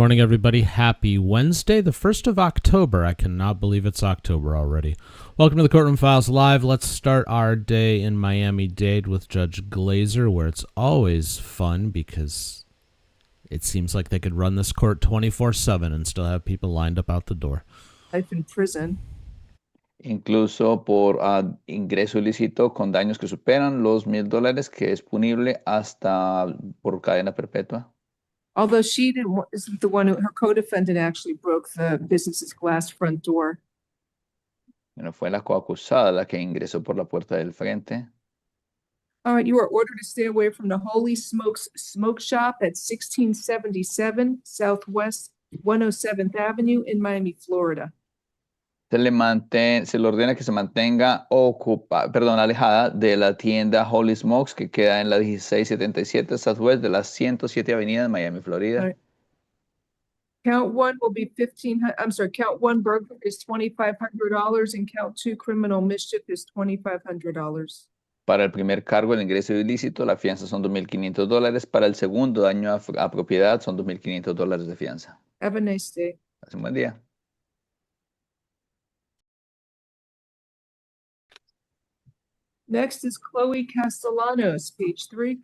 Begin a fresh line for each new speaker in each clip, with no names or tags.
morning, everybody. Happy Wednesday, the 1st of October. I cannot believe it's October already. Welcome to the Courtroom Files Live. Let's start our day in Miami-Dade with Judge Glazer, where it's always fun because it seems like they could run this court 24/7 and still have people lined up out the door.
Life in prison.
Incluso por ingreso ilícito con daños que superan los $1,000, que es punible hasta por cadena perpetua.
Although she isn't the one who, her co-defendant actually broke the business's glass front door.
Bueno, fue la coacusada la que ingresó por la puerta del frente.
All right, you are ordered to stay away from the Holy Smokes Smoke Shop at 1677 Southwest 107th Avenue in Miami, Florida.
Se le ordena que se mantenga alejada de la tienda Holy Smokes, que queda en la 1677 Southwest de la 107 Avenida en Miami, Florida.
Right. Count one will be count one burglary is $2,500 and count two criminal mischief is $2,500.
Para el primer cargo, el ingreso ilícito, la fianza son $2,500. Para el segundo, daño a propiedad, son $2,500 de fianza.
Have a nice day.
Hace un buen día.
Next is Chloe Castellanos, page 3.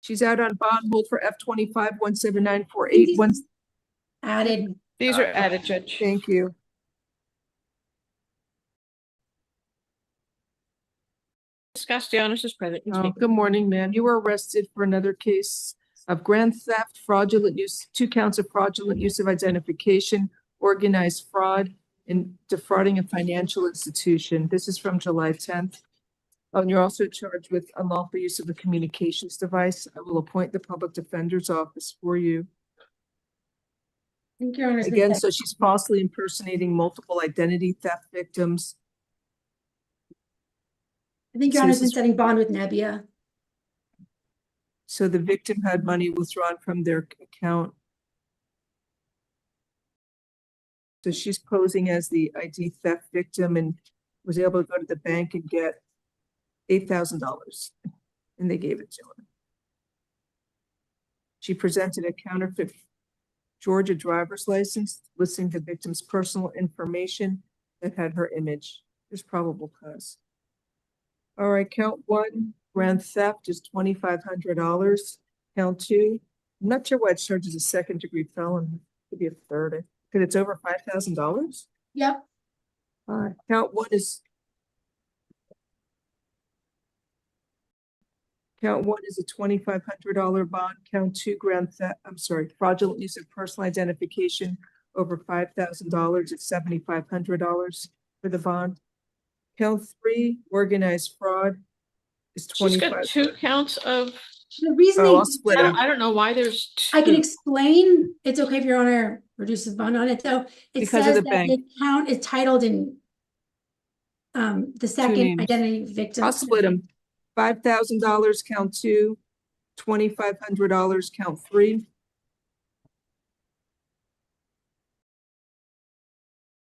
She's out on bond hold for F25-17948.
Added.
These are added, Judge. Thank you.
Castellanos is present.
Good morning, ma'am. You were arrested for another case of grand theft, fraudulent use, 2 counts of fraudulent use of identification, organized fraud, and defrauding a financial institution. This is from July 10th. And you're also charged with unlawful use of a communications device. I will appoint the public defender's office for you.
Thank you, Your Honor.
Again, so she's falsely impersonating multiple identity theft victims.
I think Your Honor's been setting bond with Nebbia.
So the victim had money withdrawn from their account. So she's posing as the ID theft victim and was able to go to the bank and get $8,000, and they gave it to her. She presented a counterfeit Georgia driver's license listing the victim's personal information that had her image. There's probable cause. All right, count 1, grand theft is $2,500. Count 2, I'm not sure why it charges a second-degree felony. It could be a third. Because it's over $5,000?
Yep.
All right, count 1 is a $2,500 bond. Count 2, grand theft. Fraudulent use of personal identification over $5,000. It's $7,500 for the bond. Count 3, organized fraud, is $25,000.
She's got 2 counts of. The reasoning.
I'll split it.
I don't know why there's 2.
Because
says
of the bank.
the account is titled in the second
names.
identity victim.
I'll split them. $5,000 count 2, $2,500 count 3.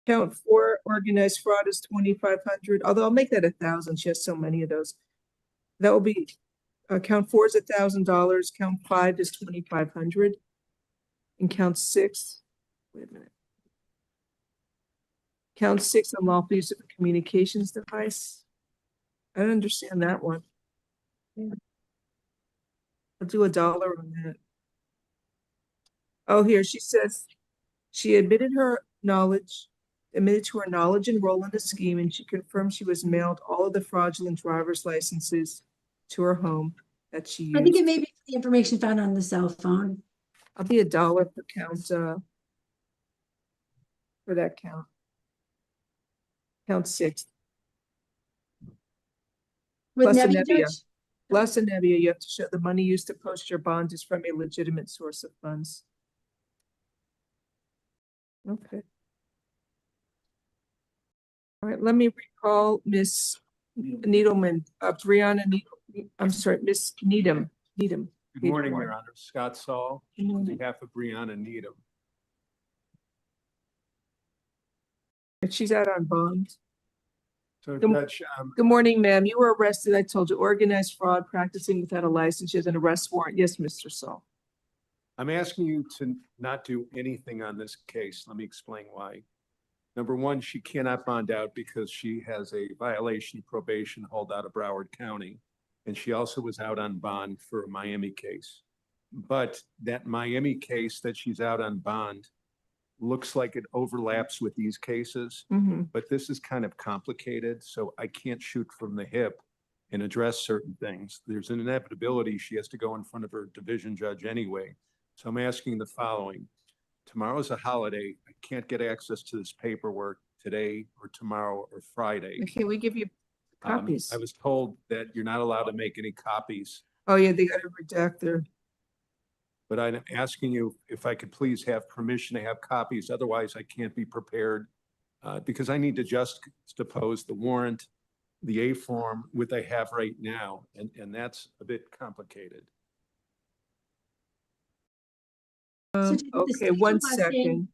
Count 4, organized fraud is $2,500. Although I'll make that 1,000. She has so many of those. That will be count 4 is $1,000. Count 5 is $2,500, and count 6. Wait a minute. Count 6, unlawful use of a communications device. I don't understand that one. I'll do $1 on that. Oh, here she says she admitted to her knowledge and role in the scheme, and she confirmed she was mailed all of the fraudulent driver's licenses to her home that she used.
I think it may be the information found on the cell phone.
I'll be $1 per count for that count. Count 6.
With
Plus
Nebbia,
Nebbia.
Judge?
Plus a Nebbia, you have to show the money used to post your bond is from a legitimate source of funds. Okay. All right, let me recall Miss Needleman, Brianna Miss Needham.
Good morning, Your Honor. Scott Saul, on behalf of Brianna Needham.
She's out on bond.
So,
Judge, good morning, ma'am. You were arrested. I told you, organized fraud, practicing without a license. You have an arrest warrant. Yes, Mr. Saul.
I'm asking you to not do anything on this case. Let me explain why. Number one, she cannot bond out because she has a violation of probation hold out of Broward County. And she also was out on bond for a Miami case. But that Miami case that she's out on bond looks like it overlaps with these cases.
Mhm.
But this is kind of complicated, so I can't shoot from the hip and address certain things. There's an inevitability she has to go in front of her division judge anyway. So I'm asking the following. Tomorrow's a holiday. I can't get access to this paperwork today or tomorrow or Friday.
Can we give you copies?
I was told that you're not allowed to make any copies,
Oh, yeah, they gotta redact their,
but I'm asking you if I could please have permission to have copies. Otherwise, I can't be prepared because I need to juxtapose the warrant, the A form, what I have right now, and that's a bit complicated.
So the
okay, one
schedule
second.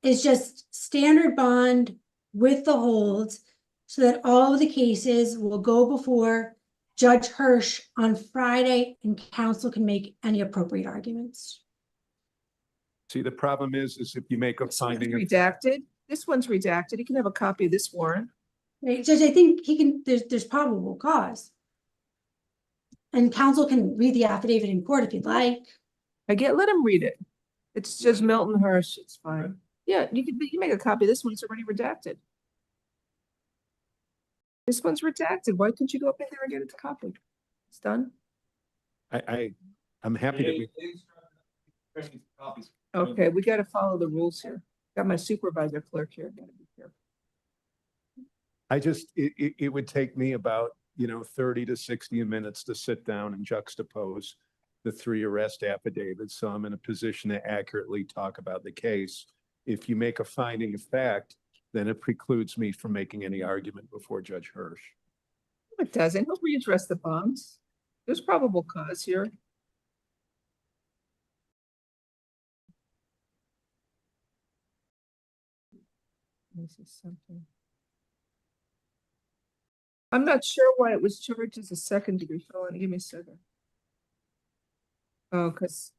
Is just standard bond with the holds so that all of the cases will go before Judge Hirsch on Friday and counsel can make any appropriate arguments.
See, the problem is if you make a
This one's
finding.
redacted. This one's redacted. You can have a copy of this warrant.
Right, Judge, I think he can, there's probable cause. And counsel can read the affidavit in court if you'd like.
Let him read it. It's just Milton Hirsch. It's fine. Yeah, you can make a copy. This one's already redacted. This one's redacted. Why couldn't you go up in there and get it to copy? It's done.
I'm happy to be.
Okay, we gotta follow the rules here. Got my supervisor clerk here. Gotta be careful.
I just, it would take me about, 30 to 60 minutes to sit down and juxtapose the 3 arrest affidavits. So I'm in a position to accurately talk about the case. If you make a finding of fact, then it precludes me from making any argument before Judge Hirsch.
No, it doesn't. He'll readdress the bonds. There's probable cause here. This is something. I'm not sure why it was charged as a second degree felony. Give me a second. Oh, because.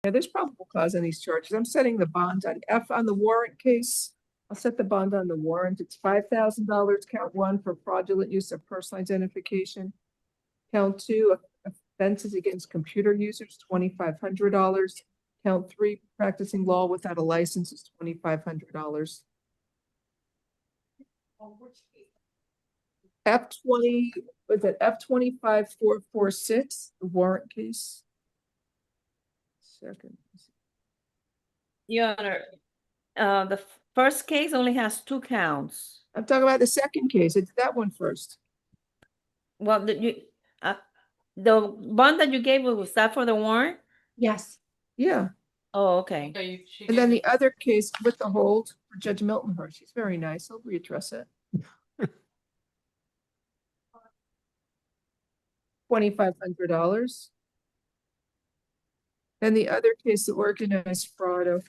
Yeah, there's probable cause on these charges. I'm setting the bond on F on the warrant case. I'll set the bond on the warrant. It's $5,000, count 1 for fraudulent use of personal identification. Count 2, offenses against computer users, $2,500. Count 3, practicing law without a license is $2,500. F20, was it F25446, the warrant case? Second.
Your Honor, the first case only has 2 counts.
I'm talking about the second case. It's that one first.
Well, the bond that you gave, was that for the warrant?
Yes.
Yeah.
Oh, okay.
And then the other case with the hold for Judge Milton Hirsch. He's very nice. He'll readdress it. $2,500. And the other case, the organized fraud, okay.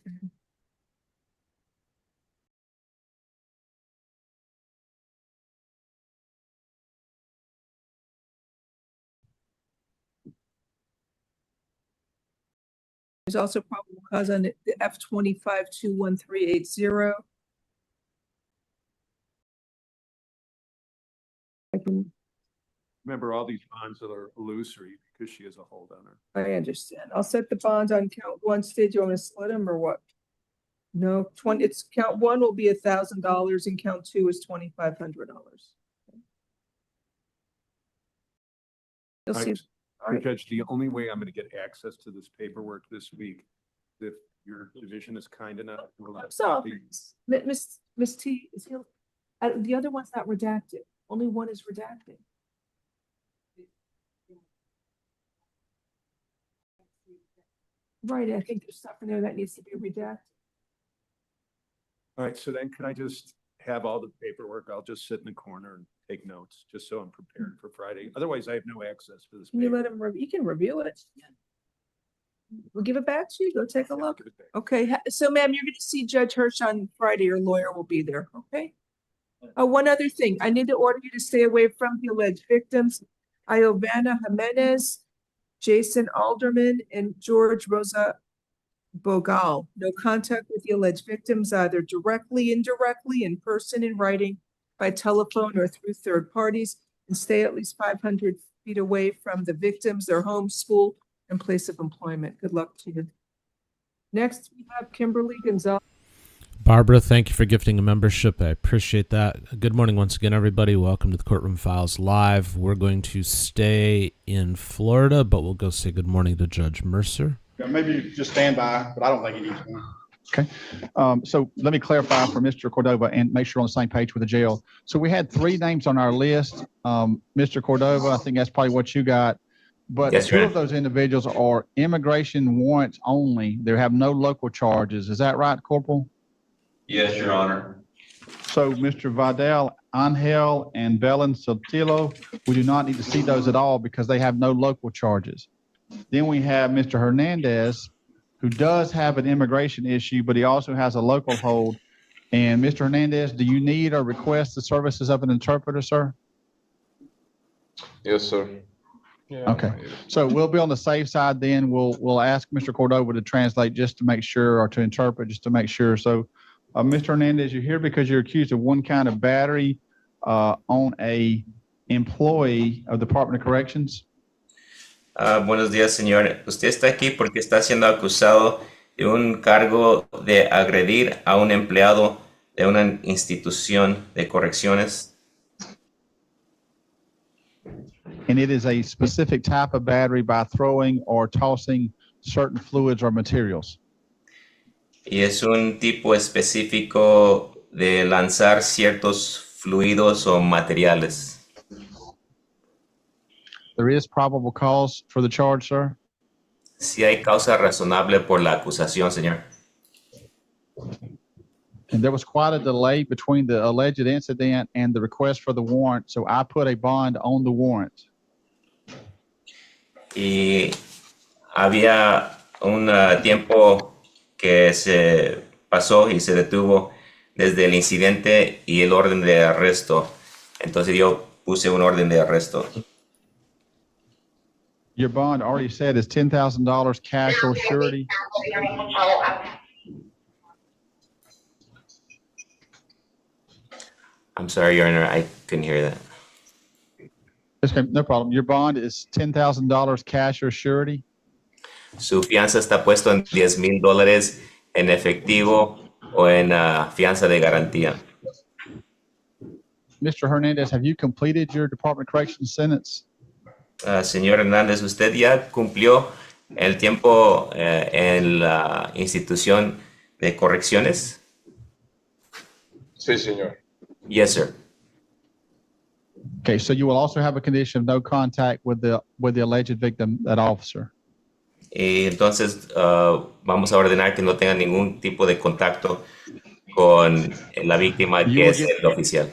There's also probable cause on the F2521380. I can,
Remember, all these bonds are illusory because she is a hold on her.
I understand. I'll set the bond on count 1. Steve, do you want me to split them or what? No, it's count 1 will be $1,000 and count 2 is $2,500. You'll see. All right.
Judge, the only way I'm going to get access to this paperwork this week, if your division is kind enough.
So, Miss T, is he, the other one's not redacted. Only one is redacted. Right, I think there's stuff in there that needs to be redacted.
All right, so then can I just have all the paperwork? I'll just sit in the corner and take notes, just so I'm prepared for Friday. Otherwise, I have no access to this.
Can you
paper.
let him, you can review it. We'll give it back to you. Go take a look.
Give it back.
Okay, so ma'am, you're gonna see Judge Hirsch on Friday. Your lawyer will be there, okay? One other thing, I need to order you to stay away from the alleged victims, Iovana Jimenez, Jason Alderman, and George Rosa Bogal. No contact with the alleged victims, either directly, indirectly, in person, in writing, by telephone, or through third parties, and stay at least 500 feet away from the victims, their home, school, and place of employment. Good luck to you. Next, we have Kimberly Gonzalez.
Barbara, thank you for gifting a membership. I appreciate that. Good morning once again, everybody. Welcome to the Courtroom Files Live. We're going to stay in Florida, but we'll go say good morning to Judge Mercer.
Yeah, maybe just stand by, but I don't think he needs one. Okay. So let me clarify for Mr. Cordova and make sure we're on the same page with the jail. So we had 3 names on our list. Mr. Cordova, I think that's probably what you got. But
Yes,
2
sir.
of those individuals are immigration warrants only. They have no local charges. Is that right, Corporal?
Yes, Your Honor.
So Mr. Vidal, Angel, and Belen Sotillo, we do not need to see those at all because they have no local charges. Then we have Mr. Hernandez, who does have an immigration issue, but he also has a local hold. And Mr. Hernandez, do you need or request the services of an interpreter, sir?
Yes, sir.
Okay. So we'll be on the safe side then. We'll ask Mr. Cordova to translate just to make sure, or to interpret just to make sure. So Mr. Hernandez, you're here because you're accused of one kind of battery on a employee of the Department of Corrections.
Buenos días, señor. Usted está aquí porque está siendo acusado de un cargo de agredir a un empleado de una institución de correcciones.
And it is a specific type of battery by throwing or tossing certain fluids or materials.
Y es un tipo específico de lanzar ciertos fluidos o materiales.
There is probable cause for the charge, sir.
Si hay causa razonable por la acusación, señor.
And there was quite a delay between the alleged incident and the request for the warrant. So I put a bond on the warrant.
Y había un tiempo que se pasó y se detuvo desde el incidente y el orden de arresto. Entonces yo puse un orden de arresto.
Your bond already said is $10,000 cash or surety.
I'm sorry, Your Honor, I couldn't hear that.
Okay, no problem. Your bond is $10,000 cash or surety.
Su fianza está puesto en $10,000 en efectivo o en fianza de garantía.
Mr. Hernandez, have you completed your Department of Corrections sentence?
Señor Hernández, ¿usted ya cumplió el tiempo en la institución de correcciones?
Sí, señor.
Yes, sir.
Okay, so you will also have a condition of no contact with the alleged victim, that officer.
Y entonces vamos a ordenar que no tenga ningún tipo de contacto con la víctima, que es el oficial.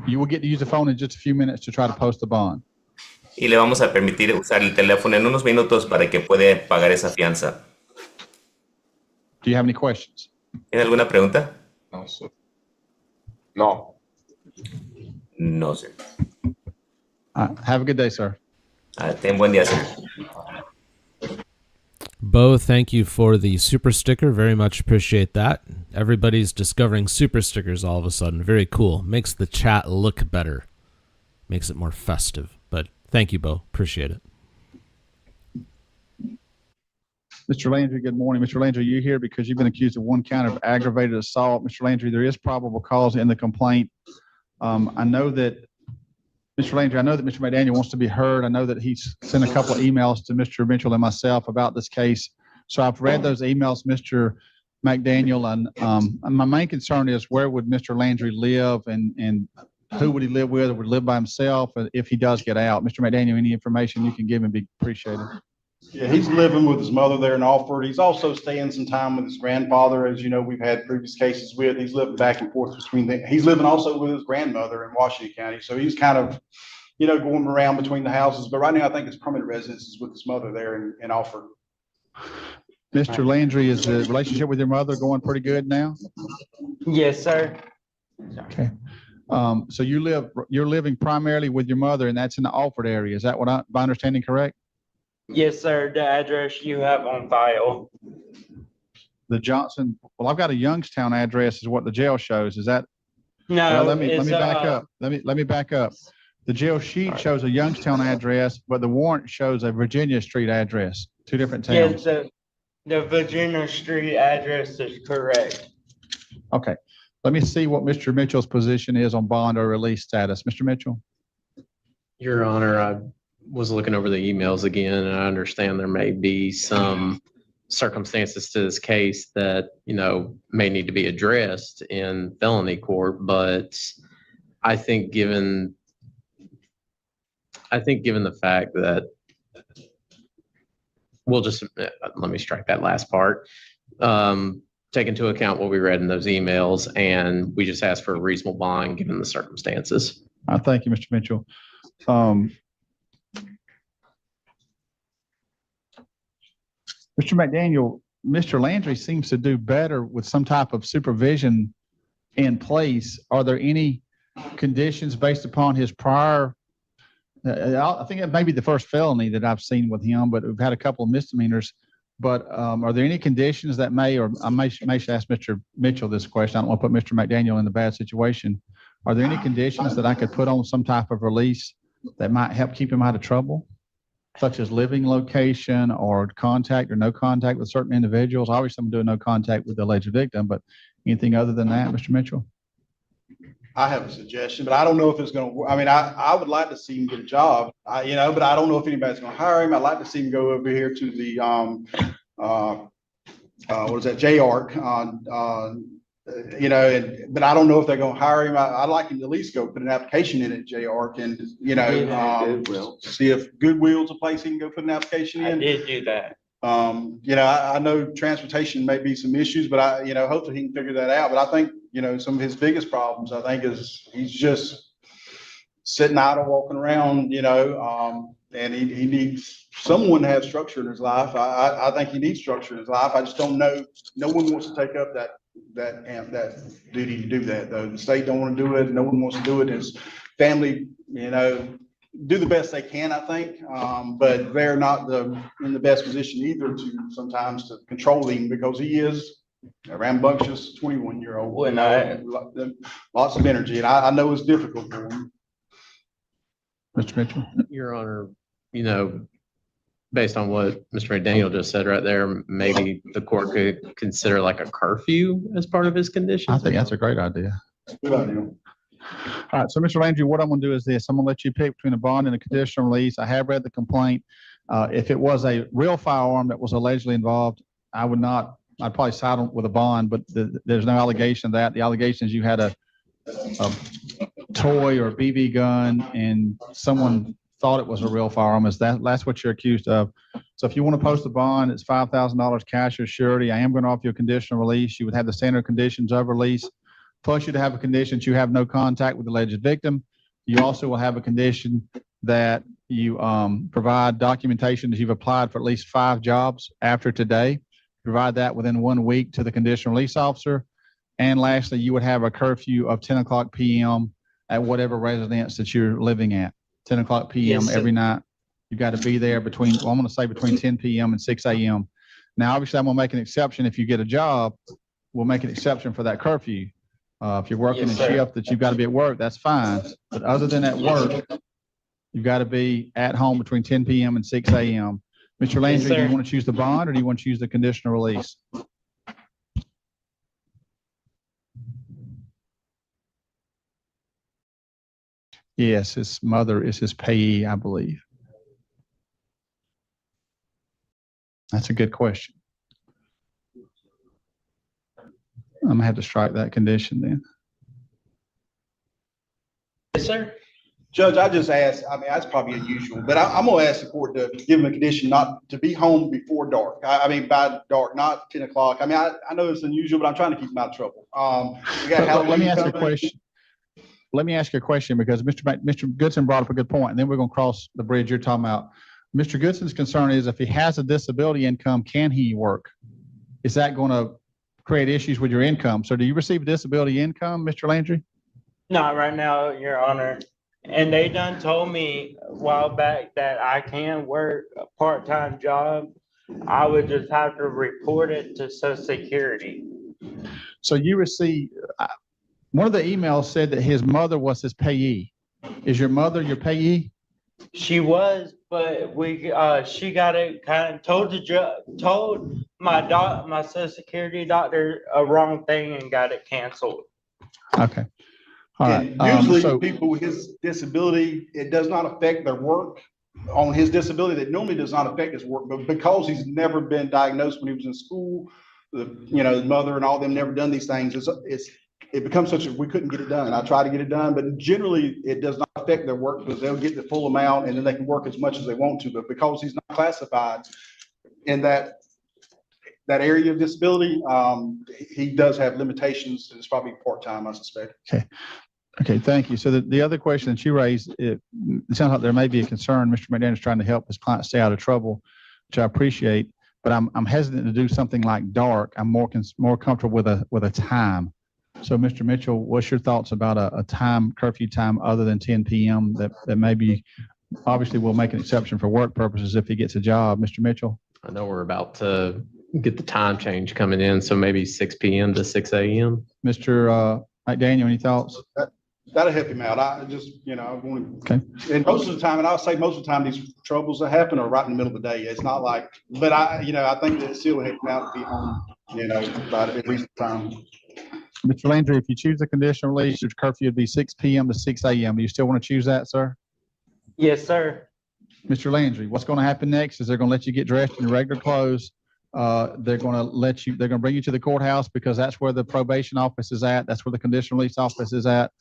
You will get to use the phone in just a few minutes to try to post the bond.
Y le vamos a permitir usar el teléfono en unos minutos para que pueda pagar esa fianza.
Do you have any questions?
¿Tiene alguna pregunta?
No, sir. No.
No, sir.
Have a good day, sir.
Ten buen día, sir.
Bo, thank you for the super sticker. Very much appreciate that. Everybody's discovering super stickers all of a sudden. Very cool. Makes the chat look better. Makes it more festive. But thank you, Bo. Appreciate it.
Mr. Landry, good morning. Mr. Landry, you're here because you've been accused of one count of aggravated assault. Mr. Landry, there is probable cause in the complaint. I know that Mr. Landry, I know that Mr. McDaniel wants to be heard. I know that he's sent a couple of emails to Mr. Mitchell and myself about this case. So I've read those emails, Mr. McDaniel, and my main concern is where would Mr. Landry live and who would he live with, or would he live by himself if he does get out? Mr. McDaniel, any information you can give him would be appreciated. Yeah, he's living with his mother there in Alford. He's also staying some time with his grandfather. As you know, we've had previous cases with. He's living back and forth between he's living also with his grandmother in Washington County. So he's kind of, going around between the houses. But right now, I think his permanent residence is with his mother there in Alford. Mr. Landry, is the relationship with your mother going pretty good now?
Yes, sir.
Okay. So you're living primarily with your mother, and that's in the Alford area. Is that what my understanding correct?
Yes, sir. The address you have on file.
The Johnson, well, I've got a Youngstown address is what the jail shows. Is that?
No,
Well, let me
it's,
back up. Let me back up. The jail sheet shows a Youngstown address, but the warrant shows a Virginia Street address, two different
Yes,
towns.
the Virginia Street address is correct.
Okay. Let me see what Mr. Mitchell's position is on bond or release status. Mr. Mitchell?
Your Honor, I was looking over the emails again, and I understand there may be some circumstances to this case that, may need to be addressed in felony court, but I think given the fact that we'll just, let me strike that last part. Take into account what we read in those emails, and we just ask for a reasonable bond given the circumstances.
Thank you, Mr. Mitchell. Mr. McDaniel, Mr. Landry seems to do better with some type of supervision in place. Are there any conditions based upon his prior? I think it may be the first felony that I've seen with him, but we've had a couple of misdemeanors. But are there any conditions that I may ask Mr. Mitchell this question. I don't want to put Mr. McDaniel in a bad situation. Are there any conditions that I could put on some type of release that might help keep him out of trouble, such as living location or contact or no contact with certain individuals? Obviously, I'm doing no contact with the alleged victim, but anything other than that, Mr. Mitchell? I have a suggestion, but I don't know if it's going to work. I mean, I would like to see him get a job, but I don't know if anybody's going to hire him. I'd like to see him go over here to the, what is that, JARC, but I don't know if they're going to hire him. I'd like him to at least go put an application in at JARC and, see if Goodwill's a place he can go put an application in.
I did do that.
I know transportation may be some issues, but hopefully he can figure that out. But I think, some of his biggest problems, I think, is he's just sitting idle, walking around, and he needs someone to have structure in his life. I think he needs structure in his life. I just don't know. No one wants to take up that duty to do that, though. The state don't want to do it. No one wants to do it. His family, do the best they can, I think, but they're not in the best position either sometimes to control him, because he is a rambunctious 21-year-old. Lots of energy, and I know it's difficult for him. Mr. Mitchell?
Your Honor, based on what Mr. McDaniel just said right there, maybe the court could consider like a curfew as part of his conditions.
I think that's a great idea. Good idea. All right, so Mr. Landry, what I'm going to do is this. I'm going to let you pick between a bond and a conditional release. I have read the complaint. If it was a real firearm that was allegedly involved, I'd probably side with a bond, but there's no allegation of that. The allegation is you had a toy or a BB gun and someone thought it was a real firearm. That's what you're accused of. So if you want to post a bond, it's $5,000 cash or surety. I am going to offer you a conditional release. You would have the standard conditions of release. Plus, you'd have a condition that you have no contact with the alleged victim. You also will have a condition that you provide documentation that you've applied for at least 5 jobs after today. Provide that within 1 week to the conditional release officer. And lastly, you would have a curfew of 10 o'clock p.m. at whatever residence that you're living at. 10 o'clock p.m.
Yes,
every night. You've got to be there between 10 p.m. and 6 a.m. Now, obviously, I'm going to make an exception. If you get a job, we'll make an exception for that curfew. If you're working a shift that you've got to be at work, that's fine. But other than at work, you've got to be at home between 10 p.m. and 6 a.m. Mr. Landry, do you want to choose the bond or do you want to choose the conditional release? Yes, his mother is his payee, I believe. That's a good question. I'm going to have to strike that condition then.
Yes, sir.
Judge, I just asked, I mean, that's probably unusual, but I'm gonna ask the court to give him a condition not to be home before dark. I mean, by dark, not 10 o'clock. I mean, I know it's unusual, but I'm trying to keep him out of trouble. We got
Let me
Halloween
ask you a
coming.
question. Let me ask you a question because Mr. Goodson brought up a good point, and then we're going to cross the bridge you're talking about. Mr. Goodson's concern is if he has a disability income, can he work? Is that going to create issues with your income? So do you receive a disability income, Mr. Landry?
Not right now, Your Honor. And they done told me a while back that I can work a part-time job. I would just have to report it to Social Security.
So you receive, one of the emails said that his mother was his payee. Is your mother your payee?
She was, but she got it kind of told my Social Security doctor a wrong thing and got it canceled.
Okay. All right.
And usually
So
people with his disability, it does not affect their work. On his disability, that normally does not affect his work, but because he's never been diagnosed when he was in school, his mother and all them never done these things, it becomes such a, we couldn't get it done. I tried to get it done, but generally it does not affect their work because they'll get the full amount and then they can work as much as they want to. But because he's not classified in that area of disability, he does have limitations. It's probably part-time, I suspect.
Okay, thank you. So the other question that you raised, it sounds like there may be a concern. Mr. McDaniel is trying to help his client stay out of trouble, which I appreciate, but I'm hesitant to do something like dark. I'm more comfortable with a time. So Mr. Mitchell, what's your thoughts about a time, curfew time other than 10 p.m. that maybe, obviously we'll make an exception for work purposes if he gets a job. Mr. Mitchell?
I know we're about to get the time change coming in, so maybe 6 p.m. to 6 a.m.
Mr. McDaniel, any thoughts?
That'll help him out. I just, I want to,
Okay.
and most of the time, and I'll say most of the time, these troubles that happen are right in the middle of the day. It's not like, but I think that it still help him out to be home, by at least the time.
Mr. Landry, if you choose the conditional release, your curfew would be 6 p.m. to 6 a.m. Do you still want to choose that, sir?
Yes, sir.
Mr. Landry, what's going to happen next is they're going to let you get dressed in your regular clothes. They're going to bring you to the courthouse because that's where the probation office is at. That's where the conditional release office is at.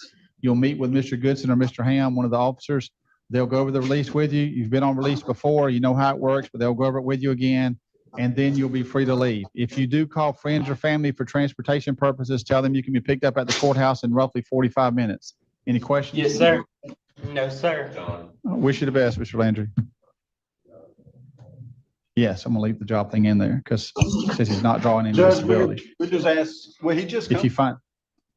You'll meet with Mr. Goodson or Mr. Ham, one of the officers. They'll go over the release with you. You've been on release before. You know how it works, but they'll go over it with you again, and then you'll be free to leave. If you do call friends or family for transportation purposes, tell them you can be picked up at the courthouse in roughly 45 minutes. Any questions?
Yes, sir. No, sir.
I wish you the best, Mr. Landry. Yes, I'm gonna leave the job thing in there because since he's not drawing any
Judge,
disability.
we just asked, well, he just.
If you find,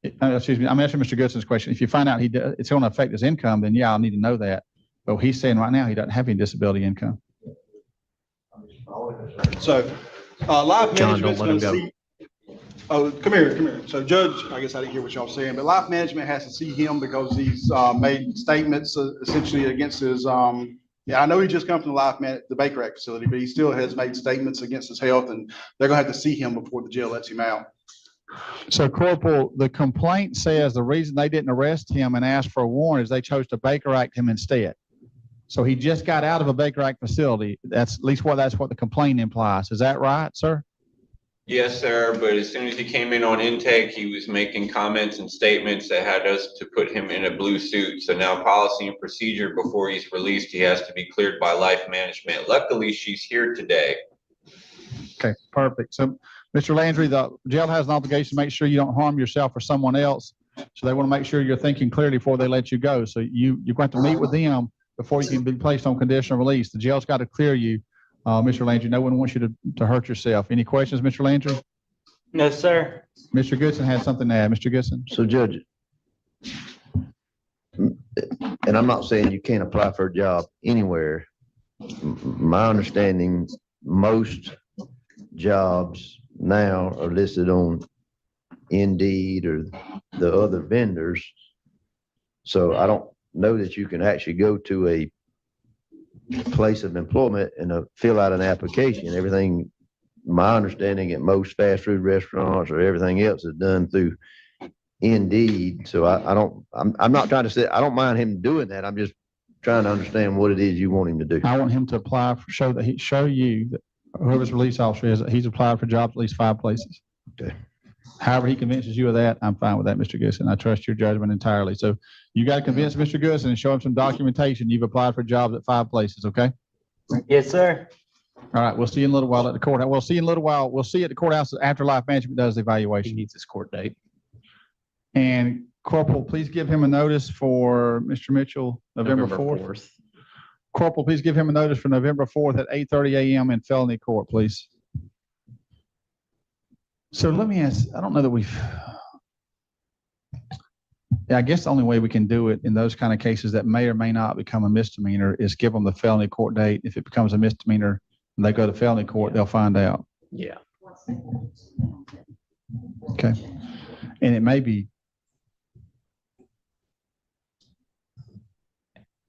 excuse me, I'm answering Mr. Goodson's question. If you find out it's going to affect his income, then yeah, I'll need to know that. But he's saying right now he doesn't have any disability income.
So, life
John,
management's
don't let him
gonna see. Oh, come here. So Judge, I guess I didn't hear what y'all were saying, but life management has to see him because he's made statements essentially against his, I know he just come from the Baker Act facility, but he still has made statements against his health and they're gonna have to see him before the jail lets him out.
So Corporal, the complaint says the reason they didn't arrest him and ask for a warrant is they chose to Baker Act him instead. So he just got out of a Baker Act facility. That's at least that's what the complaint implies. Is that right, sir?
Yes, sir. But as soon as he came in on intake, he was making comments and statements that had us to put him in a blue suit. So now policy and procedure before he's released, he has to be cleared by life management. Luckily, she's here today.
Okay, perfect. So Mr. Landry, the jail has an obligation to make sure you don't harm yourself or someone else. So they want to make sure you're thinking clearly before they let you go. So you're going to meet with them before you can be placed on conditional release. The jail's got to clear you. Mr. Landry, no one wants you to hurt yourself. Any questions, Mr. Landry?
No, sir.
Mr. Goodson has something to add. Mr. Goodson?
So Judge, and I'm not saying you can't apply for a job anywhere. My understanding, most jobs now are listed on Indeed or the other vendors. So I don't know that you can actually go to a place of employment and fill out an application. Everything, my understanding at most fast food restaurants or everything else is done through Indeed. So I'm not trying to say, I don't mind him doing that. I'm just trying to understand what it is you want him to do.
I want him to apply for, show you that whoever's release officer is, that he's applied for jobs at least 5 places.
Okay.
However he convinces you of that, I'm fine with that, Mr. Goodson. I trust your judgment entirely. So you got to convince Mr. Goodson and show him some documentation. You've applied for jobs at 5 places, okay?
Yes, sir.
All right, we'll see you in a little while at the courthouse. We'll see you in a little while. We'll see you at the courthouse after Life Management does the
He
evaluation.
needs his court date.
And Corporal, please give him a notice for Mr. Mitchell, November 4th. Corporal, please give him a notice for November 4th at 8:30 a.m. in felony court, please. So let me ask, I don't know that I guess the only way we can do it in those kind of cases that may or may not become a misdemeanor is give them the felony court date. If it becomes a misdemeanor and they go to felony court, they'll find out.
Yeah.
Okay. And it may be,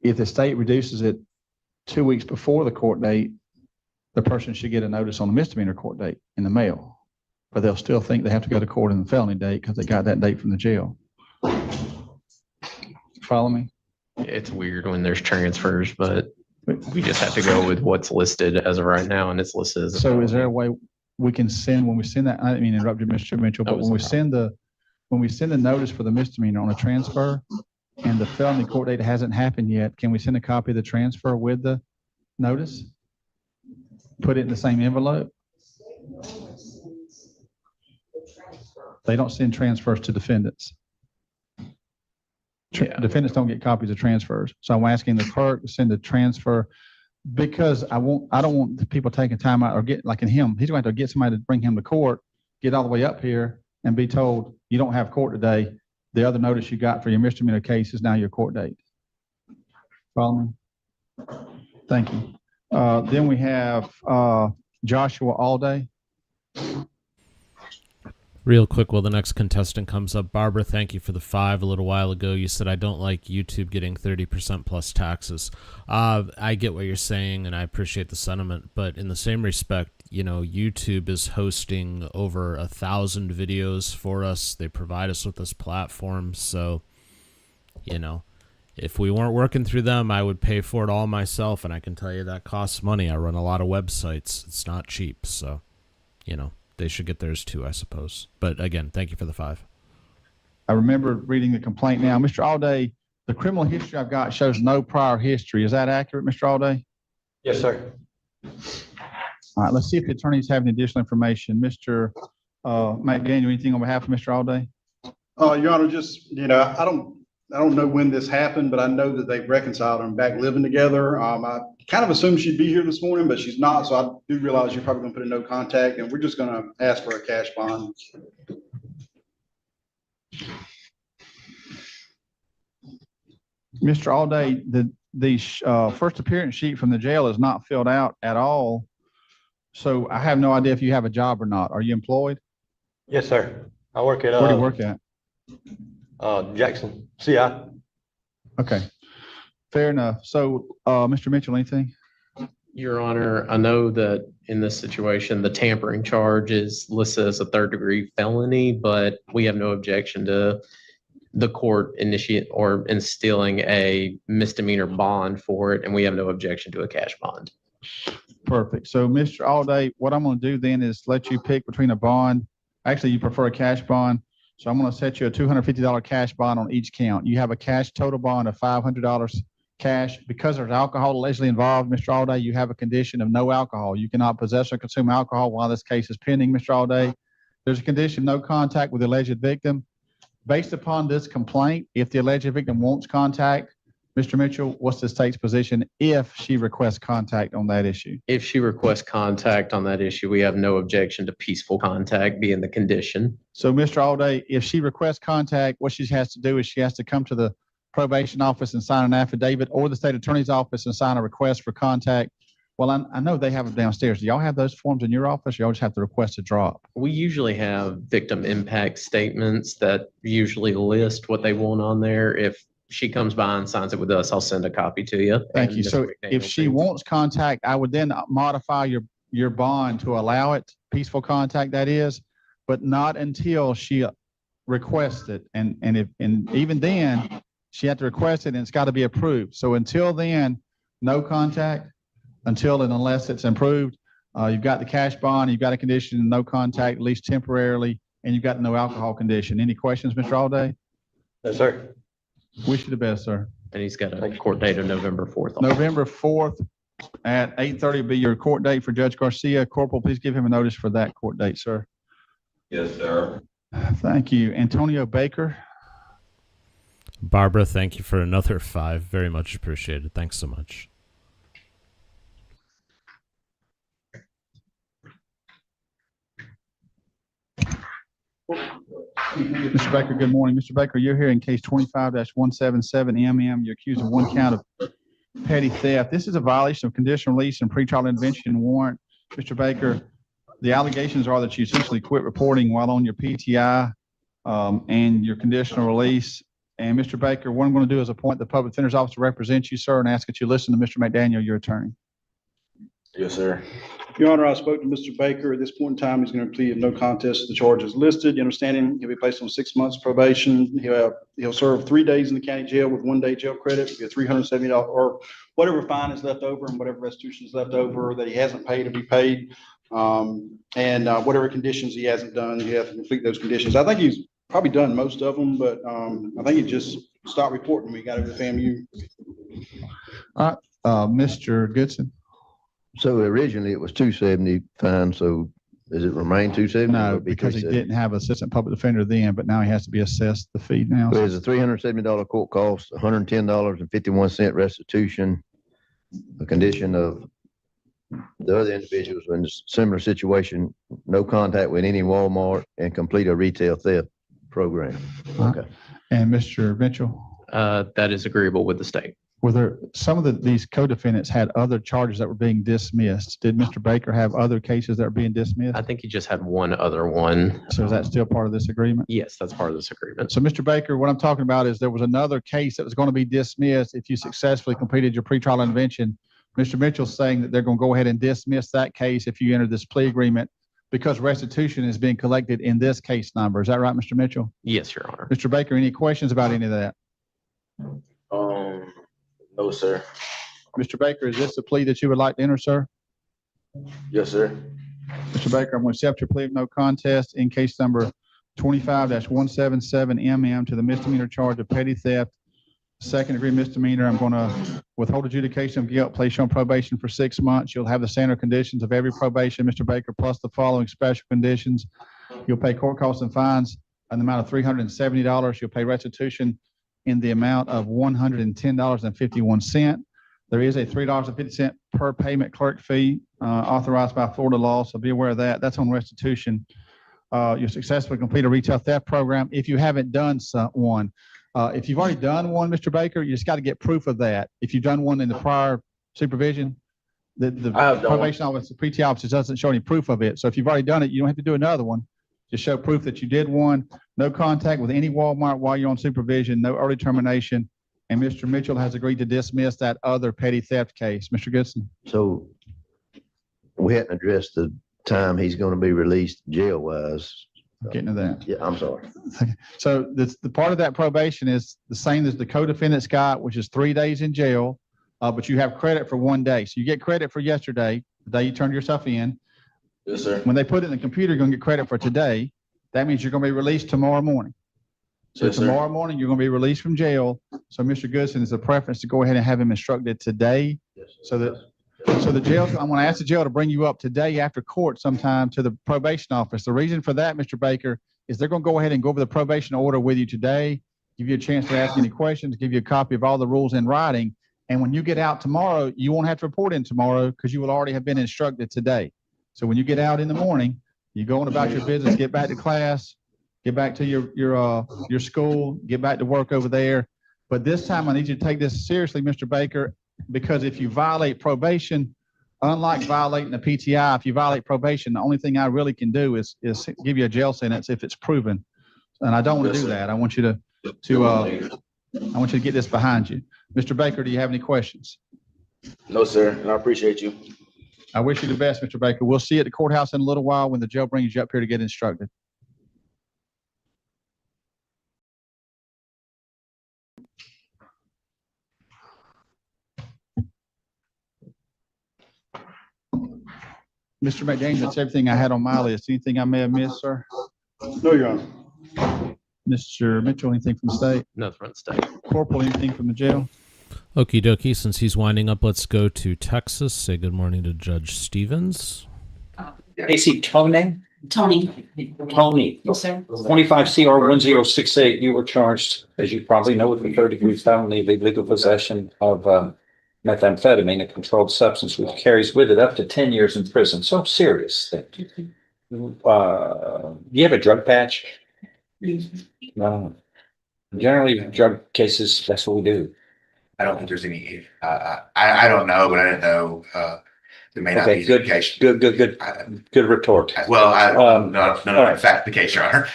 if the state reduces it 2 weeks before the court date, the person should get a notice on the misdemeanor court date in the mail. But they'll still think they have to go to court in the felony date because they got that date from the jail. Follow me?
It's weird when there's transfers, but we just have to go with what's listed as of right now, and it's listed as.
So is there a way we can send, when we send that, I didn't mean to interrupt you, Mr. Mitchell, but when we send the notice for the misdemeanor on a transfer and the felony court date hasn't happened yet, can we send a copy of the transfer with the notice? Put it in the same envelope? They don't send transfers to defendants. Defendants don't get copies of transfers. So I'm asking the clerk to send a transfer because I don't want the people taking time out or get like in him. He's going to have to get somebody to bring him to court, get all the way up here and be told you don't have court today. The other notice you got for your misdemeanor case is now your court date. Follow me? Thank you. Then we have Joshua Allday.
Real quick, while the next contestant comes up, Barbara, thank you for the 5 a little while ago. You said, I don't like YouTube getting 30% plus taxes. I get what you're saying, and I appreciate the sentiment, but in the same respect, you know, YouTube is hosting over 1,000 videos for us. They provide us with this platform, so, you know, if we weren't working through them, I would pay for it all myself, and I can tell you that costs money. I run a lot of websites. It's not cheap, so, you know. They should get theirs too, I suppose. But again, thank you for the 5.
I remember reading the complaint now. Mr. Allday, the criminal history I've got shows no prior history. Is that accurate, Mr. Allday?
Yes, sir.
All right, let's see if the attorneys have any additional information. Mr. McDaniel, anything on behalf of Mr. Allday?
Your Honor, just, you know, I don't know when this happened, but I know that they've reconciled and back living together. I kind of assumed she'd be here this morning, but she's not. So I do realize you're probably going to put a no contact, and we're just going to ask for a cash bond.
Mr. Allday, the first appearance sheet from the jail is not filled out at all. So I have no idea if you have a job or not. Are you employed?
Yes, sir. I work at,
where do you work at?
Jackson, CI.
Okay, fair enough. So, Mr. Mitchell, anything?
Your Honor, I know that in this situation, the tampering charge is listed as a 3rd-degree felony, but we have no objection to the court initiate or instilling a misdemeanor bond for it, and we have no objection to a cash bond.
Perfect. So, Mr. Allday, what I'm going to do then is let you pick between a bond. Actually, you prefer a cash bond. So I'm going to set you a $250 cash bond on each count. You have a cash total bond of $500 cash. Because there's alcohol allegedly involved, Mr. Allday, you have a condition of no alcohol. You cannot possess or consume alcohol while this case is pending, Mr. Allday. There's a condition, no contact with the alleged victim. Based upon this complaint, if the alleged victim wants contact, Mr. Mitchell, what's the state's position if she requests contact on that issue?
If she requests contact on that issue, we have no objection to peaceful contact being the condition.
So, Mr. Allday, if she requests contact, what she has to do is she has to come to the probation office and sign an affidavit, or the state attorney's office and sign a request for contact. Well, I know they have them downstairs. Do y'all have those forms in your office? Or y'all just have to request a drop?
We usually have victim impact statements that usually list what they want on there. If she comes by and signs it with us, I'll send a copy to you.
Thank you. So if she wants contact, I would then modify your bond to allow it, peaceful contact that is, but not until she requests it. And even then, she had to request it and it's got to be approved. So until then, no contact until and unless it's improved. You've got the cash bond, you've got a condition, no contact, at least temporarily. and you've got no alcohol condition. Any questions, Mr. Alday?
Yes, sir.
Wish you the best, sir.
And he's got a court date of November 4th.
November 4th at 8:30 will be your court date for Judge Garcia. Corporal, please give him a notice for that court date, sir.
Yes, sir.
Thank you. Antonio Baker.
Barbara, thank you for another 5. Very much appreciated. Thanks so much.
Mr. Baker, good morning. Mr. Baker, you're here in case 25-177 You're accused of 1 count of petty theft. This is a violation of conditional release and pretrial intervention warrant. Mr. Baker, the allegations are that you essentially quit reporting while on your PTI and your conditional release. And Mr. Baker, what I'm going to do is appoint the public defender's office to represent you, sir, and ask that you listen to Mr. McDaniel, your attorney.
Yes, sir.
Your Honor, I spoke to Mr. Baker. At this point in time, he's going to plead no contest to the charges listed. You understand him? He'll be placed on 6 months probation. He'll serve 3 days in the county jail with 1 day jail credit. He'll get $370 or whatever fine is left over and whatever restitution is left over that he hasn't paid to be paid. And whatever conditions he hasn't done, he has to complete those conditions. I think he's probably done most of them, but I think he just stopped reporting. We got it with FAMU.
All right, Mr. Goodson.
So originally it was 270 fine, so does it remain 270?
No, because he didn't have assistant public defender then, but now he has to be assessed the fee now.
There's a $370 court cost, $110.51 restitution. A condition of the other individuals in a similar situation, no contact with any Walmart and complete a retail theft program. Okay.
And Mr. Mitchell?
That is agreeable with the state.
Were there some of these co-defendants had other charges that were being dismissed? Did Mr. Baker have other cases that were being dismissed?
I think he just had one other one.
So is that still part of this agreement?
Yes, that's part of this agreement.
So Mr. Baker, what I'm talking about is there was another case that was going to be dismissed if you successfully completed your pretrial intervention. Mr. Mitchell's saying that they're going to go ahead and dismiss that case if you enter this plea agreement because restitution is being collected in this case number. Is that right, Mr. Mitchell?
Yes, Your Honor.
Mr. Baker, any questions about any of that?
No, sir.
Mr. Baker, is this a plea that you would like to enter, sir?
Yes, sir.
Mr. Baker, I'm going to accept your plea of no contest in case number 25-177 to the misdemeanor charge of petty theft, second degree misdemeanor. I'm going to withhold adjudication of guilt, place you on probation for 6 months. You'll have the standard conditions of every probation, Mr. Baker, plus the following special conditions. You'll pay court costs and fines in the amount of $370. You'll pay restitution in the amount of $110.51. There is a $3.50 per payment clerk fee authorized by Florida law, so be aware of that. That's on restitution. You'll successfully complete a retail theft program if you haven't done one. If you've already done one, Mr. Baker, you just got to get proof of that. If you've done one in the prior supervision, the probation office, the PTI office doesn't show any proof of it. So if you've already done it, you don't have to do another one. Just show proof that you did one. No contact with any Walmart while you're on supervision, no early termination. And Mr. Mitchell has agreed to dismiss that other petty theft case. Mr. Goodson.
So we hadn't addressed the time he's going to be released jail-wise.
Getting to that.
Yeah, I'm sorry.
Okay. So the part of that probation is the same as the co-defendant's got, which is 3 days in jail, but you have credit for 1 day. So you get credit for yesterday, the day you turned yourself in.
Yes, sir.
When they put it in the computer, you're going to get credit for today. That means you're going to be released tomorrow morning. So
Yes, sir.
tomorrow morning, you're going to be released from jail. So Mr. Goodson is a preference to go ahead and have him instructed today.
Yes,
So the jail, I'm going to ask the jail to bring you up today after court sometime to the probation office. The reason for that, Mr. Baker, is they're going to go ahead and go over the probation order with you today, give you a chance to ask any questions, give you a copy of all the rules in writing. And when you get out tomorrow, you won't have to report in tomorrow because you will already have been instructed today. So when you get out in the morning, you go on about your business, get back to class, get back to your school, get back to work over there. But this time I need you to take this seriously, Mr. Baker, because if you violate probation, unlike violating the PTI, if you violate probation, the only thing I really can do is give you a jail sentence if it's proven. And I don't want to do that. I want you to get this behind you. Mr. Baker, do you have any questions?
No, sir. And I appreciate you.
I wish you the best, Mr. Baker. We'll see you at the courthouse in a little while when the jail brings you up here to get instructed. Mr. McDaniel, that's everything I had on my list. Anything I may have missed, sir?
No, Your Honor.
Mr. Mitchell, anything from the state?
Nothing from the state.
Corporal, anything from the jail?
Okie dokie. Since he's winding up, let's go to Texas. Say good morning to Judge Stevens.
AC Tony?
Tony.
Tony.
Yes, sir.
25 CR 1068, you were charged, as you probably know, with a third-degree felony of illegal possession of methamphetamine, a controlled substance, which carries with it up to 10 years in prison. So serious that you have a drug patch? No. Generally, drug cases, that's what we do.
I don't think there's any, I don't know, but I didn't know, there may not be.
Okay, good retort.
Well, I don't know, in fact, the case, Your Honor.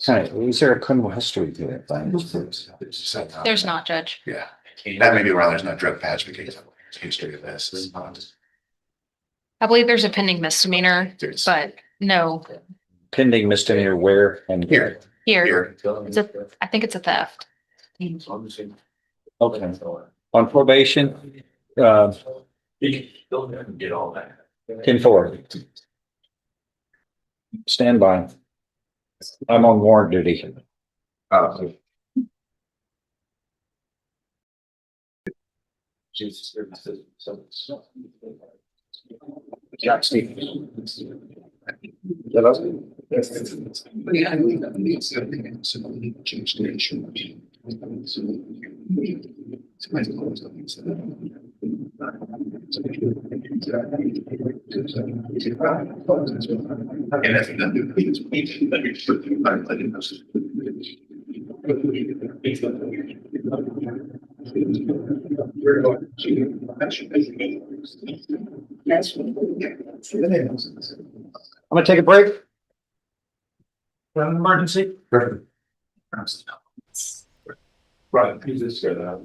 Is there a criminal history to it?
There's not, Judge.
Yeah, that may be wrong. There's no drug patch because of the history of this. It's not.
I believe there's a pending misdemeanor, but no,
Pending misdemeanor where and
Here.
here, it's a, I think it's a theft.
Okay. On probation, 10-4. Stand by. I'm on warrant duty. I'm gonna take a break. An emergency.
Right. He's just scared that.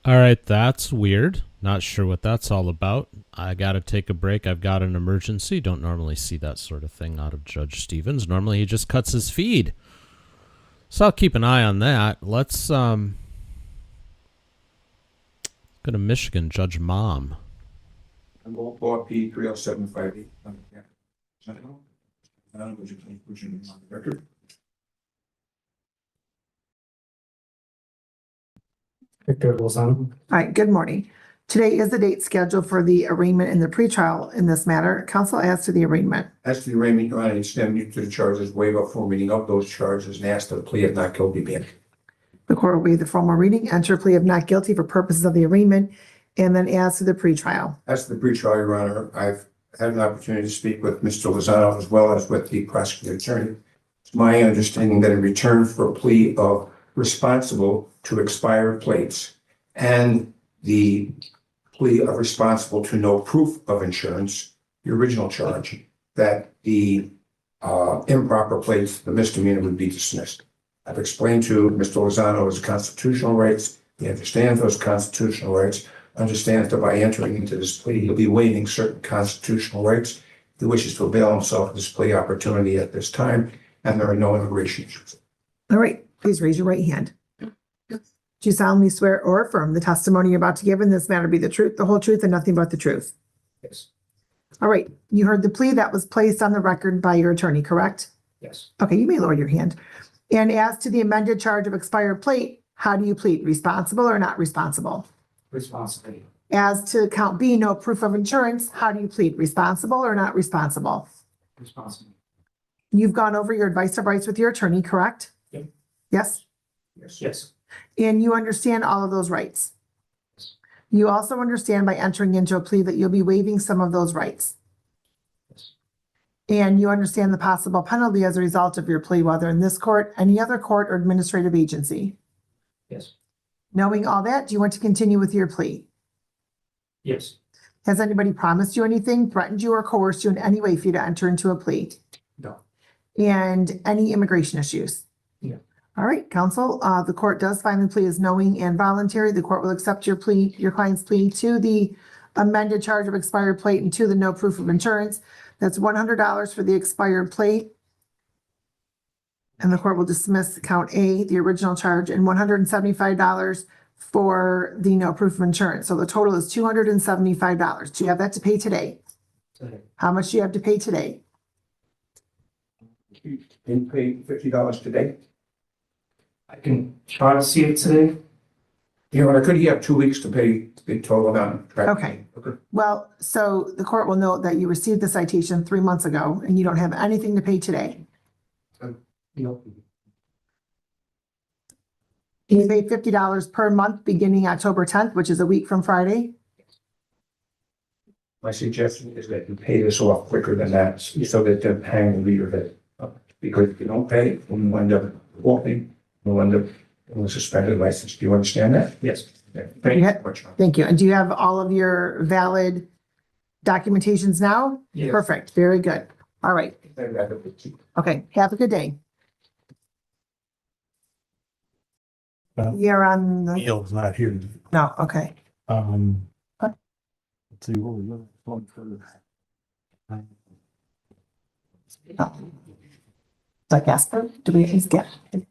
All right, that's weird. Not sure what that's all about. I got to take a break. I've got an emergency. Don't normally see that sort of thing out of Judge Stevens. Normally he just cuts his feed. So I'll keep an eye on that. Let's go to Michigan, Judge Mom.
I'm going for P 30758. Would you please put your name on the record?
All right, good morning. Today is the date scheduled for the arraignment and the pretrial in this matter. Counsel as to the arraignment.
As to the arraignment, Your Honor, I extend you to the charges, waive up for reading of those charges, and ask that a plea of not guilty be entered.
The court will waive the formal reading, enter a plea of not guilty for purposes of the arraignment, and then as to the pretrial.
As to the pretrial, Your Honor, I've had an opportunity to speak with Mr. Lozano as well as with the prosecuting attorney. It's my understanding that in return for a plea of responsible to expired plates and the plea of responsible to no proof of insurance, the original charge, that the improper plates, the misdemeanor, would be dismissed. I've explained to Mr. Lozano his constitutional rights. He understands those constitutional rights, understands that by entering into this plea, he'll be waiving certain constitutional rights. He wishes to avail himself of this plea opportunity at this time, and there are no immigration issues.
All right, please raise your right hand. Do you solemnly swear or affirm the testimony you're about to give in this matter be the truth, the whole truth, and nothing but the truth?
Yes.
All right, you heard the plea that was placed on the record by your attorney, correct?
Yes.
Okay, you may lower your hand. And as to the amended charge of expired plate, how do you plead? Responsible or not responsible?
Responsibility.
As to count B, no proof of insurance, how do you plead? Responsible or not responsible?
Responsible.
You've gone over your advice of rights with your attorney, correct?
Yep.
Yes?
Yes. Yes.
And you understand all of those rights? You also understand by entering into a plea that you'll be waiving some of those rights? And you understand the possible penalty as a result of your plea, whether in this court, any other court, or administrative agency?
Yes.
Knowing all that, do you want to continue with your plea?
Yes.
Has anybody promised you anything, threatened you, or coerced you in any way for you to enter into a plea?
No.
And any immigration issues?
Yeah.
All right, counsel, the court does find the plea is knowing and voluntary. The court will accept your plea, your client's plea to the amended charge of expired plate and to the no proof of insurance. That's $100 for the expired plate. And the court will dismiss count A, the original charge, and $175 for the no proof of insurance. So the total is $275. Do you have that to pay today? How much do you have to pay today?
Can pay $50 today? I can try to see it today. Your Honor, could he have 2 weeks to pay the total amount?
Okay. Well, so the court will note that you received the citation 3 months ago and you don't have anything to pay today.
No.
You pay $50 per month beginning October 10th, which is a week from Friday.
My suggestion is that you pay this off quicker than that, so that the hang will leader that. Because if you don't pay, we'll wind up walking, we'll end up with a suspended license. Do you understand that? Yes. Thank you very much.
Thank you. And do you have all of your valid documentations now?
Yes.
Perfect. Very good. All right. Okay. Have a good day. You're on the,
Neil's not here.
no, okay.
Let's
What?
see what we look for.
Like Asper, do we at least get? Okay.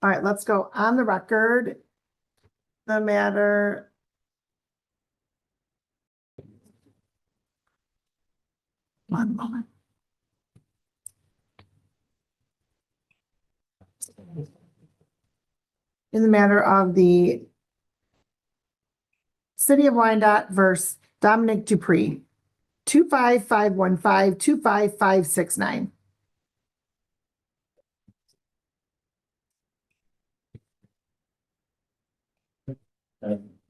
All right, let's go on the record. The matter. One moment. In the matter of the City of Wyandotte versus Dominic Dupree, 25515, 25569.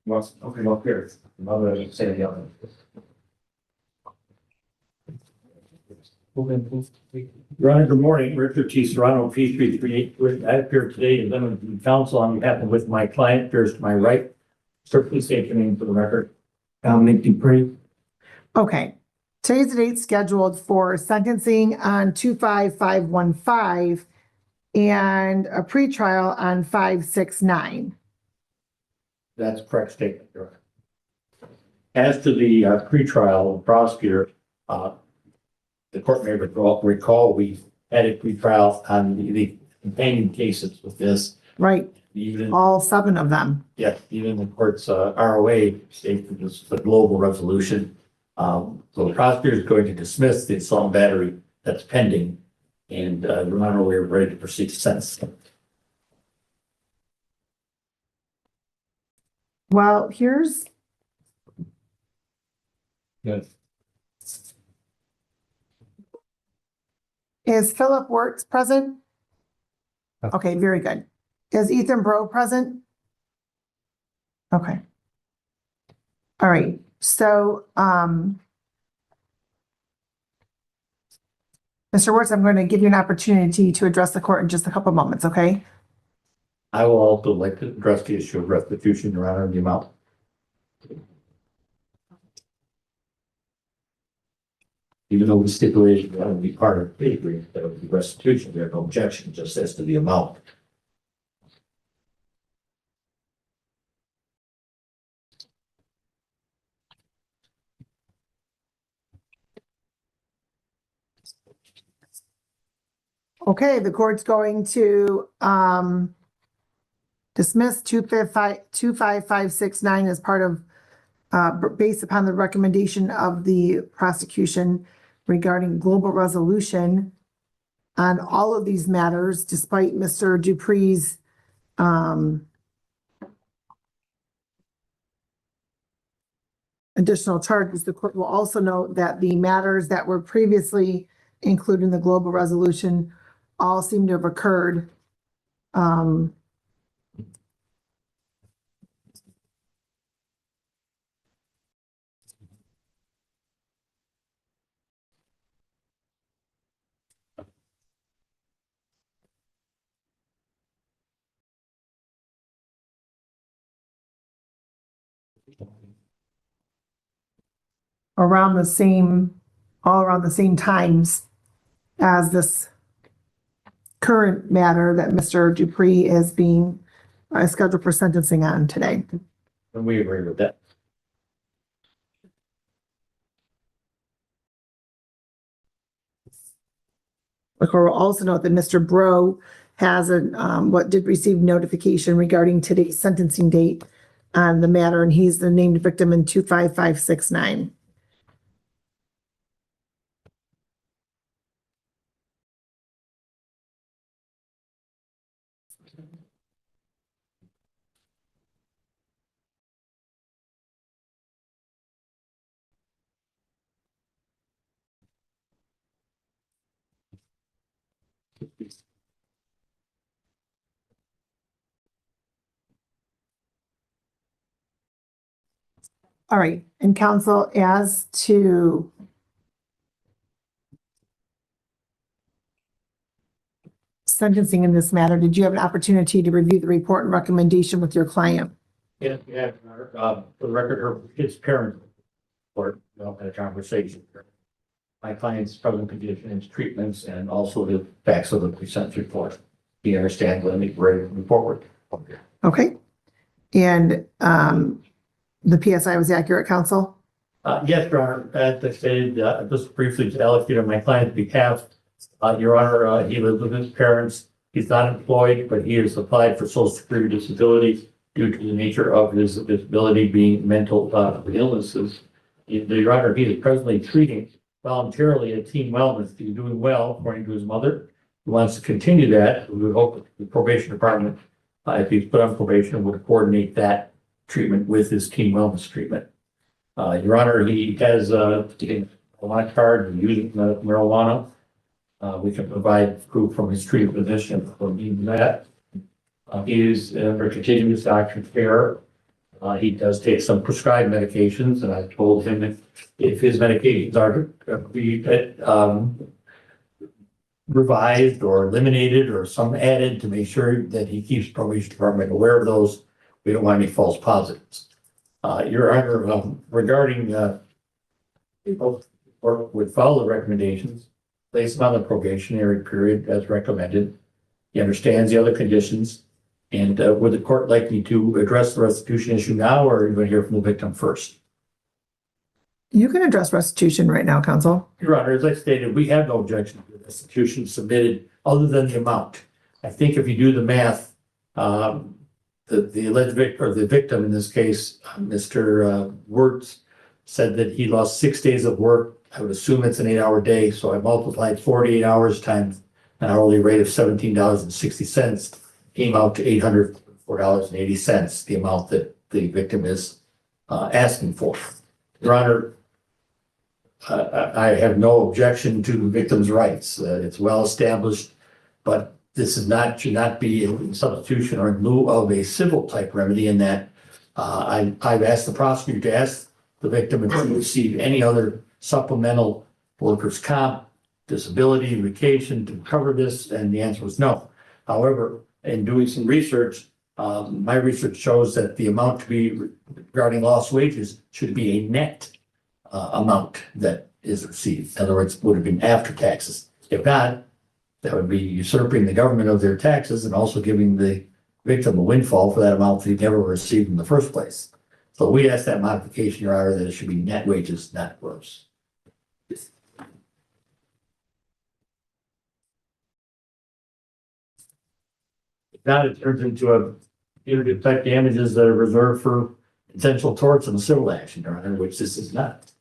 Okay, up here. Mother, say the other.
Your Honor, good morning. Richard T. Serrano, P338. I appear today as member of the council on behalf of with my client, appears to my right. Sir, please state your name for the record. Dominic Dupree.
Okay, today's the date scheduled for sentencing on 25515 and a pretrial on 569.
That's a correct statement, Your Honor. As to the pretrial prosecutor, the court may recall we had a pretrial on the companion cases with this.
Right,
Even,
all 7 of them.
yeah, even the court's ROA states that this is a global resolution. So the prosecutor is going to dismiss the assault and battery that's pending. And Your Honor, we're ready to proceed to sentence.
Well, here's.
Yes.
Is Philip Wertz present? Okay, very good. Is Ethan Bro present? Okay. All right, so, Mr. Wertz, I'm going to give you an opportunity to address the court in just a couple of moments, okay?
I will also like to address the issue of restitution, Your Honor, the amount. Even though we stipulated that would be part of the agreement, that would be restitution, there's no objection just as to the amount.
Okay, the court's going to dismiss 25569 as part of, based upon the recommendation of the prosecution regarding global resolution on all of these matters, despite Mr. Dupree's additional charges. The court will also note that the matters that were previously included in the global resolution all seem to have occurred. Around the same, all around the same times as this current matter that Mr. Dupree is being scheduled for sentencing on today.
And we agree with that.
The court will also note that Mr. Bro has did receive notification regarding today's sentencing date on the matter, and he's the named victim in 25569. All right, and counsel, as to sentencing in this matter, did you have an opportunity to review the report and recommendation with your client?
Yeah, for the record, his parents had a conversation. My client's present condition, his treatments, and also the facts of the pre-sentence report. He understands when he's ready to move forward.
Okay, and the PSI was accurate, counsel?
Yes, Your Honor, as I stated, just briefly to allocate on my client's behalf, Your Honor, he lives with his parents. He's not employed, but he has applied for Social Security disability due to the nature of his disability being mental illnesses. Your Honor, he is presently treating voluntarily at Team Wellness. He's doing well, according to his mother. He wants to continue that. We would hope the probation department, if he's put on probation, would coordinate that treatment with his Team Wellness treatment. Your Honor, he has a marijuana card and using marijuana. We can provide proof from his treatment physician for needing that. He is under continuous doctor care. He does take some prescribed medications, and I told him if his medications are to be revised or eliminated or some added to make sure that he keeps probation department aware of those. We don't want any false positives. Your Honor, regarding people would follow the recommendations, place him on the probationary period as recommended. He understands the other conditions. And would the court like me to address the restitution issue now, or are you going to hear from the victim first?
You can address restitution right now, counsel.
Your Honor, as I stated, we have no objection to the restitution submitted other than the amount. I think if you do the math, the alleged victim, or the victim in this case, Mr. Wirtz, said that he lost 6 days of work. I would assume it's an 8-hour day, so I multiplied 48 hours times an hourly rate of $17.60, came out to $804.80, the amount that the victim is asking for. Your Honor, I have no objection to the victim's rights. It's well established, but this is not, should not be in substitution or in lieu of a civil type remedy in that I've asked the prosecutor to ask the victim if he received any other supplemental workers' comp, disability, vacation to cover this, and the answer was no. However, in doing some research, my research shows that the amount to be regarding lost wages should be a net amount that is received. In other words, would have been after taxes. If not, that would be usurping the government of their taxes and also giving the victim a windfall for that amount that he never received in the first place. So we asked that modification, Your Honor, that it should be net wages, not gross. If not, it turns into a punitive type damages that are reserved for potential torts in a civil action, Your Honor, which this is not.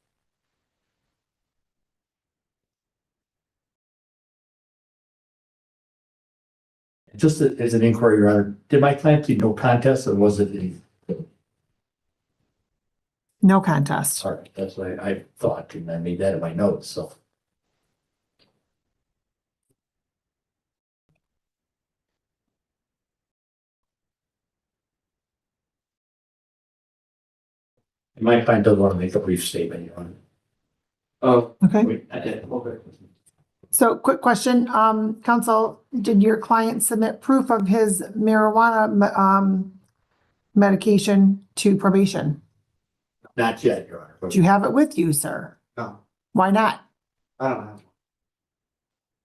Just as an inquiry, Your Honor, did my client plead no contest, or was it a?
No contest.
Sorry, that's what I thought, and I made that in my notes, so. And my client does want to make a brief statement, Your Honor. Oh.
Okay.
Okay.
So quick question, counsel, did your client submit proof of his marijuana medication to probation?
Not yet, Your Honor.
Do you have it with you, sir?
No,
Why not?
I don't have.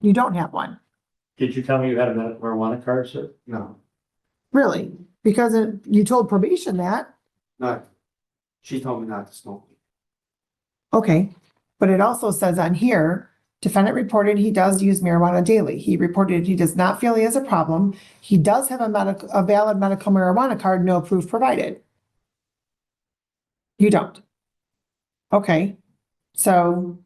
You don't have one?
Did you tell me you had a marijuana card, sir? No,
Really? Because you told probation that.
not. She told me not to smoke.
Okay, but it also says on here Defendant reported he does use marijuana daily. He reported he does not feel he has a problem. He does have a valid medical marijuana card, no proof provided. You don't. Okay, so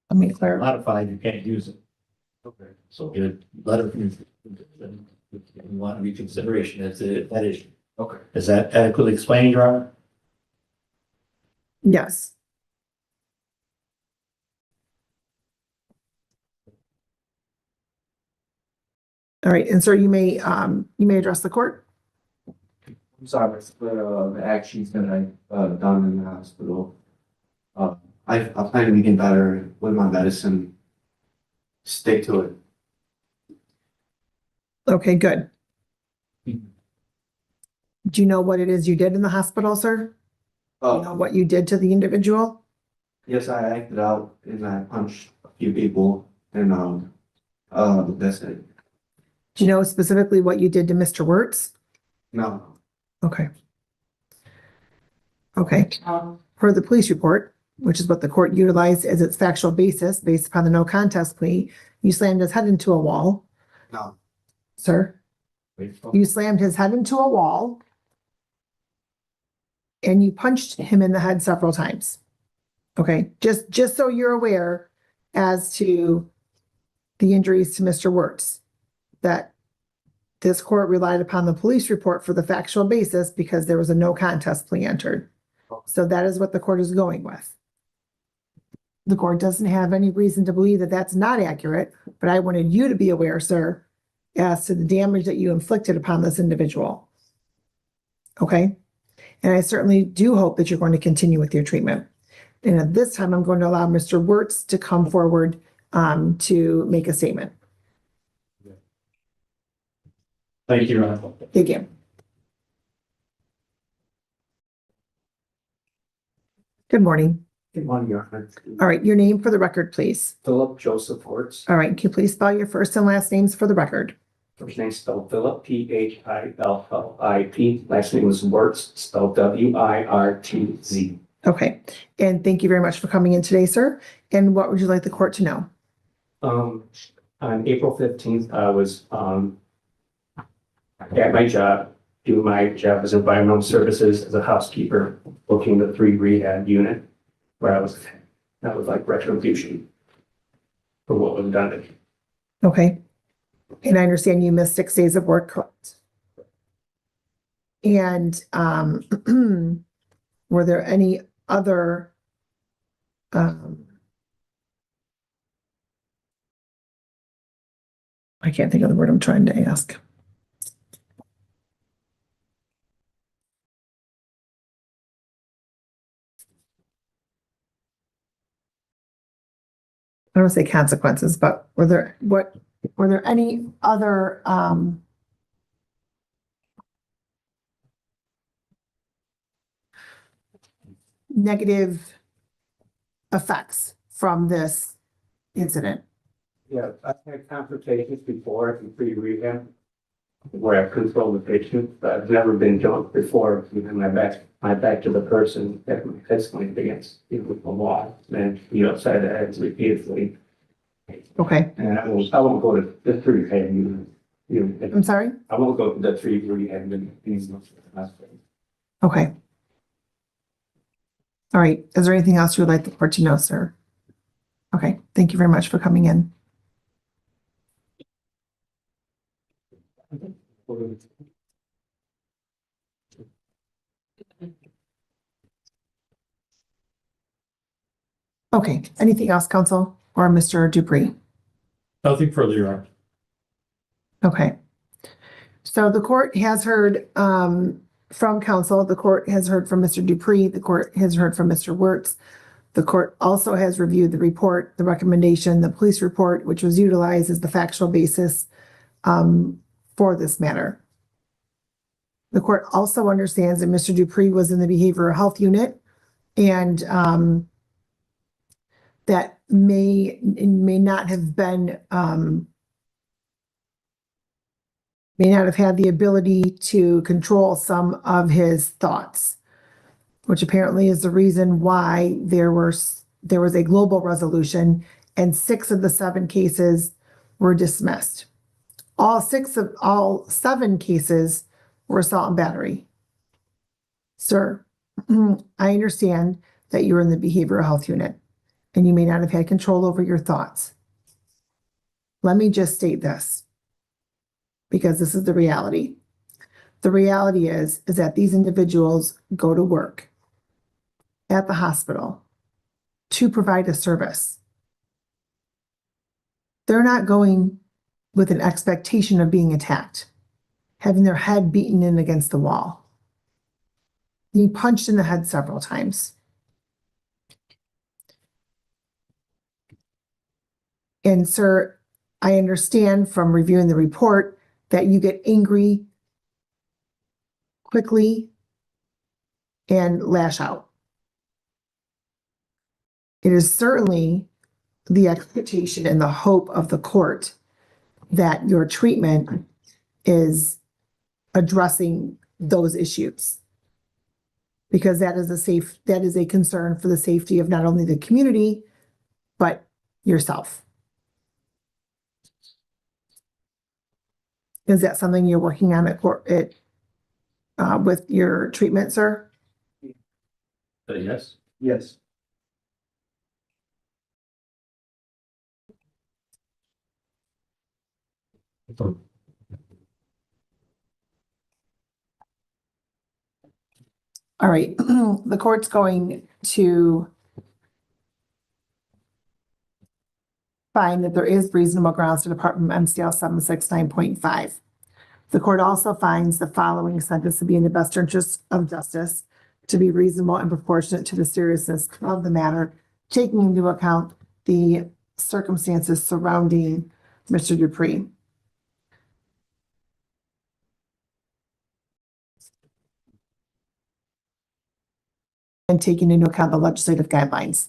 let me clarify.
Modified, you can't use it. Okay. So get a letter from, you want reconsideration as to that issue. Okay. Is that adequately explained, Your Honor?
Yes. All right, and sir, you may address the court.
I'm sorry, for the actions that I've done in the hospital. I plan to get better with my medicine. Stick to it.
Okay, good. Do you know what it is you did in the hospital, sir? Do you know what you did to the individual?
Yes, I acted out and I punched a few people and that's it.
Do you know specifically what you did to Mr. Wirtz?
No.
Okay. Okay. Per the police report, which is what the court utilized as its factual basis, based upon the no contest plea, you slammed his head into a wall.
No.
Sir, you slammed his head into a wall and you punched him in the head several times. Okay, just so you're aware as to the injuries to Mr. Wirtz, that this court relied upon the police report for the factual basis because there was a no contest plea entered. So that is what the court is going with. The court doesn't have any reason to believe that that's not accurate, but I wanted you to be aware, sir, as to the damage that you inflicted upon this individual. Okay? And I certainly do hope that you're going to continue with your treatment. And at this time, I'm going to allow Mr. Wirtz to come forward to make a statement.
Thank you, Your Honor.
Thank you. Good morning.
Good morning, Your Honor.
All right, your name for the record, please.
Philip Joseph Wirtz.
All right, can you please spell your first and last names for the record?
First name spelled Philip, Phillip. Last name was Wirtz, spelled Wirtz.
Okay, and thank you very much for coming in today, sir. And what would you like the court to know?
On April 15th, I was at my job, doing my job as environmental services as a housekeeper, working the 3 rehab unit where that was like retribution for what was done to me.
Okay, and I understand you missed 6 days of work, correct? And were there any other I can't think of the word I'm trying to ask. I don't want to say consequences, but were there any other negative effects from this incident?
Yeah, I've had confrontations before in pre-rehab where I've controlled the patient, but I've never been jumped before behind my back to the person that my head's going against, with the wall and upside the heads repeatedly.
Okay.
And I won't go to the 3 rehab unit.
I'm sorry?
I won't go to the 3 rehab unit.
Okay. All right. Is there anything else you would like the court to know, sir? Okay. Thank you very much for coming in. Okay. Anything else, counsel or Mr. Dupree?
Nothing further, Your Honor.
Okay. So the court has heard from counsel. The court has heard from Mr. Dupree. The court has heard from Mr. Wirtz. The court also has reviewed the report, the recommendation, the police report, which was utilized as the factual basis for this matter. The court also understands that Mr. Dupree was in the behavioral health unit and that may not have been may not have had the ability to control some of his thoughts, which apparently is the reason why there were there was a global resolution and 6 of the 7 cases were dismissed. All 7 cases were assault and battery. Sir, I understand that you're in the behavioral health unit and you may not have had control over your thoughts. Let me just state this, because this is the reality. The reality is that these individuals go to work at the hospital to provide a service. They're not going with an expectation of being attacked, having their head beaten in against the wall, being punched in the head several times. And sir, I understand from reviewing the report that you get angry quickly and lash out. It is certainly the expectation and the hope of the court that your treatment is addressing those issues, because that is a concern for the safety of not only the community, but yourself. Is that something you're working on at court, with your treatment, sir?
Yes. Yes.
All right, the court's going to find that there is reasonable grounds to depart from MCL 769.5. The court also finds the following sentence to be in the best interest of justice, to be reasonable and proportionate to the seriousness of the matter, taking into account the circumstances surrounding Mr. Dupree. And taking into account the legislative guidelines.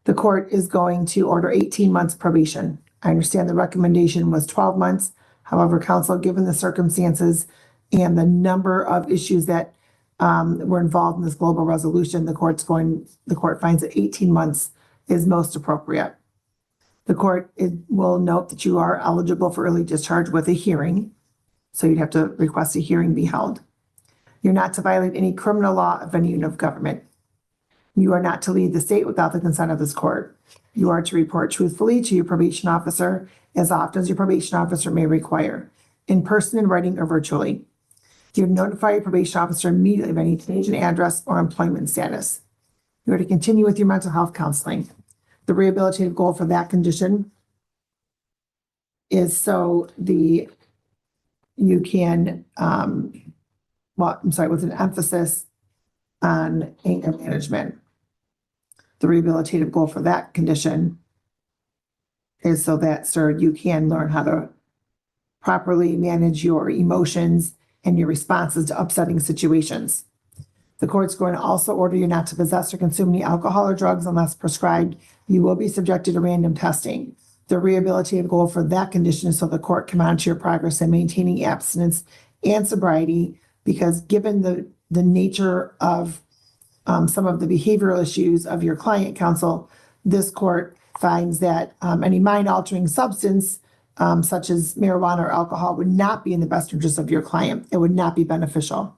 The court is going to order 18 months probation. I understand the recommendation was 12 months. However, counsel, given the circumstances and the number of issues that were involved in this global resolution, the court finds that 18 months is most appropriate. The court will note that you are eligible for early discharge with a hearing. So you'd have to request a hearing be held. You're not to violate any criminal law of any unit of government. You are not to leave the state without the consent of this court. You are to report truthfully to your probation officer as often as your probation officer may require, in person, in writing, or virtually. You notify your probation officer immediately of any change in address or employment status. You are to continue with your mental health counseling. The rehabilitative goal for that condition is so you can, with an emphasis on anger management. The rehabilitative goal for that condition is so that, sir, you can learn how to properly manage your emotions and your responses to upsetting situations. The court's going to also order you not to possess or consume any alcohol or drugs unless prescribed. You will be subjected to random testing. The rehabilitative goal for that condition is so the court can monitor your progress in maintaining abstinence and sobriety, because given the nature of some of the behavioral issues of your client, counsel, this court finds that any mind-altering substance, such as marijuana or alcohol, would not be in the best interest of your client. It would not be beneficial.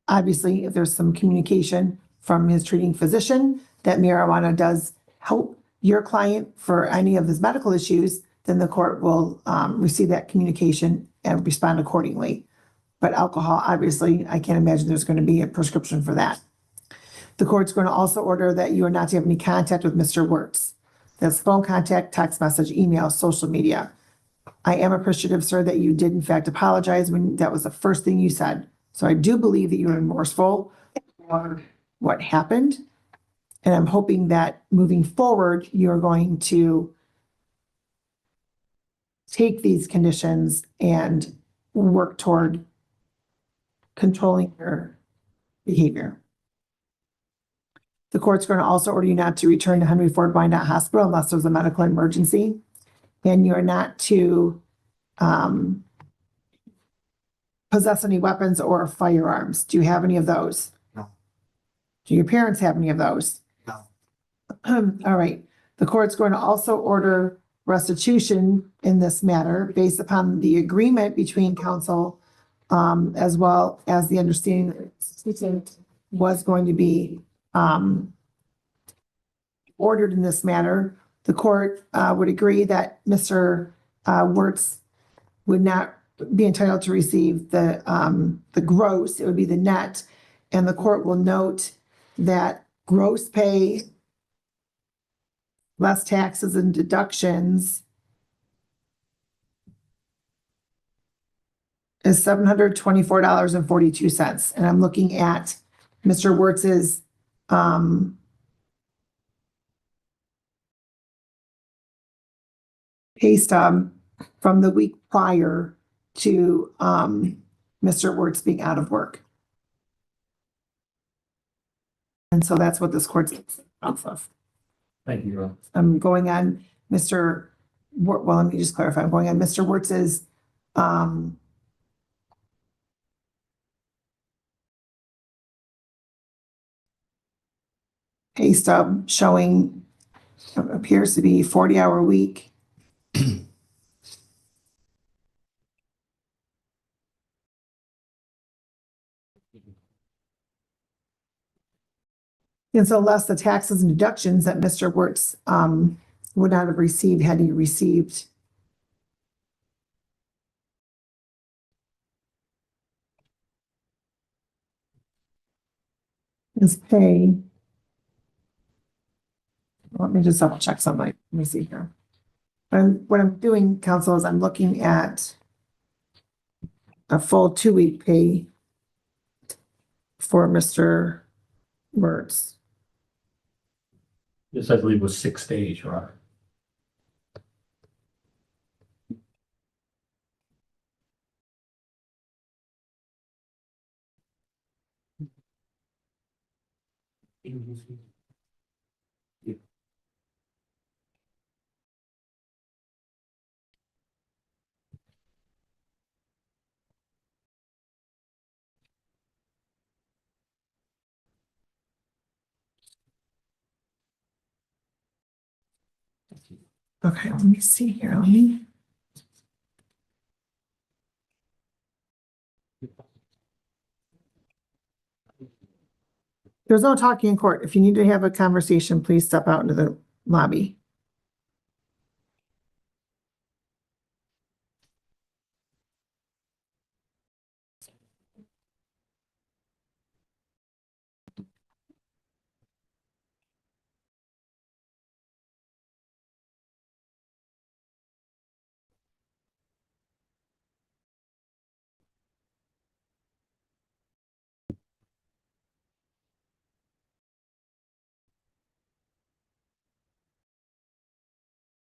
Obviously, if there's some communication from his treating physician that marijuana does help your client for any of his medical issues, then the court will receive that communication and respond accordingly. But alcohol, obviously, I can't imagine there's going to be a prescription for that. The court's going to also order that you are not to have any contact with Mr. Wirtz. That's phone contact, text message, email, social media. I am appreciative, sir, that you did in fact apologize when that was the first thing you said. So I do believe that you're remorseful for what happened. And I'm hoping that moving forward, you're going to take these conditions and work toward controlling your behavior. The court's going to also order you not to return to Henry Ford Wyandotte Hospital unless there's a medical emergency. And you're not to possess any weapons or firearms. Do you have any of those?
No.
Do your parents have any of those?
No.
All right, the court's going to also order restitution in this matter based upon the agreement between counsel as well as the understanding that Simpson was going to be ordered in this matter. The court would agree that Mr. Wertz would not be entitled to receive the gross, it would be the net. And the court will note that gross pay less taxes and deductions is $724.42. And I'm looking at Mr. Wertz's pay stub from the week prior to Mr. Wertz being out of work. And so that's what this court's off of.
Thank you, Ron.
I'm going on Mr. Well, let me just clarify. I'm going on Mr. Wertz's pay stub showing appears to be 40-hour week. And so less the taxes and deductions that Mr. Wertz would not have received had he received his pay. Let me just double check something. Let me see here. What I'm doing, counsel, is I'm looking at a full 2-week pay for Mr. Wertz.
This, I believe, was 6 days, right?
Okay, let me see here. Let me. There's no talking in court. If you need to have a conversation, please step out into the lobby.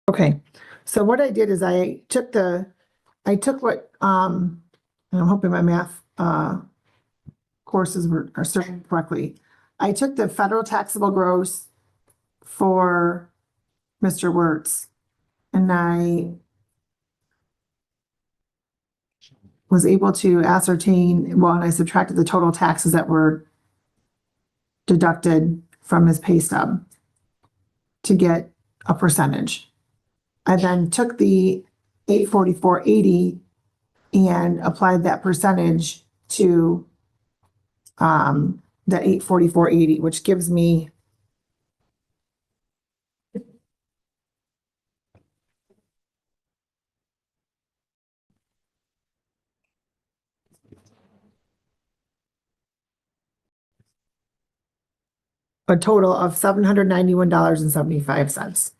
Okay, so what I did is I took what, and I'm hoping my math courses are serving correctly. I took the federal taxable gross for Mr. Wertz, and I was able to ascertain, well, and I subtracted the total taxes that were deducted from his pay stub to get a percentage. I then took the $844.80 and applied that percentage to the $844.80, which gives me a total of $791.75.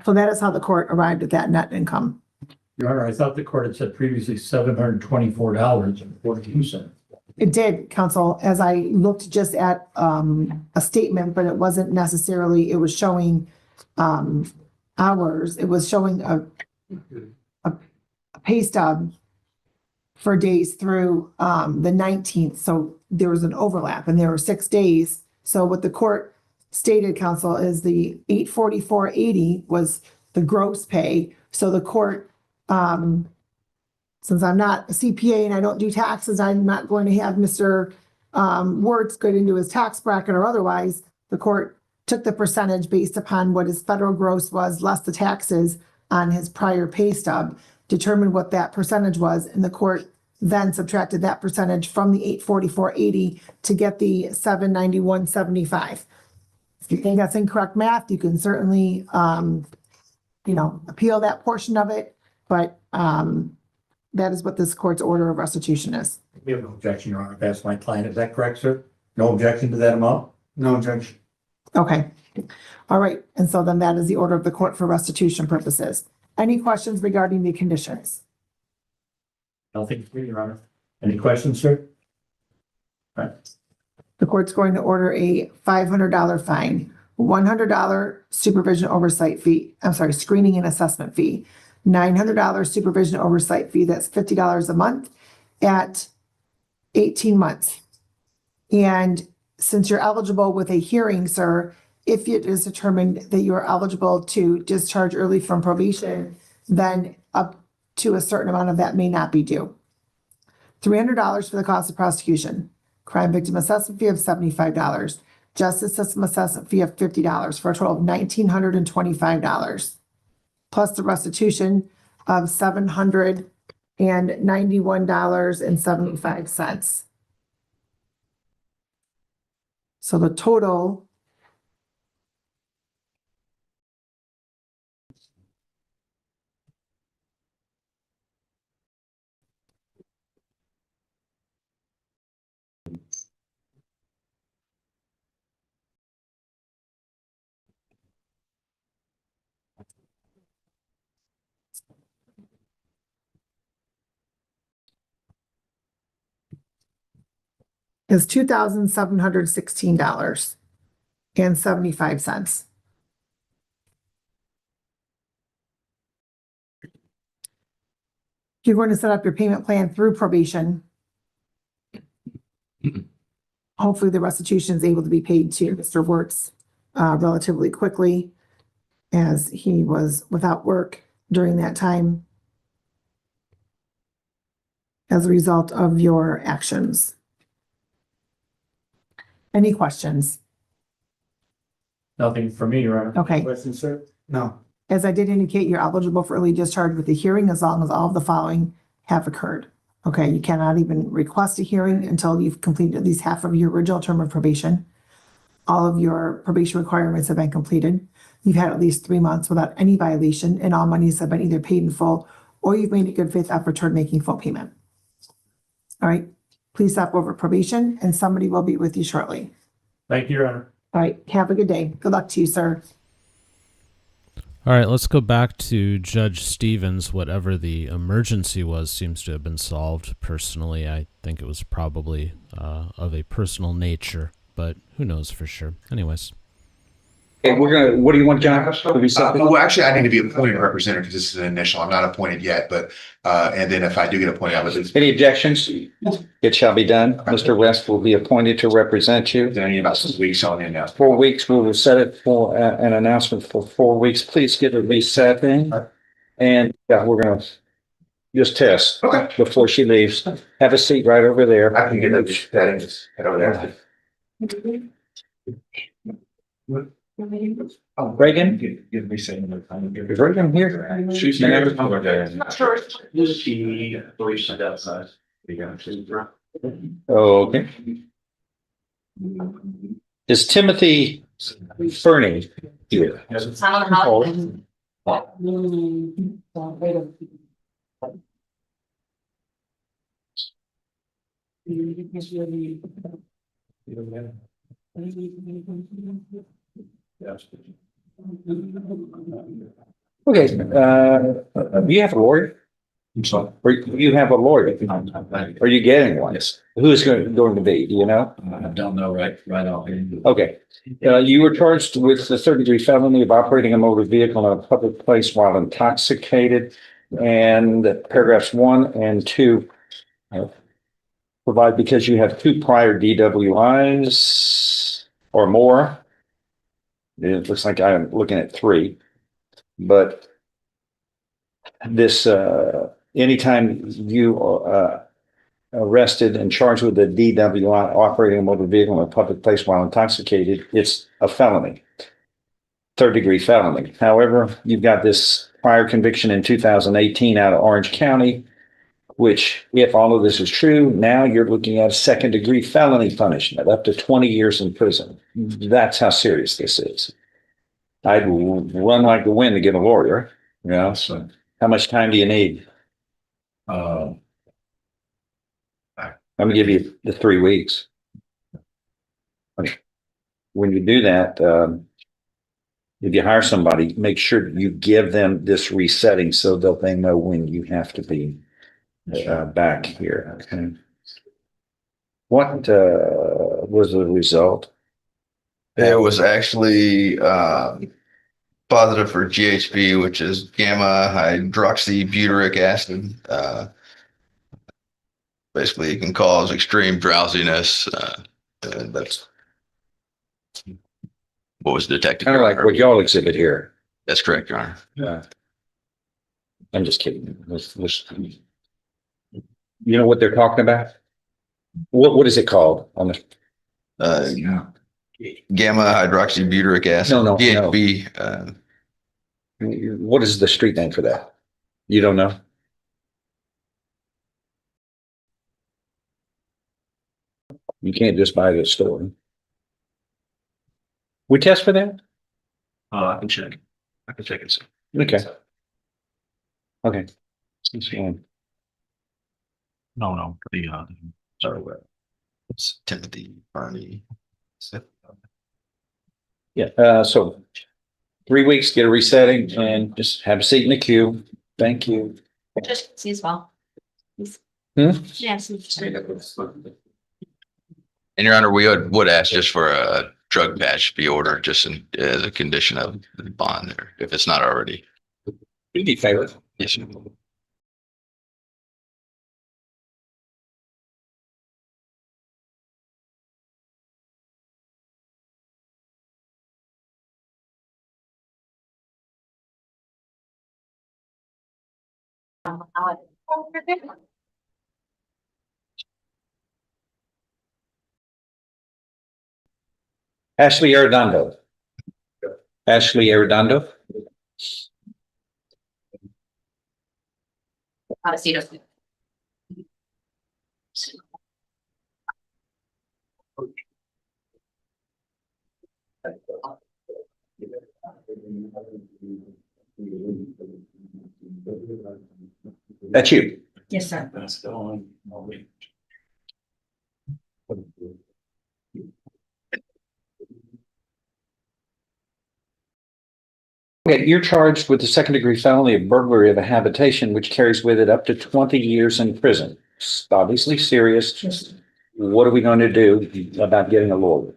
So that is how the court arrived at that net income.
Your Honor, I thought the court had said previously $724.42.
It did, counsel, as I looked just at a statement, but it wasn't necessarily, it was showing hours. It was showing a pay stub for days through the 19th. So there was an overlap and there were 6 days. So what the court stated, counsel, is the $844.80 was the gross pay. So the court, since I'm not a CPA and I don't do taxes, I'm not going to have Mr. Wertz get into his tax bracket or otherwise. The court took the percentage based upon what his federal gross was, less the taxes on his prior pay stub, determined what that percentage was, and the court then subtracted that percentage from the 844.80 to get the 791.75. If you think that's incorrect math, you can certainly, appeal that portion of it, but that is what this court's order of restitution is.
We have no objection, Your Honor. That's my client. Is that correct, sir? No objection to that amount? No objection.
Okay. All right. And so then that is the order of the court for restitution purposes. Any questions regarding the conditions?
Nothing for you, Your Honor. Any questions, sir? All right.
The court's going to order a $500 fine, $100 supervision oversight fee, screening and assessment fee, $900 supervision oversight fee, that's $50 a month at 18 months. And since you're eligible with a hearing, sir, if it is determined that you are eligible to discharge early from probation, then up to a certain amount of that may not be due. $300 for the cost of prosecution, crime victim assessment fee of $75, justice system assessment fee of $50, for a total of $1,925, plus the restitution of $791.75. So the total is $2,716.75. You're going to set up your payment plan through probation. Hopefully the restitution is able to be paid to Mr. Wertz relatively quickly, as he was without work during that time as a result of your actions. Any questions?
Nothing for me, Your Honor.
Okay.
Questions, sir? No.
As I did indicate, you're eligible for early discharge with the hearing as long as all of the following have occurred. Okay, you cannot even request a hearing until you've completed at least half of your original term of probation. All of your probation requirements have been completed. You've had at least 3 months without any violation, and all monies have been either paid in full or you've made a good faith effort toward making full payment. All right, please stop over probation and somebody will be with you shortly.
Thank you, Your Honor.
All right, have a good day. Good luck to you, sir.
All right, let's go back to Judge Stevens. Whatever the emergency was seems to have been solved. Personally, I think it was probably of a personal nature, but who knows for sure. Anyways.
Okay, what do you want, John?
Well, actually, I need to be appointed representative because this is an initial. I'm not appointed yet, but, and then if I do get appointed, I would.
Any objections? It shall be done. Mr. West will be appointed to represent you.
Then I need about 6 weeks on the announcement.
4 weeks, we will set it for an announcement for 4 weeks. Please get it reset in. And yeah, we're gonna just test.
Okay.
Before she leaves. Have a seat right over there.
I can get that in, just head over there.
Oh, Reagan?
Give me saying the time.
Is Reagan here?
She's
here.
Not sure. She believes she's outside.
Oh, okay. Is Timothy Fernie here? Okay, you have a lawyer?
I'm sorry.
Or you have a lawyer? Are you getting one?
Yes.
Who is going to be, do you know?
I don't know right off.
Okay, you were charged with the third-degree felony of operating a motor vehicle in a public place while intoxicated. And paragraphs 1 and 2 provide because you have 2 prior DWIs or more. It looks like I'm looking at 3. But this, anytime you are arrested and charged with a DWI, operating a motor vehicle in a public place while intoxicated, it's a felony. Third-degree felony. However, you've got this prior conviction in 2018 out of Orange County, which, if all of this is true, now you're looking at a second-degree felony punishment, up to 20 years in prison. That's how serious this is. I'd run like the wind to get a lawyer, you know, so how much time do you need? I'm gonna give you the 3 weeks. When you do that, if you hire somebody, make sure you give them this resetting so that they know when you have to be back here. Okay. What was the result?
It was actually positive for GHB, which is gamma hydroxybutyric acid. Basically, it can cause extreme drowsiness. And that's what was detected.
Kind of like what y'all exhibit here.
That's correct, Your Honor.
Yeah. I'm just kidding. You know what they're talking about? What is it called on the?
Gamma hydroxybutyric acid.
No.
GHB.
What is the street name for that? You don't know? You can't just buy it at a store. We test for that?
I can check. I can check and see.
Okay. Okay.
No. Sorry, it's Timothy Barney.
Yeah. So 3 weeks, get a resetting, and just have a seat in the queue. Thank you.
Just see as well. Yes.
And Your Honor, we would ask just for a drug patch to be ordered just as a condition of the bond there, if it's not already.
Pretty fair.
Yes, sir.
Ashley Arredondo. Ashley Arredondo. That's you.
Yes, sir.
Okay, you're charged with the second-degree felony of burglary of a habitation, which carries with it up to 20 years in prison. It's obviously serious. What are we going to do about getting a lawyer?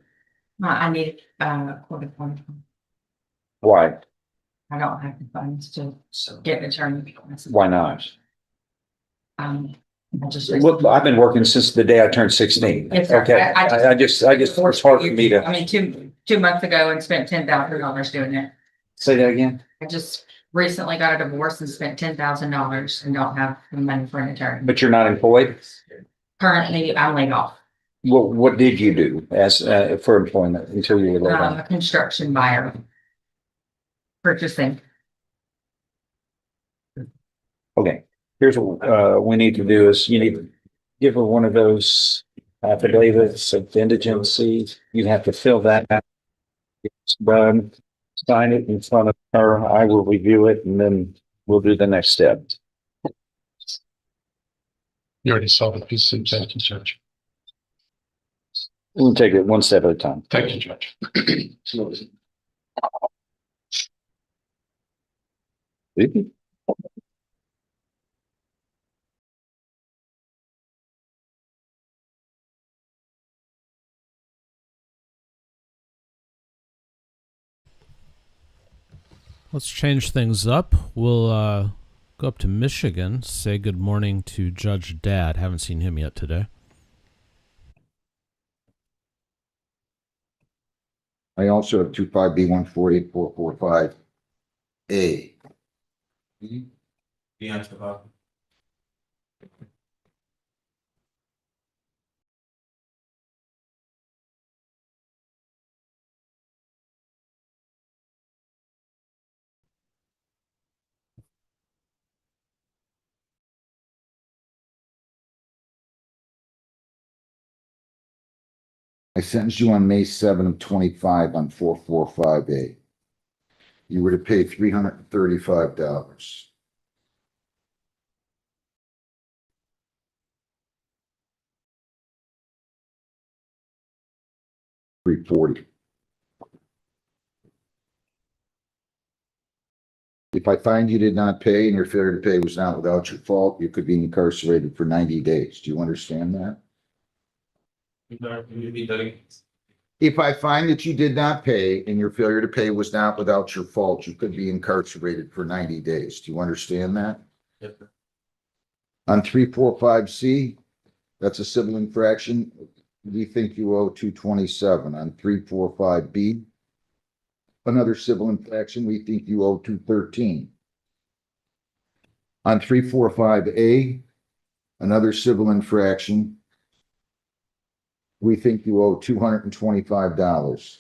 I need court appointment.
Why?
I don't have the funds to get an attorney.
Why not?
I just.
Well, I've been working since the day I turned 16.
Yes, sir.
Okay, I just, it's hard for me to.
I mean, two months ago and spent $10,000 doing it.
Say that again?
I just recently got a divorce and spent $10,000 and don't have the money for an attorney.
But you're not employed?
Currently, I'm laid off.
What did you do as, for employment until you were laid
I'm
off?
a construction buyer. Purchasing.
Okay, here's what, we need to do is you need to give her one of those affidavits of indigency. You have to fill that out. It's done. Sign it in front of her. I will review it and then we'll do the next step.
You already saw the piece of thank you, Judge.
We'll take it one step at a time.
Thank you, Judge.
Let's change things up. We'll go up to Michigan, say good morning to Judge Dad. Haven't seen him yet today.
I also have 25B148445.
A.
The answer, Bob.
I sentenced you on May 7 of 25 on 445A. You were to pay $335. $340. If I find you did not pay and your failure to pay was not without your fault, you could be incarcerated for 90 days. Do you understand that? If I find that you did not pay and your failure to pay was not without your fault, you could be incarcerated for 90 days. Do you understand that?
Yes, sir.
On 345C, that's a civil infraction. We think you owe 227. On 345B, another civil infraction, we think you owe 213. On 345A, another civil infraction, we think you owe $225.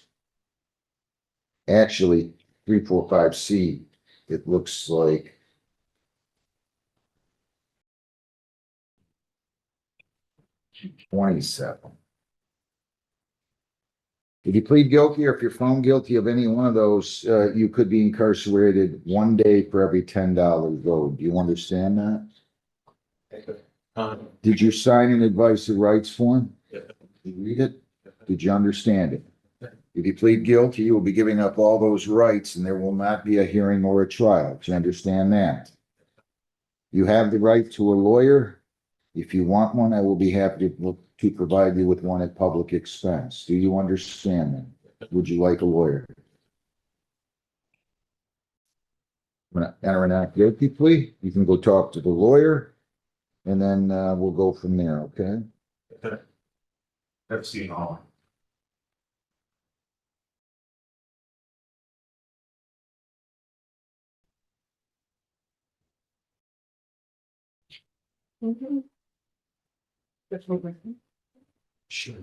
Actually, 345C, it looks like $27. If you plead guilty or if you're found guilty of any one of those, you could be incarcerated 1 day for every $10 owed. Do you understand that? Did you sign an advice of rights form?
Yes.
Did you read it? Did you understand it? If you plead guilty, you will be giving up all those rights and there will not be a hearing or a trial. Do you understand that? You have the right to a lawyer. If you want one, I will be happy to provide you with one at public expense. Do you understand that? Would you like a lawyer? When I enter a not guilty plea, you can go talk to the lawyer and then we'll go from there, okay?
I've seen all. Sure.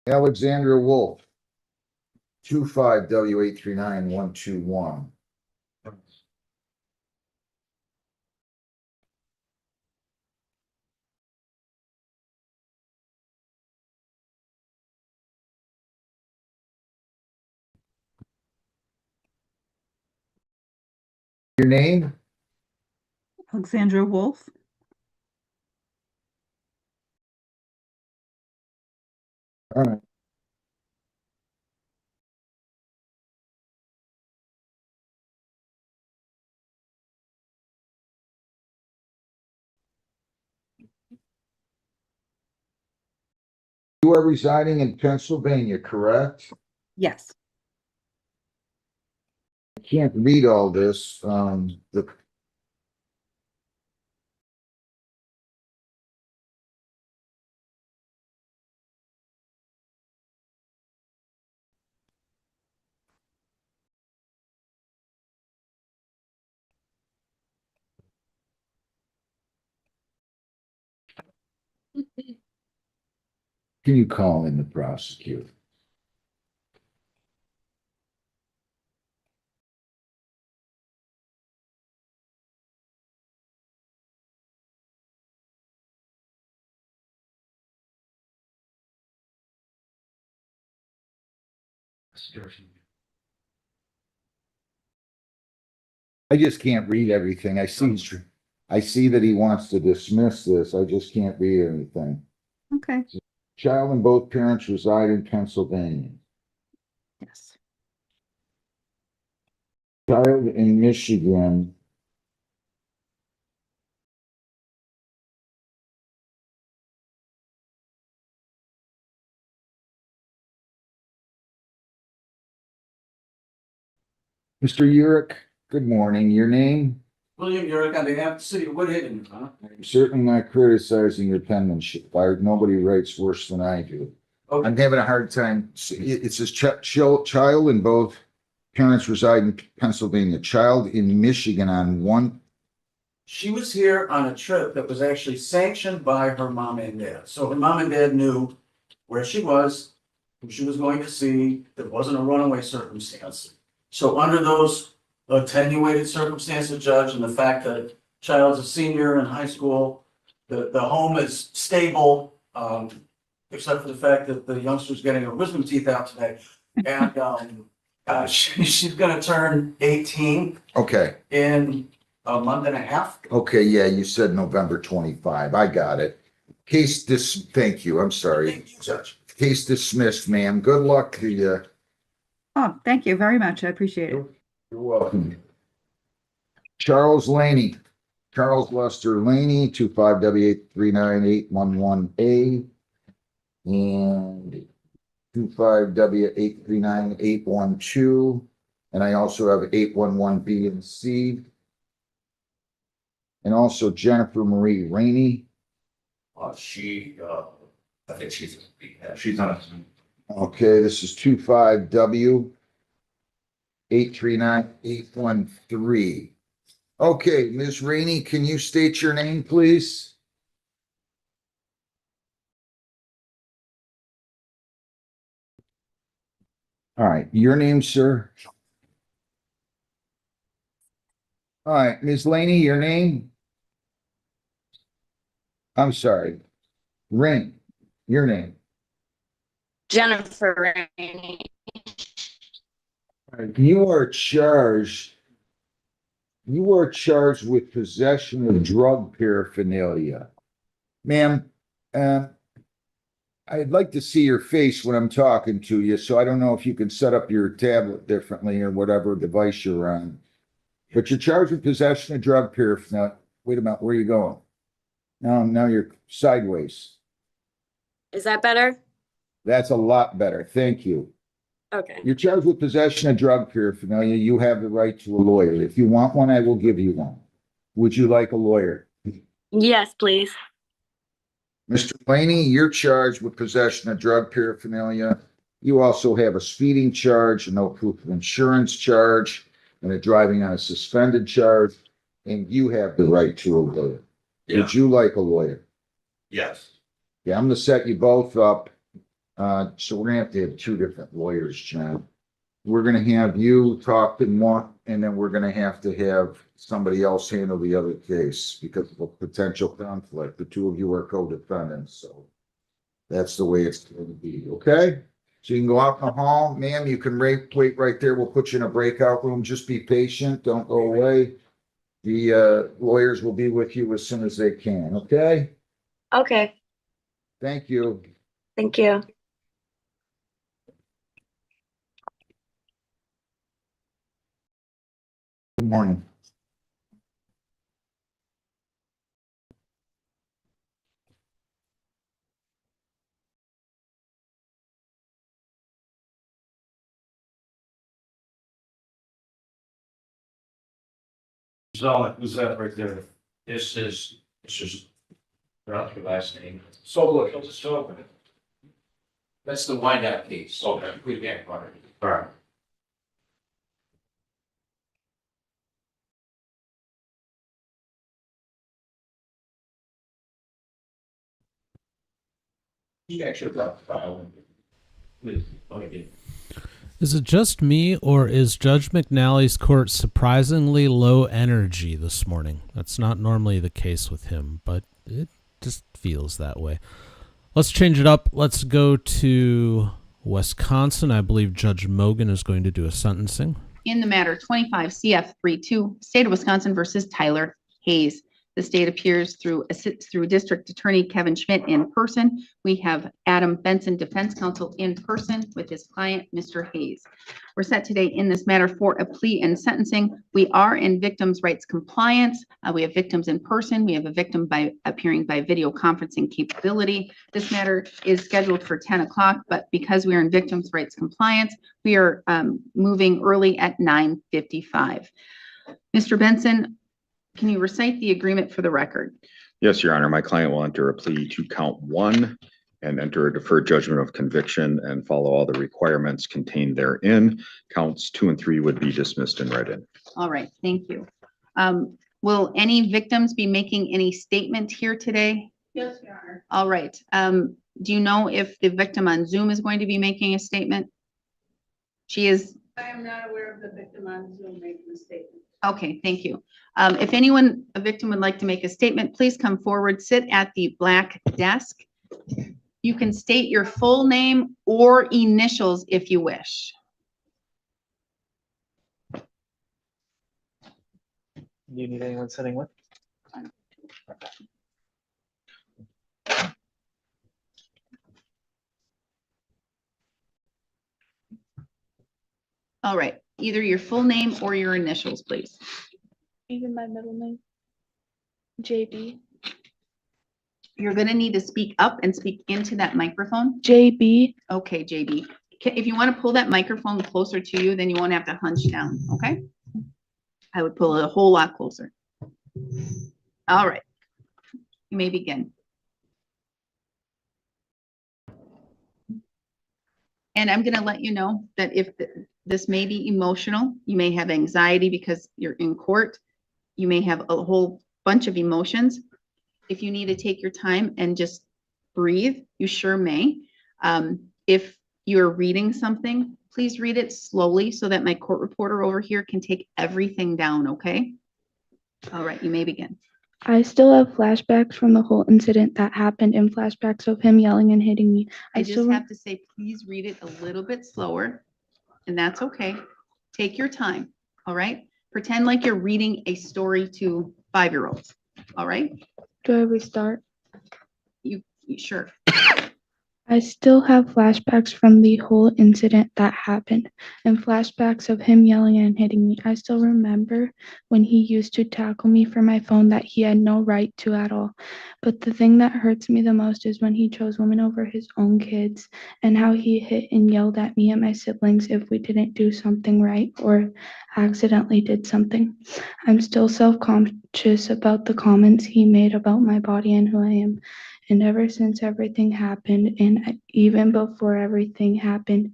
Alexandra Wolf, 25W839121. Your name?
Alexandra Wolf.
All right. You are residing in Pennsylvania, correct?
Yes.
I can't read all this. Can you call in the prosecutor? I just can't read everything. I see that he wants to dismiss this. I just can't read anything.
Okay.
Child and both parents reside in Pennsylvania.
Yes.
Child in Michigan. Mr. Urick, good morning. Your name?
William Yurick on behalf of the city of Woodhaven, huh?
I'm certainly not criticizing your penmanship. Nobody writes worse than I do.
Okay.
I'm having a hard time. It says child and both parents reside in Pennsylvania. Child in Michigan on one.
She was here on a trip that was actually sanctioned by her mom and dad. So her mom and dad knew where she was, who she was going to see. There wasn't a runaway circumstance. So under those attenuated circumstances, Judge, and the fact that child's a senior in high school, the home is stable, except for the fact that the youngster's getting her wisdom teeth out today. And she's gonna turn 18
Okay.
in a month and a half.
Okay. Yeah. You said November 25. I got it. Thank you. I'm sorry.
Thank you, Judge.
Case dismissed, ma'am. Good luck to you.
Oh, thank you very much. I appreciate it.
You're welcome. Charles Laney, Charles Lester Laney, 25W839811A and 25W839812. And I also have 811B and C. And also Jennifer Marie Rainey.
I think she's on.
Okay, this is 25W839813. Okay, Ms. Rainey, can you state your name, please? All right, your name, sir? All right, Ms. Laney, your name? I'm sorry. Rain, your name?
Jennifer Rainey.
You are charged with possession of drug paraphernalia. Ma'am, I'd like to see your face when I'm talking to you, so I don't know if you can set up your tablet differently or whatever device you're on. But you're charged with possession of drug paraphernalia. Wait a minute, where are you going? Now you're sideways.
Is that better?
That's a lot better. Thank you.
Okay.
You're charged with possession of drug paraphernalia. You have the right to a lawyer. If you want one, I will give you one. Would you like a lawyer?
Yes, please.
Mr. Laney, you're charged with possession of drug paraphernalia. You also have a speeding charge, a no proof of insurance charge, and a driving on a suspended charge, and you have the right to a lawyer.
Yeah.
Would you like a lawyer?
Yes.
Yeah, I'm gonna set you both up. So we're gonna have to have two different lawyers, John. We're gonna have you talk in one, and then we're gonna have to have somebody else handle the other case because of a potential conflict. The two of you are co-defendants, so that's the way it's going to be, okay? So you can go out in the hall, ma'am, you can wait right there. We'll put you in a breakout room. Just be patient, don't go away. The lawyers will be with you as soon as they can, okay?
Okay.
Thank you.
Thank you.
Good morning.
So who's that right there? This is not your last name. So look, I'll just open it. That's the wind out piece. Okay. We can't part it. All right. You actually got the file.
Is it just me, or is Judge McNally's court surprisingly low energy this morning? That's not normally the case with him, but it just feels that way. Let's change it up. Let's go to Wisconsin, I believe Judge Mogan is going to do a sentencing.
In the matter 25 CF 32, State of Wisconsin versus Tyler Hayes. The state appears through District Attorney Kevin Schmidt in person. We have Adam Benson, Defense Counsel, in person with his client, Mr. Hayes. We're set today in this matter for a plea and sentencing. We are in victims' rights compliance. We have victims in person. We have a victim by appearing by video conferencing capability. This matter is scheduled for 10 o'clock, but because we are in victims' rights compliance, we are moving early at 9:55. Mr. Benson, can you recite the agreement for the record?
Yes, Your Honor. My client will enter a plea to count 1 and enter a deferred judgment of conviction and follow all the requirements contained therein. Counts 2 and 3 would be dismissed and read in.
All right, thank you. Will any victims be making any statement here today?
Yes, Your Honor.
All right. Do you know if the victim on Zoom is going to be making a statement? She is.
I am not aware of the victim on Zoom making a statement.
Okay, thank you. If anyone, a victim would like to make a statement, please come forward, sit at the black desk. You can state your full name or initials if you wish.
Do you need anyone sitting with?
All right, either your full name or your initials, please.
Even my middle name. JB.
You're gonna need to speak up and speak into that microphone.
JB.
Okay, JB. If you want to pull that microphone closer to you, then you won't have to hunch down, okay? I would pull it a whole lot closer. All right. You may begin. And I'm gonna let you know that if this may be emotional, you may have anxiety because you're in court. You may have a whole bunch of emotions. If you need to take your time and just breathe, you sure may. If you're reading something, please read it slowly so that my court reporter over here can take everything down, okay? All right, you may begin.
I still have flashbacks from the whole incident that happened and flashbacks of him yelling and hitting me.
I just have to say, please read it a little bit slower, and that's okay. Take your time, all right? Pretend like you're reading a story to 5-year-olds, all right?
Do I restart?
You sure?
I still have flashbacks from the whole incident that happened and flashbacks of him yelling and hitting me. I still remember when he used to tackle me for my phone that he had no right to at all. But the thing that hurts me the most is when he chose women over his own kids and how he hit and yelled at me and my siblings if we didn't do something right or accidentally did something. I'm still self-conscious about the comments he made about my body and who I am. And ever since everything happened, and even before everything happened,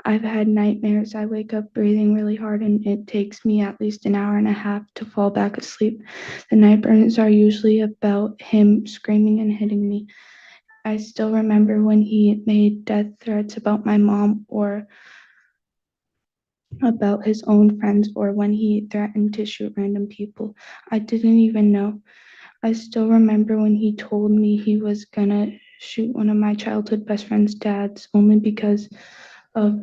I've had nightmares. I wake up breathing really hard, and it takes me at least an hour and a half to fall back asleep. The nightmares are usually about him screaming and hitting me. I still remember when he made death threats about my mom or about his own friends, or when he threatened to shoot random people I didn't even know. I still remember when he told me he was gonna shoot one of my childhood best friend's dads only because of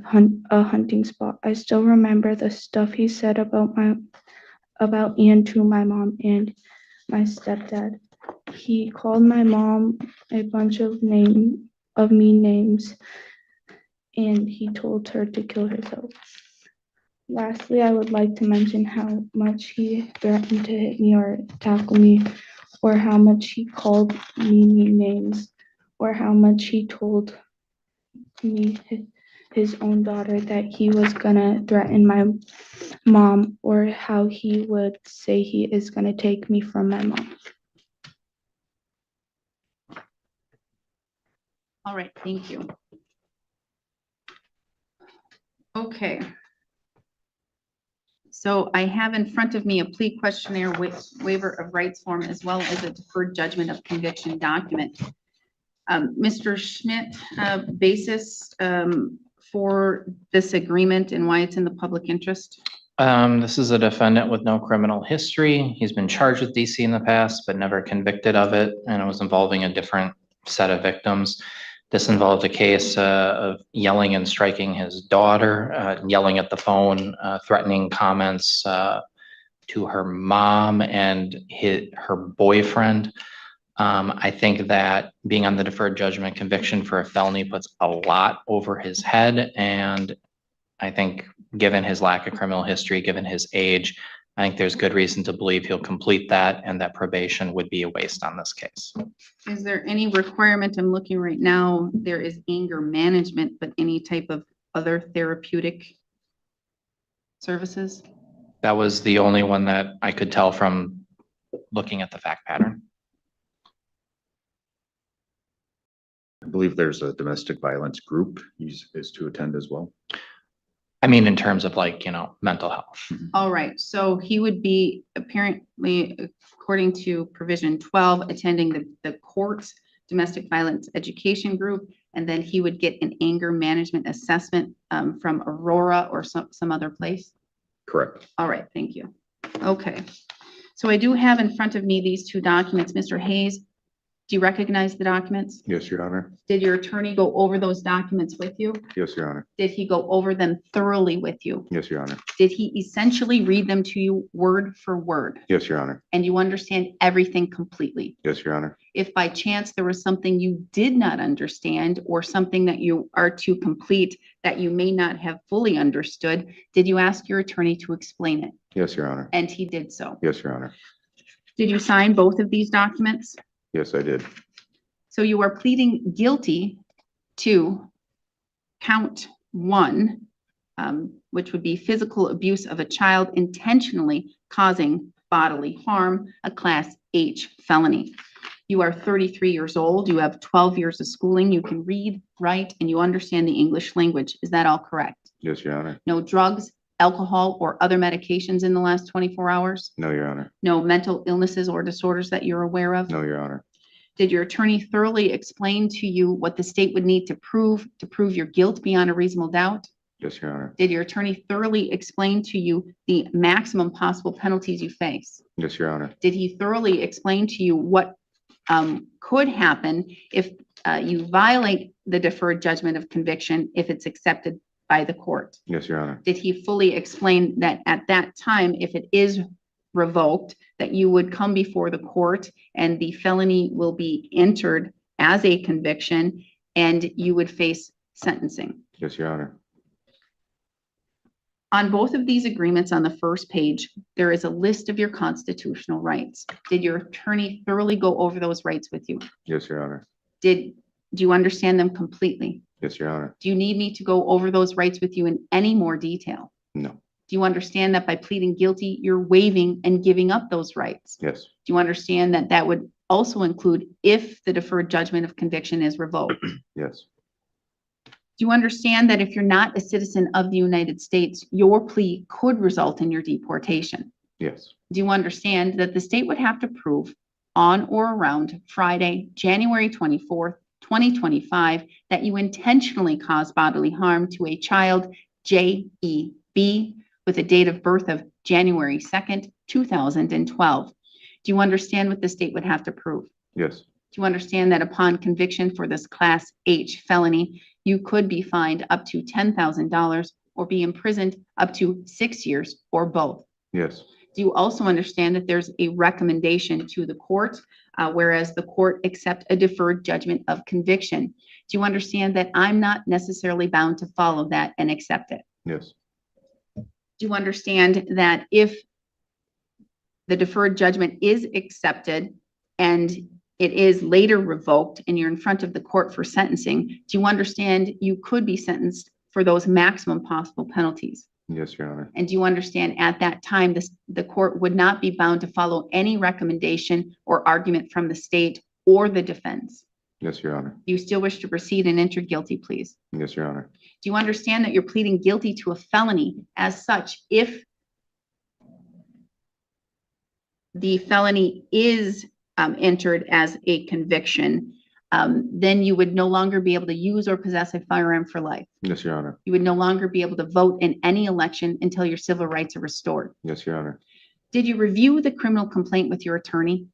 a hunting spot. I still remember the stuff he said about and to my mom and my stepdad. He called my mom a bunch of mean names, and he told her to kill herself. Lastly, I would like to mention how much he threatened to hit me or tackle me, or how much he called me mean names, or how much he told me his own daughter that he was gonna threaten my mom, or how he would say he is gonna take me from my mom.
All right, thank you. Okay. So I have in front of me a plea questionnaire waiver of rights form, as well as a deferred judgment of conviction document. Mr. Schmidt, basis for this agreement and why it's in the public interest?
This is a defendant with no criminal history. He's been charged with DC in the past, but never convicted of it, and it was involving a different set of victims. This involved a case of yelling and striking his daughter, yelling at the phone, threatening comments to her mom and her boyfriend. I think that being on the deferred judgment conviction for a felony puts a lot over his head. And I think given his lack of criminal history, given his age, I think there's good reason to believe he'll complete that and that probation would be a waste on this case.
Is there any requirement? I'm looking right now, there is anger management, but any type of other therapeutic services?
That was the only one that I could tell from looking at the fact pattern.
I believe there's a domestic violence group is to attend as well.
I mean, in terms of like, mental health.
All right, so he would be apparently, according to provision 12, attending the court's domestic violence education group, and then he would get an anger management assessment from Aurora or some other place.
Correct.
All right, thank you. Okay, so I do have in front of me these two documents. Mr. Hayes, do you recognize the documents?
Yes, Your Honor.
Did your attorney go over those documents with you?
Yes, Your Honor.
Did he go over them thoroughly with you?
Yes, Your Honor.
Did he essentially read them to you word for word?
Yes, Your Honor.
And you understand everything completely?
Yes, Your Honor.
If by chance there was something you did not understand or something that you are to complete that you may not have fully understood, did you ask your attorney to explain it?
Yes, Your Honor.
And he did so.
Yes, Your Honor.
Did you sign both of these documents?
Yes, I did.
So you are pleading guilty to count 1, which would be physical abuse of a child intentionally causing bodily harm, a class H felony. You are 33 years old. You have 12 years of schooling. You can read, write, and you understand the English language. Is that all correct?
Yes, Your Honor.
No drugs, alcohol, or other medications in the last 24 hours?
No, Your Honor.
No mental illnesses or disorders that you're aware of?
No, Your Honor.
Did your attorney thoroughly explain to you what the state would need to prove your guilt beyond a reasonable doubt?
Yes, Your Honor.
Did your attorney thoroughly explain to you the maximum possible penalties you face?
Yes, Your Honor.
Did he thoroughly explain to you what could happen if you violate the deferred judgment of conviction if it's accepted by the court?
Yes, Your Honor.
Did he fully explain that at that time, if it is revoked, that you would come before the court and the felony will be entered as a conviction and you would face sentencing?
Yes, Your Honor.
On both of these agreements on the first page, there is a list of your constitutional rights. Did your attorney thoroughly go over those rights with you?
Yes, Your Honor.
Do you understand them completely?
Yes, Your Honor.
Do you need me to go over those rights with you in any more detail?
No.
Do you understand that by pleading guilty, you're waiving and giving up those rights?
Yes.
Do you understand that that would also include if the deferred judgment of conviction is revoked?
Yes.
Do you understand that if you're not a citizen of the United States, your plea could result in your deportation?
Yes.
Do you understand that the state would have to prove on or around Friday, January 24th, 2025, that you intentionally caused bodily harm to a child, J.E.B., with a date of birth of January 2nd, 2012? Do you understand what the state would have to prove?
Yes.
Do you understand that upon conviction for this Class H felony, you could be fined up to $10,000 or be imprisoned up to 6 years or both?
Yes.
Do you also understand that there's a recommendation to the court, whereas the court accept a deferred judgment of conviction? Do you understand that I'm not necessarily bound to follow that and accept it?
Yes.
Do you understand that if the deferred judgment is accepted and it is later revoked and you're in front of the court for sentencing, do you understand you could be sentenced for those maximum possible penalties?
Yes, Your Honor.
And do you understand at that time, the court would not be bound to follow any recommendation or argument from the state or the defense?
Yes, Your Honor.
Do you still wish to proceed and enter guilty, please?
Yes, Your Honor.
Do you understand that you're pleading guilty to a felony as such? If the felony is entered as a conviction, then you would no longer be able to use or possess a firearm for life.
Yes, Your Honor.
You would no longer be able to vote in any election until your civil rights are restored.
Yes, Your Honor.
Did you review the criminal complaint with your attorney?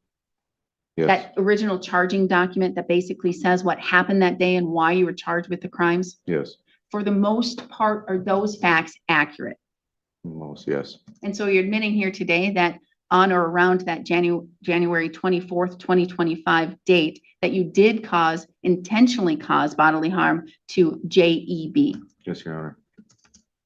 Yes,
That original charging document that basically says what happened that day and why you were charged with the crimes?
yes,
For the most part, are those facts accurate?
most, yes,
And so you're admitting here today that on or around that January 24th, 2025 date, that you did intentionally cause bodily harm to JEB.
yes, Your Honor.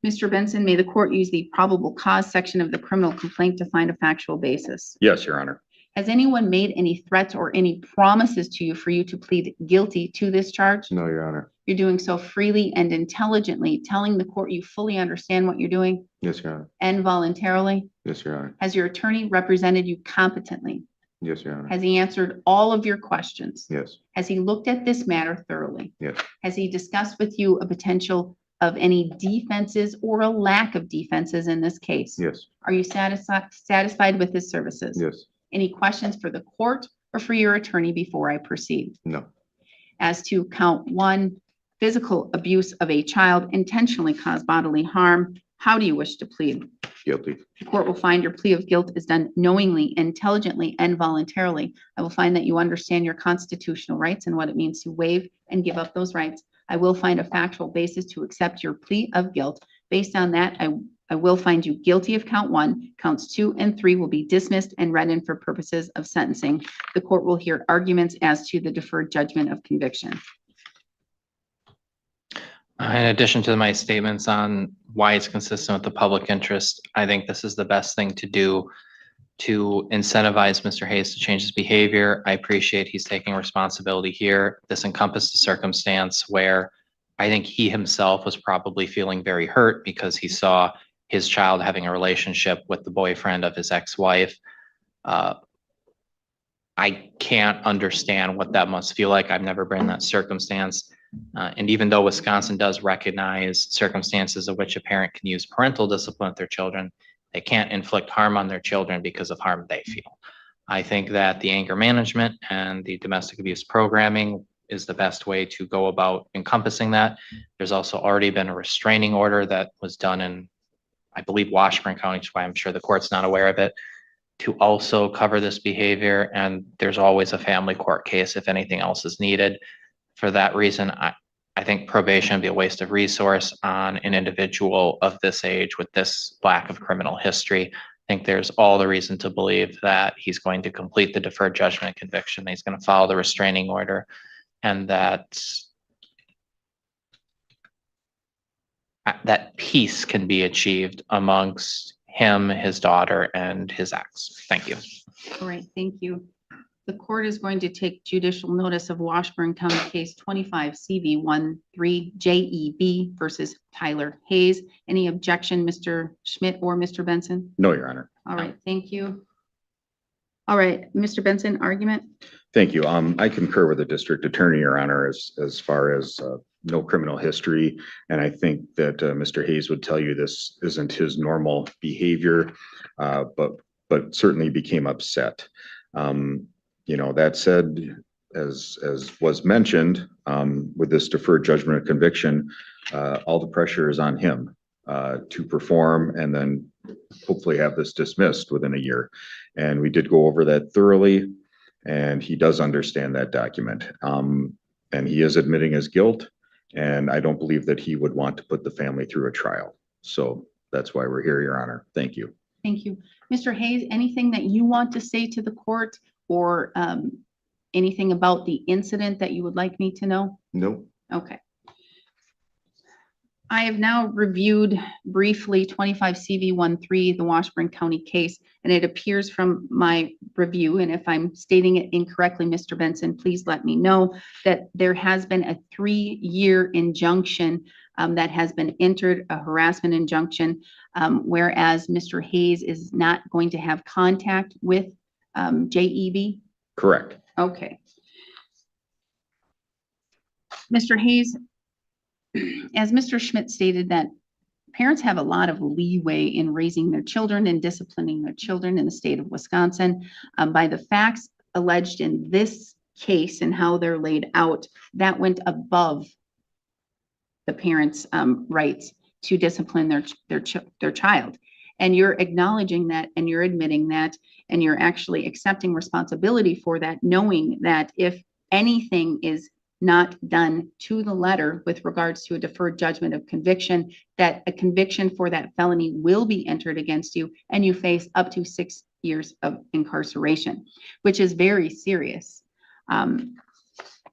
Mr. Benson, may the court use the probable cause section of the criminal complaint to find a factual basis?
Yes, Your Honor.
Has anyone made any threats or any promises to you for you to plead guilty to this charge?
No, Your Honor.
You're doing so freely and intelligently, telling the court you fully understand what you're doing
Yes, Your Honor.
and voluntarily.
Yes, Your Honor.
Has your attorney represented you competently?
Yes, Your Honor.
Has he answered all of your questions?
Yes,
Has he looked at this matter thoroughly?
yes,
Has he discussed with you a potential of any defenses or a lack of defenses in this case?
yes,
Are you satisfied with his services?
yes,
Any questions for the court or for your attorney before I proceed?
no,
As to count one, physical abuse of a child intentionally caused bodily harm, how do you wish to plead?
guilty.
The court will find your plea of guilt is done knowingly, intelligently, and voluntarily. I will find that you understand your constitutional rights and what it means to waive and give up those rights. I will find a factual basis to accept your plea of guilt. Based on that, I will find you guilty of count one. Counts 2 and 3 will be dismissed and read in for purposes of sentencing. The court will hear arguments as to the deferred judgment of conviction.
In addition to my statements on why it's consistent with the public interest, I think this is the best thing to do to incentivize Mr. Hayes to change his behavior. I appreciate he's taking responsibility here. This encompassed a circumstance where I think he himself was probably feeling very hurt because he saw his child having a relationship with the boyfriend of his ex-wife. I can't understand what that must feel like. I've never been in that circumstance. And even though Wisconsin does recognize circumstances in which a parent can use parental discipline with their children, they can't inflict harm on their children because of harm they feel. I think that the anger management and the domestic abuse programming is the best way to go about encompassing that. There's also already been a restraining order that was done in, I believe, Washburn County, which is why I'm sure the court's not aware of it, to also cover this behavior. And there's always a family court case if anything else is needed. For that reason, I think probation would be a waste of resource on an individual of this age with this lack of criminal history. I think there's all the reason to believe that he's going to complete the deferred judgment conviction, that he's going to follow the restraining order, and that peace can be achieved amongst him, his daughter, and his ex. Thank you.
All right, thank you. The court is going to take judicial notice of Washburn County Case 25 CV13 JEB versus Tyler Hayes. Any objection, Mr. Schmidt or Mr. Benson?
No, Your Honor.
All right, thank you. All right, Mr. Benson, argument?
Thank you. I concur with the district attorney, Your Honor, as far as no criminal history. And I think that Mr. Hayes would tell you this isn't his normal behavior, but certainly became upset. You know, that said, as was mentioned, with this deferred judgment of conviction, all the pressure is on him to perform and then hopefully have this dismissed within a year. And we did go over that thoroughly, and he does understand that document. And he is admitting his guilt, and I don't believe that he would want to put the family through a trial. So that's why we're here, Your Honor. Thank you.
Thank you. Mr. Hayes, anything that you want to say to the court or anything about the incident that you would like me to know?
No.
Okay. I have now reviewed briefly 25 CV13, the Washburn County case, and it appears from my review, and if I'm stating it incorrectly, Mr. Benson, please let me know, that there has been a 3-year injunction that has been entered, a harassment injunction, whereas Mr. Hayes is not going to have contact with JEB?
Correct.
Okay. Mr. Hayes, as Mr. Schmidt stated, that parents have a lot of leeway in raising their children and disciplining their children in the state of Wisconsin. By the facts alleged in this case and how they're laid out, that went above the parents' rights to discipline their child. And you're acknowledging that, and you're admitting that, and you're actually accepting responsibility for that, knowing that if anything is not done to the letter with regards to a deferred judgment of conviction, that a conviction for that felony will be entered against you, and you face up to 6 years of incarceration, which is very serious.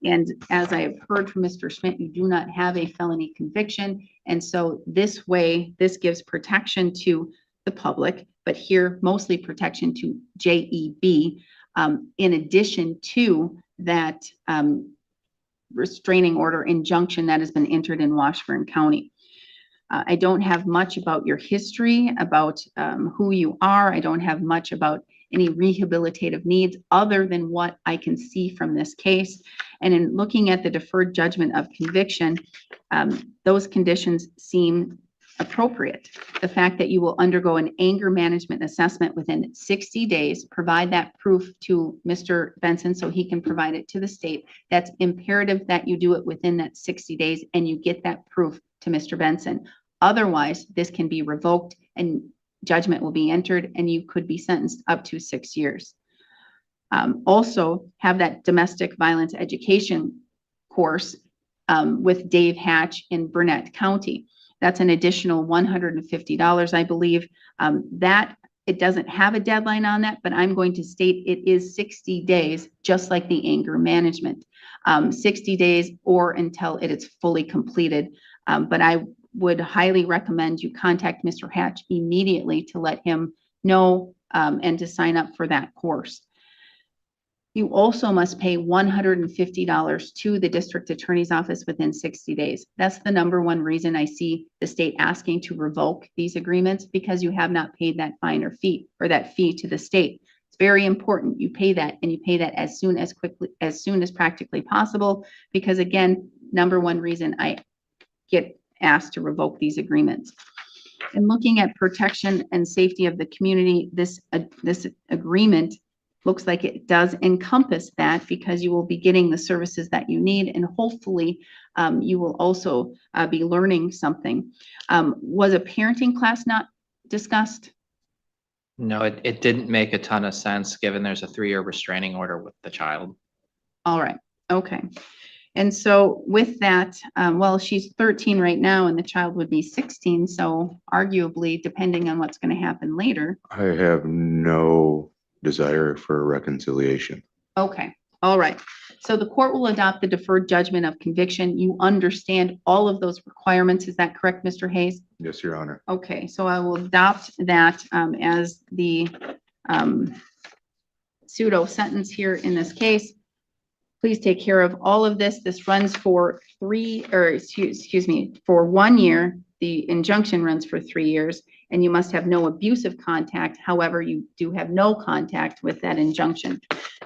And as I have heard from Mr. Schmidt, you do not have a felony conviction. And so this way, this gives protection to the public, but here mostly protection to JEB, in addition to that restraining order injunction that has been entered in Washburn County. I don't have much about your history, about who you are. I don't have much about any rehabilitative needs other than what I can see from this case. And in looking at the deferred judgment of conviction, those conditions seem appropriate. The fact that you will undergo an anger management assessment within 60 days, provide that proof to Mr. Benson so he can provide it to the state. That's imperative that you do it within that 60 days and you get that proof to Mr. Benson. Otherwise, this can be revoked and judgment will be entered and you could be sentenced up to 6 years. Also have that domestic violence education course with Dave Hatch in Burnett County. That's an additional $150, I believe. That it doesn't have a deadline on that, but I'm going to state it is 60 days, just like the anger management, 60 days or until it is fully completed. But I would highly recommend you contact Mr. Hatch immediately to let him know and to sign up for that course. You also must pay $150 to the district attorney's office within 60 days. That's the number one reason I see the state asking to revoke these agreements, because you have not paid that fine or fee, or that fee to the state. It's very important you pay that, and you pay that as soon as practically possible, because again, number one reason I get asked to revoke these agreements. And looking at protection and safety of the community, this agreement looks like it does encompass that, because you will be getting the services that you need, and hopefully you will also be learning something. Was a parenting class not discussed?
No, it didn't make a ton of sense, given there's a 3-year restraining order with the child.
All right, okay. And so with that, well, she's 13 right now and the child would be 16. So arguably, depending on what's going to happen later.
I have no desire for reconciliation.
Okay, all right. So the court will adopt the deferred judgment of conviction. You understand all of those requirements. Is that correct, Mr. Hayes?
Yes, Your Honor.
Okay, so I will adopt that as the pseudo sentence here in this case. Please take care of all of this. This runs for for 1 year. The injunction runs for 3 years, and you must have no abusive contact. However, you do have no contact with that injunction.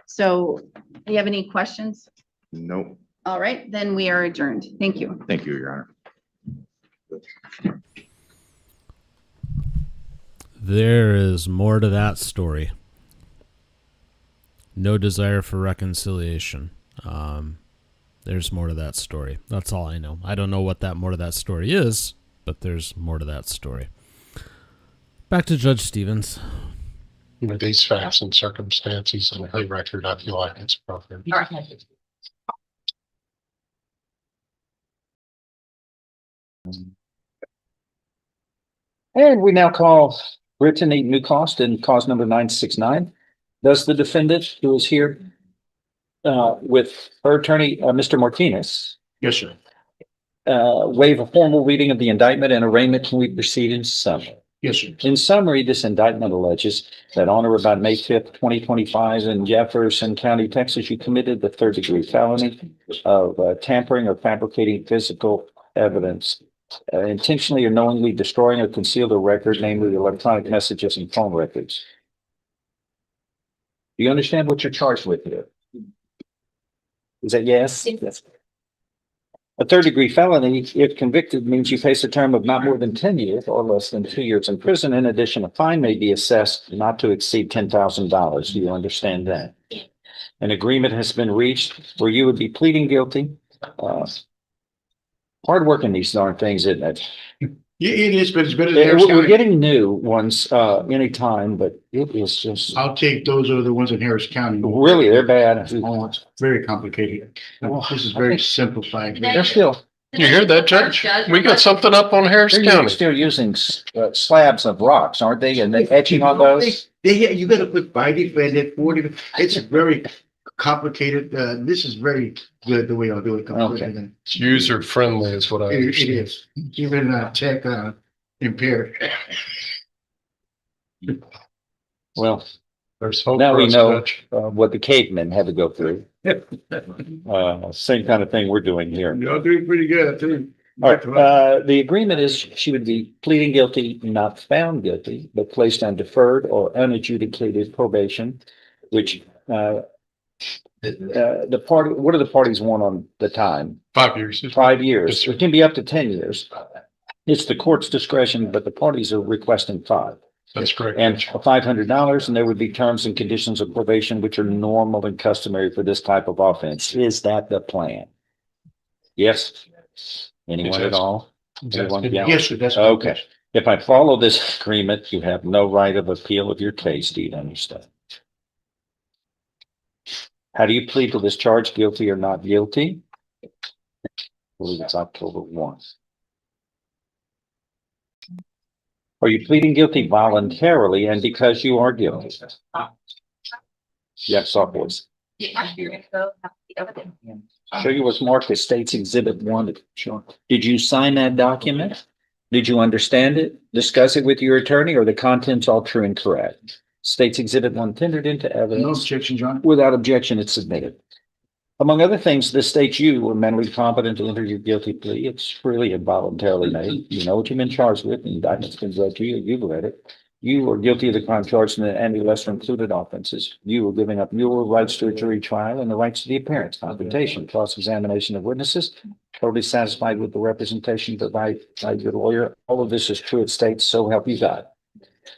So do you have any questions?
No.
All right, then we are adjourned. Thank you.
Thank you, Your Honor.
There is more to that story. No desire for reconciliation. There's more to that story. That's all I know. I don't know what that more to that story is, but there's more to that story. Back to Judge Stevens.
With these facts and circumstances and her record, I feel like it's appropriate.
All right.
And we now call Brittany Newcost in cause number 969. Does the defendant, who is here with her attorney, Mr. Martinez?
Yes, sir.
Waive a formal reading of the indictment and arraignment. Can we proceed in summary?
Yes, sir.
In summary, this indictment alleges that on or about May 5th, 2025 in Jefferson County, Texas, you committed the 3rd-degree felony of tampering or fabricating physical evidence, intentionally or knowingly destroying or concealed a record, namely electronic messages and phone records. Do you understand what you're charged with here? Is that yes? Yes. A 3rd-degree felony, if convicted, means you face a term of not more than 10 years or less than 2 years in prison. In addition, a fine may be assessed not to exceed $10,000. Do you understand that? An agreement has been reached where you would be pleading guilty. Hard work in these darn things, isn't it?
Yeah, it is, but it's better than
Yeah,
Harris
we're
County.
getting new ones, anytime, but it is just,
I'll take those over the ones in Harris County.
really, they're bad.
Oh, it's very complicated. This is
I
very
think
simplified.
They're still,
You hear that, Judge? We got something up on Harris
they're
County.
still using slabs of rocks, aren't they? And they etching on those?
You gotta put 5 defendant, 40, it's very complicated. This is very good the way I'll do it.
Okay.
It's user friendly is what I
It
understand.
is, even tech impaired.
Well,
There's hope
now
for
we
us,
know
Judge.
what the cavemen had to go through. Same kind of thing we're doing here.
You're doing pretty good, too.
All right, the agreement is she would be pleading guilty, not found guilty, but placed on deferred or unadjudicated probation, which, the party, what do the parties want on the time?
5 years.
5 years.
Yes, sir.
It can be up to 10 years. It's the court's discretion, but the parties are requesting 5.
That's correct.
And $500, and there would be terms and conditions of probation, which are normal and customary for this type of offense. Is that the plan? Yes? Anyone at all? Anyone? Yeah.
Yes, sir, that's.
Okay. If I follow this agreement, you have no right of appeal of your case. Do you understand? How do you plead to this charge, guilty or not guilty? I believe it's October 1. Are you pleading guilty voluntarily and because you are guilty? Yes, soft voice. Show you what's marked as State's Exhibit 1. Did you sign that document? Did you understand it? Discuss it with your attorney, or the contents all true and correct? State's Exhibit 1 tendered into
No
evidence.
objection, John.
Without objection, it's submitted. Among other things, this states you were mentally competent to enter your guilty plea. It's freely and voluntarily made. You know what you've been charged with. The indictment's been read to you. You've read it. You are guilty of the crime charged in any lesser included offenses. You are giving up your rights to a jury trial and the rights to the appearance, confrontation, cross-examination of witnesses. Totally satisfied with the representation provided by your lawyer. All of this is true. It states, so help you God.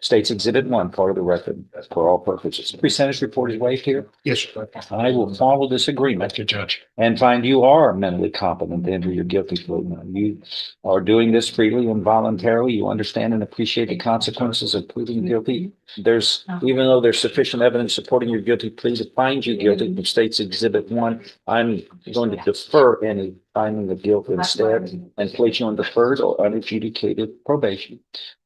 States Exhibit 1, part of the record for all purposes. Pre-sentence report is waived here.
Yes, sir.
I will follow this agreement.
Thank you, Judge.
And find you are mentally competent to enter your guilty plea. You are doing this freely and voluntarily. You understand and appreciate the consequences of pleading guilty. There's, even though there's sufficient evidence supporting your guilty plea to find you guilty from State's Exhibit 1, I'm going to defer any finding of guilt instead and place you on deferred or unadjudicated probation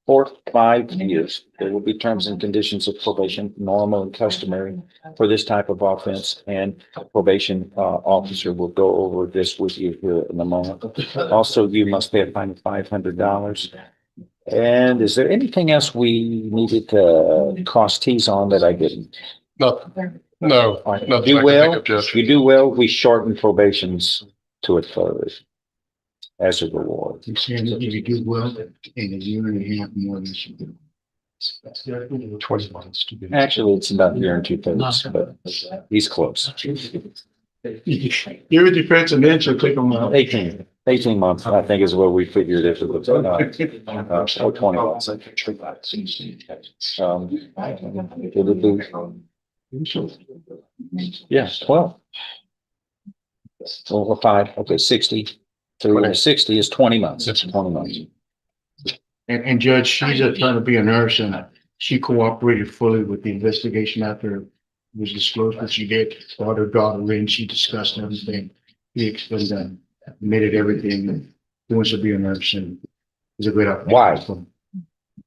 for 5 years. There will be terms and conditions of probation, normal and customary for this type of offense, and probation officer will go over this with you here in a moment. Also, you must pay a fine of $500. And is there anything else we needed to cross T's on that I didn't?
No,
All right.
nothing I
Do
can
well.
think of, Judge.
You do well. We shorten probations to a third as a reward.
You're saying that if you do well, in a year and a half more than you do.
20 months to be.
Actually, it's about a year and 2/3, but he's close.
You're a defense and then so click on the.
18 months, I think, is what we figured if it was, or 20 months. It'll be, yes, 12. Over 5, okay, 60. 60 is 20 months. It's 20 months.
And Judge, she's trying to be a nurse and she cooperated fully with the investigation after it was disclosed what she did. Brought her daughter in, she discussed everything. He explained that, admitted everything. He wants to be a nurse and it's a great opportunity.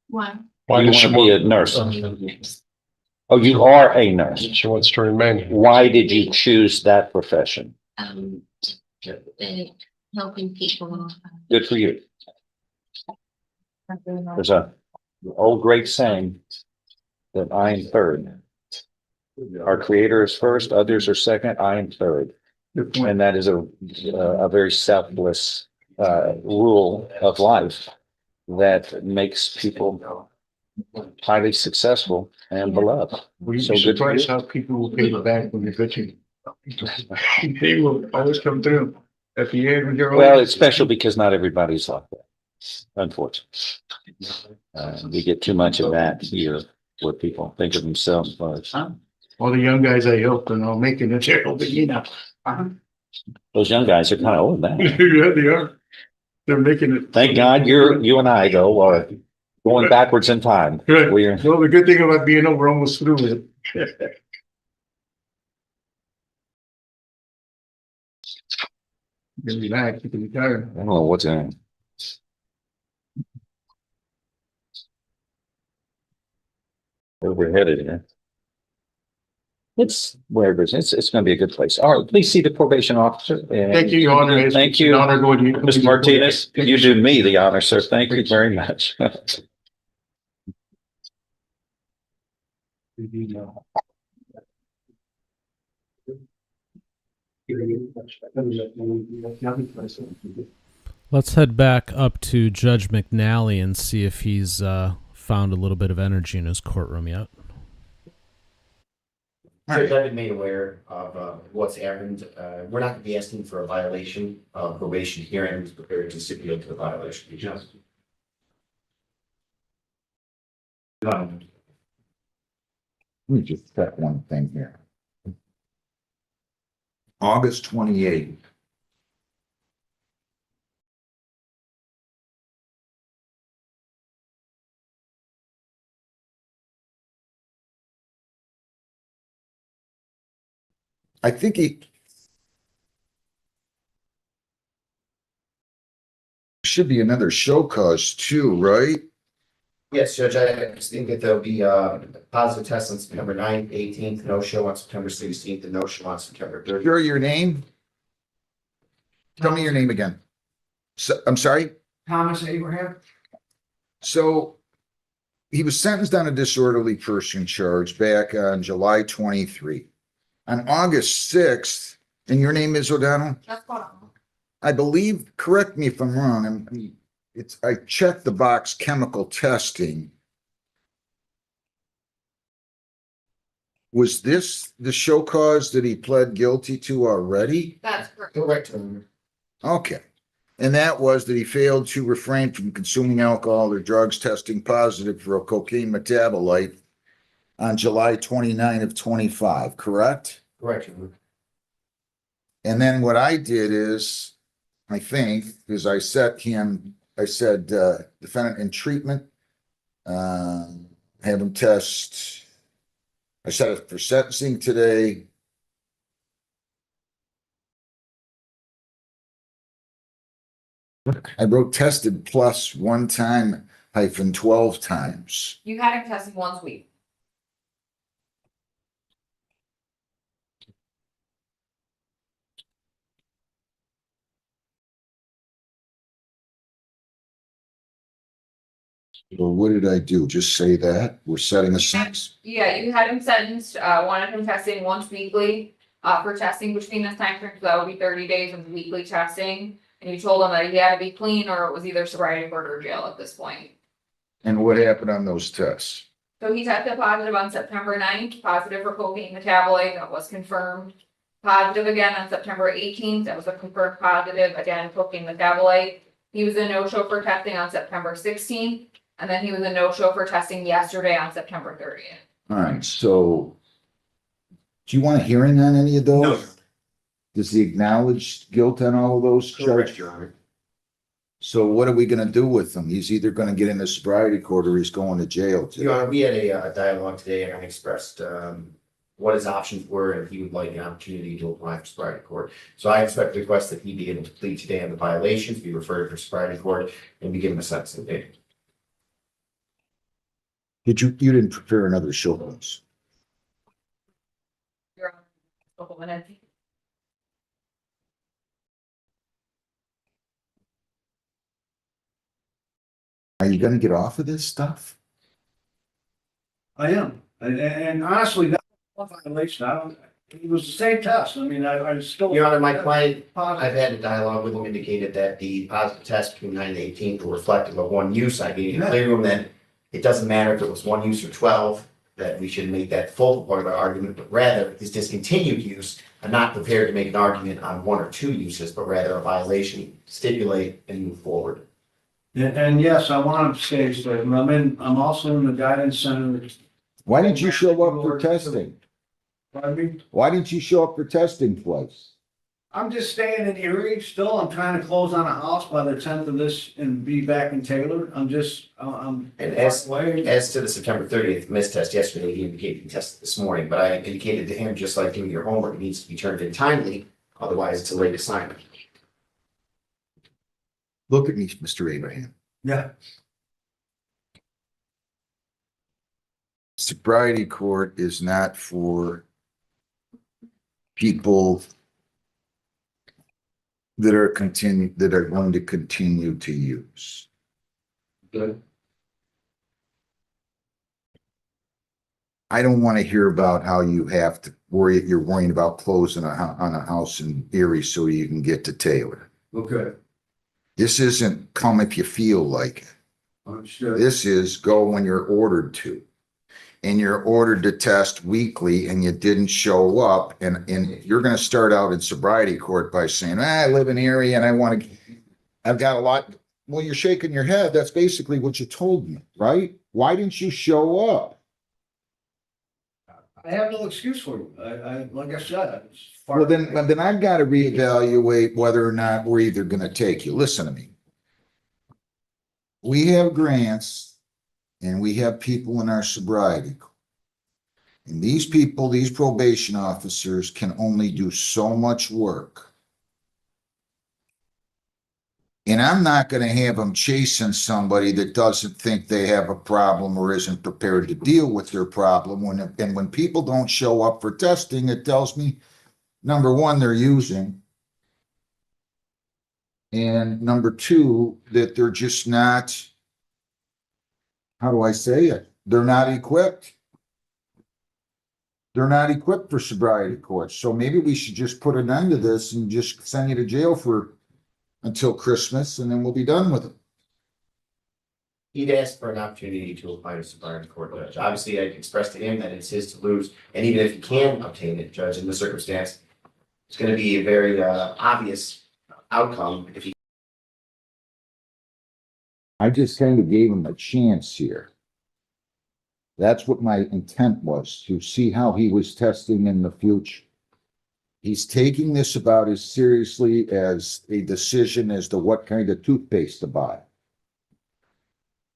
Why?
Why
You
does
want
she
to be a nurse? Oh, you are a nurse.
She wants to remain.
Why did you choose that profession?
Helping people.
Good for you. There's a old great saying that I am third. Our creator is first, others are second, I am third. And that is a very selfless rule of life that makes people highly successful and beloved.
Were you
So good for
surprised
you.
how people will pay you back when you're good to you? They will always come through at the end when you're.
Well, it's special because not everybody's like that, unfortunately. We get too much of that here where people think of themselves first.
All the young guys I helped and I'll make it a terrible, but you know.
Those young guys are kind of old now.
Yeah, they are. They're making it.
Thank God you and I though, are going backwards in time.
Good.
We're,
Well, the good thing about being over almost through with it. You can relax, you can retire.
I don't know what's in. Where we're headed here. It's wherever it is. It's going to be a good place. All right, please see the probation officer.
Thank you, Your Honor.
Thank
It's an
you,
honor going to you.
Mr. Martinez. You do me the honor, sir. Thank you very much.
Let's head back up to Judge McNally and see if he's found a little bit of energy in his courtroom yet.
Judge, I've been made aware of what's happened. We're not going to be asking for a violation of probation hearing. Who's prepared to stipulate to the violation.
Yes.
Let me just check one thing here. August 28th. I think he should be another show cause too, right?
Yes, Judge, I just think that there'll be a positive test on September 9th, 18th, no show on September 16th, and no show on September 30th.
Sure, your name? Tell me your name again. So, I'm sorry?
Thomas Abraham?
So he was sentenced on a disorderly person charge back on July 23. On August 6th, and your name is O'Donnell?
That's fine.
I believe, correct me if I'm wrong, I checked the box chemical testing. Was this the show cause that he pled guilty to already?
That's correct.
Okay. And that was that he failed to refrain from consuming alcohol or drugs testing positive for a cocaine metabolite on July 29 of 25, correct?
Correct.
And then what I did is, I think, is I said defendant in treatment, have him test. I set it for sentencing today. I wrote tested plus 1 time hyphen 12 times.
You had him tested once a week.
Well, what did I do? Just say that? We're setting a sentence?
Yeah, you had him sentenced, wanted him testing once weekly, for testing between this time frame, so that would be 30 days of weekly testing. And you told him that he had to be clean or it was either sobriety court or jail at this point.
And what happened on those tests?
So he tested positive on September 9th, positive for cocaine metabolite, that was confirmed. Positive again on September 18th, that was a confirmed positive, again, cocaine metabolite. He was a no-show for testing on September 16th, and then he was a no-show for testing yesterday on September 30th.
All right, so do you want a hearing on any of those?
No.
Does he acknowledge guilt on all of those charges?
Your Honor.
So what are we gonna do with him? He's either gonna get into sobriety court or he's going to jail today.
Your Honor, we had a dialogue today and I expressed what his options were and he would like an opportunity to apply for sobriety court. So I expect the request that he be able to plead today on the violations, be referred for sobriety court, and be given a sentencing date.
You didn't prepare another show notes?
Your Honor, a couple minutes.
Are you gonna get off of this stuff?
I am, and honestly, that was a violation, it was the same test, I mean, I still.
Your Honor, my client, I've had a dialogue with him, indicated that the positive test between 9 and 18 were reflective of one use. I gave you clear room that it doesn't matter if it was one use or 12, that we should make that full part of our argument, but rather his discontinued use. I'm not prepared to make an argument on 1 or 2 uses, but rather a violation, stipulate and move forward.
And yes, I want to say, so I'm also in the guidance center.
Why didn't you show up for testing?
Pardon me?
Why didn't you show up for testing twice?
I'm just staying in Erie still. I'm trying to close on a house by the 10th of this and be back in Taylor. I'm.
And as to the September 30th missed test yesterday, he indicated he tested this morning, but I indicated to him, just like doing your homework, it needs to be turned in timely, otherwise it's a late assignment.
Look at me, Mr. Abraham.
Yeah.
Sobriety court is not for people that are going to continue to use.
Good.
I don't want to hear about how you have to you're worrying about closing on a house in Erie so you can get to Taylor.
Okay.
This isn't come if you feel like it.
Understood.
This is go when you're ordered to. And you're ordered to test weekly and you didn't show up. And you're going to start out in sobriety court by saying, I live in Erie and I've got a lot. Well, you're shaking your head. That's basically what you told me, right? Why didn't you show up?
I have no excuse for you. Like I said,
Well, then I've got to reevaluate whether or not we're either going to take you. Listen to me. We have grants and we have people in our sobriety. And these people, these probation officers can only do so much work. And I'm not going to have them chasing somebody that doesn't think they have a problem or isn't prepared to deal with their problem. When people don't show up for testing, it tells me, number one, they're using. And number two, that they're just not, how do I say it? They're not equipped. They're not equipped for sobriety courts. So maybe we should just put an end to this and just send you to jail until Christmas, and then we'll be done with it.
He'd asked for an opportunity to apply to sobriety court, Judge. Obviously, I expressed to him that it's his to lose, and even if he can obtain it, Judge, in the circumstance, it's going to be a very obvious outcome if he.
I just kind of gave him a chance here. That's what my intent was, to see how he was testing in the future. He's taking this about as seriously as a decision as to what kind of toothpaste to buy.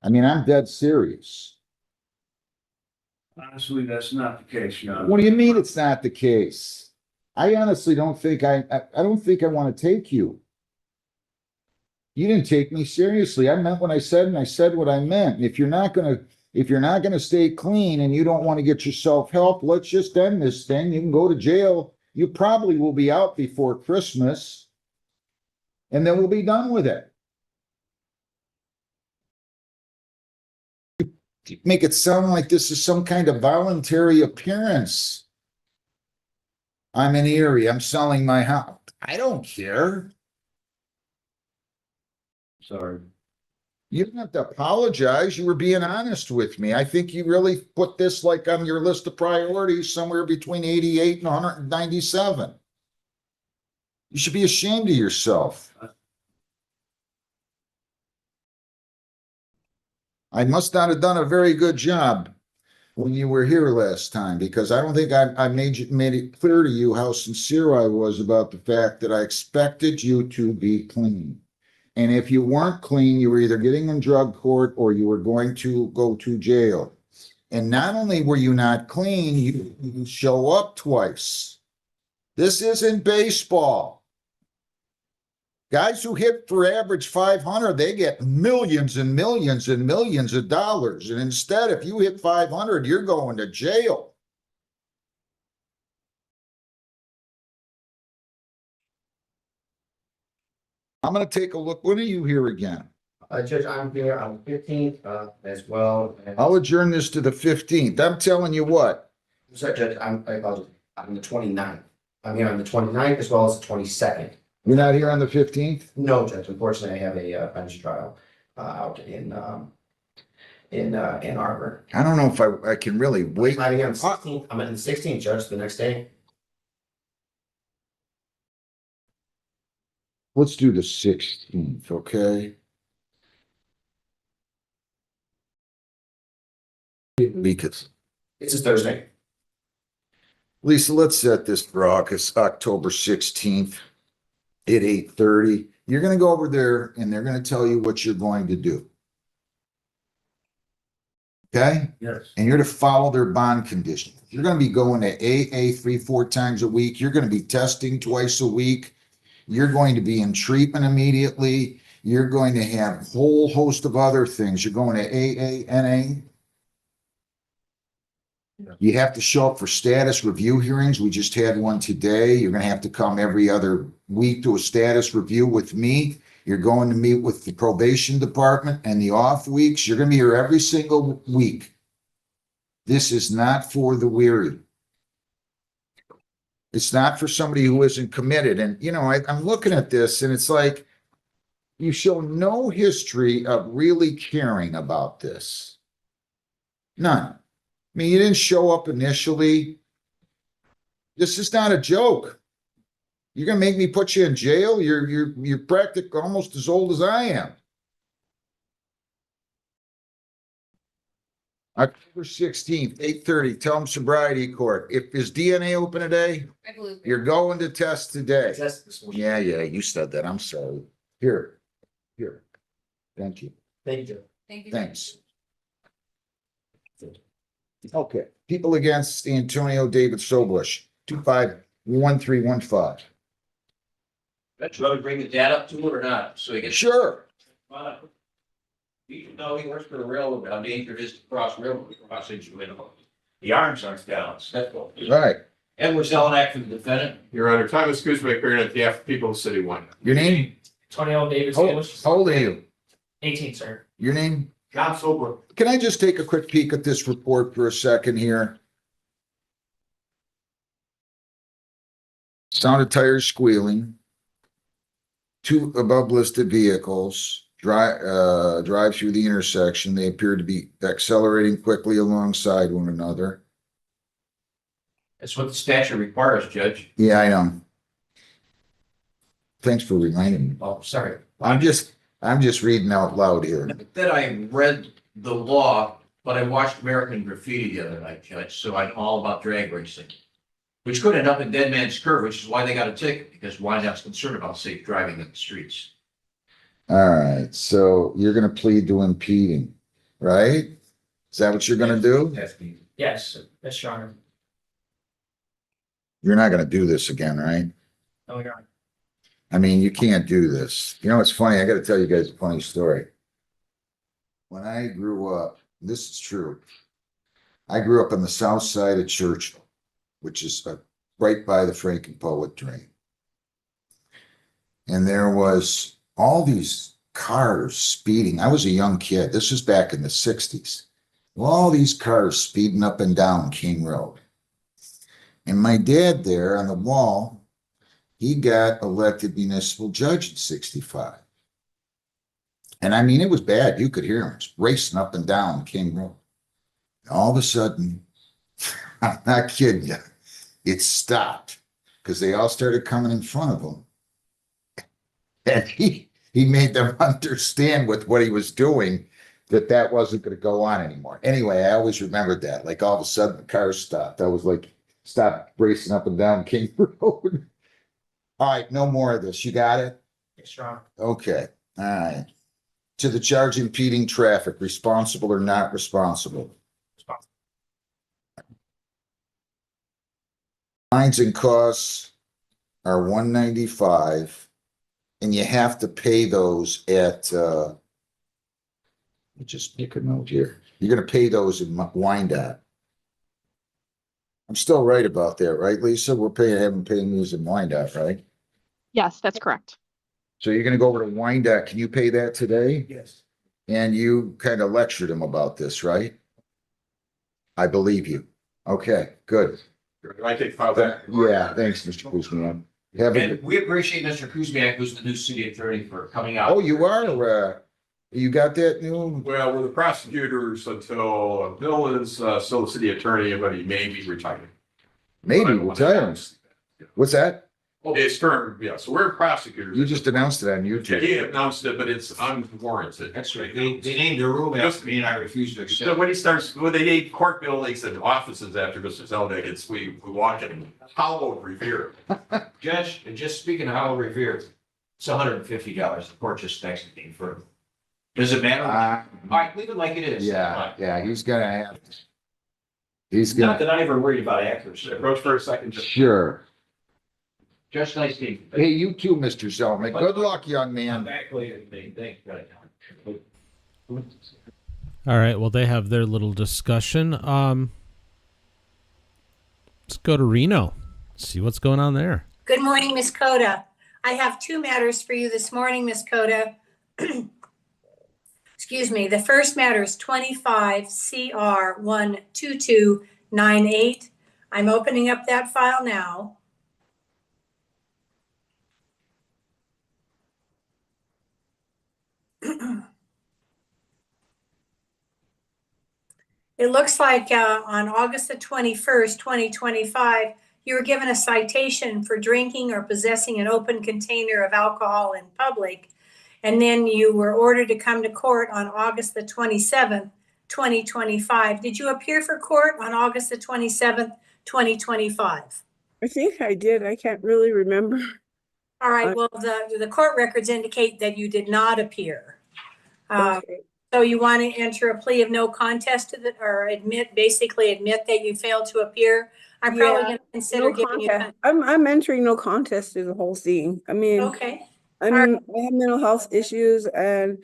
I mean, I'm dead serious.
honestly, that's not the case, John.
What do you mean it's not the case? I honestly don't think I don't think I want to take you. You didn't take me seriously. I meant what I said, and I said what I meant. If you're not gonna stay clean and you don't want to get yourself help, let's just end this thing. You can go to jail. You probably will be out before Christmas, and then we'll be done with it. You make it sound like this is some kind of voluntary appearance. I'm in Erie. I'm selling my house. I don't care.
Sorry.
You don't have to apologize. You were being honest with me. I think you really put this like on your list of priorities somewhere between 88 and 197. You should be ashamed of yourself. I must not have done a very good job when you were here last time, because I don't think I made it clear to you how sincere I was about the fact that I expected you to be clean. And if you weren't clean, you were either getting in drug court or you were going to go to jail. And not only were you not clean, you show up twice. This isn't baseball. Guys who hit for average 500, they get millions and millions and millions of dollars. And instead, if you hit 500, you're going to jail. I'm going to take a look. When are you here again?
Judge, I'm here on the 15th, as well.
I'll adjourn this to the 15th. I'm telling you what.
Sorry, Judge, I apologize. I'm the 29th. I'm here on the 29th as well as the 22nd.
You're not here on the 15th?
No, Judge. Unfortunately, I have a bench trial out in Ann Arbor.
I don't know if I can really wait.
I'm here on the 16th. I'm at the 16th, Judge, the next day.
Let's do the 16th, okay? Because
It's a Thursday.
Lisa, let's set this for October 16th. at 8:30. You're gonna go over there and they're gonna tell you what you're going to do. Okay?
Yes.
And you're to follow their bond conditions. You're gonna be going to AA 3-4 times a week. You're gonna be testing twice a week. You're going to be in treatment immediately. You're going to have a whole host of other things. You're going to AA, NA. You have to show up for status review hearings. We just had one today. You're gonna have to come every other week to a status review with me. You're going to meet with the probation department, and the off weeks, you're gonna be here every single week. This is not for the weary. It's not for somebody who isn't committed. And, you know, I'm looking at this and it's like, you show no history of really caring about this. None. I mean, you didn't show up initially. This is not a joke. You're gonna make me put you in jail? You're practically almost as old as I am. October 16th, 8:30, tell them sobriety court. If is DNA open today,
I believe.
you're going to test today.
Test this one.
Yeah, you said that. I'm sorry. Here. Thank you.
Thank you.
Thank you.
Thanks. Okay, people against Antonio David Sobush, 251315.
Should I bring the dad up to it or not? So he gets.
Sure.
You know, he works for the railroad, how dangerous it is to cross railroad crossings, you know. The arms aren't down, that's all.
Right.
Edward Zelenak for the defendant.
Your Honor, Thomas Kuzma appearing at the F People of City One.
Your name?
Antonio David
How old are you?
18, sir.
Your name?
John Sober.
Can I just take a quick peek at this report for a second here? Sound of tires squealing. 2 above listed vehicles drive through the intersection. They appear to be accelerating quickly alongside one another.
That's what the statute requires, Judge.
Yeah, I know. Thanks for reminding me.
Oh, sorry.
I'm just reading out loud here.
That I read the law, but I watched American Graffiti the other night, Judge, so I'm all about drag racing. Which could end up in Dead Man's Curve, which is why they got a ticket, because Wyandott's concerned about safe driving in the streets.
All right, so you're gonna plead to impeding, right? Is that what you're gonna do?
Yes, that's your honor.
You're not gonna do this again, right?
No, your honor.
I mean, you can't do this. You know, it's funny. I gotta tell you guys a funny story. When I grew up, this is true. I grew up on the south side of Churchill, which is right by the Frank and Poet drain. And there was all these cars speeding. I was a young kid. This was back in the 60s. All these cars speeding up and down King Road. And my dad there on the wall, he got elected municipal judge in 65. And I mean, it was bad. You could hear him racing up and down King Road. And all of a sudden, I'm not kidding you, it stopped because they all started coming in front of him. And he made them understand with what he was doing that wasn't going to go on anymore. Anyway, I always remembered that. Like all of a sudden the car stopped. I was like, stop racing up and down King Road. All right, no more of this. You got it?
Yes, your honor.
Okay. All right. To the charge impeding traffic, responsible or not responsible? Fines and costs are $195, and you have to pay those at let me just make a note here. You're gonna pay those in Wyandotte. I'm still right about that, right, Lisa? We're having paying these in Wyandotte, right?
Yes, that's correct.
So you're gonna go over to Wyandotte. Can you pay that today?
Yes.
And you kind of lectured him about this, right? I believe you. Okay, good.
I take file that.
Yeah, thanks, Mr. Kuzma. Have a
And
good.
we appreciate Mr. Kuzmiak, who's the new city attorney, for coming out.
Oh, you are, you got that new?
Well, we're the prosecutors until Bill is still the city attorney, but he may be retiring.
Maybe retiring. What's that?
It's term, yeah, so we're prosecutors.
You just announced it on
Yeah,
YouTube.
he announced it, but it's unwarranted.
That's right. They named their room after me and I refused to
So
accept.
when they named court buildings and offices after Mr. Zelnick, we walk in hallowed revere.
Judge, and just speaking of Howell Revere, It's $150. The court just next to me for. Does it matter? All right, leave it like it is.
Yeah, he's gonna have. He's
Not
gonna,
that I'm ever worried about accuracy.
Approach for a second, just.
sure.
Just nice to.
Hey, you too, Mr. Zellman. Good luck, young
I'm
man.
back later today. Thank you.
All right. Well, they have their little discussion. Let's go to Reno. See what's going on there.
Good morning, Ms. Coda. I have two matters for you this morning, Ms. Coda. Excuse me. The first matter is 25 CR 12298. I'm opening up that file now. It looks like on August the 21st, 2025, you were given a citation for drinking or possessing an open container of alcohol in public. And then you were ordered to come to court on August the 27th, 2025. Did you appear for court on August the 27th, 2025?
I think I did. I can't really remember.
All right, well, the court records indicate that you did not appear.
Okay.
So you want to enter a plea of no contest to the, or basically admit that you failed to appear? I'm probably going to consider giving you.
I'm entering no contest to the whole thing. I mean,
Okay.
I mean, I have mental health issues, and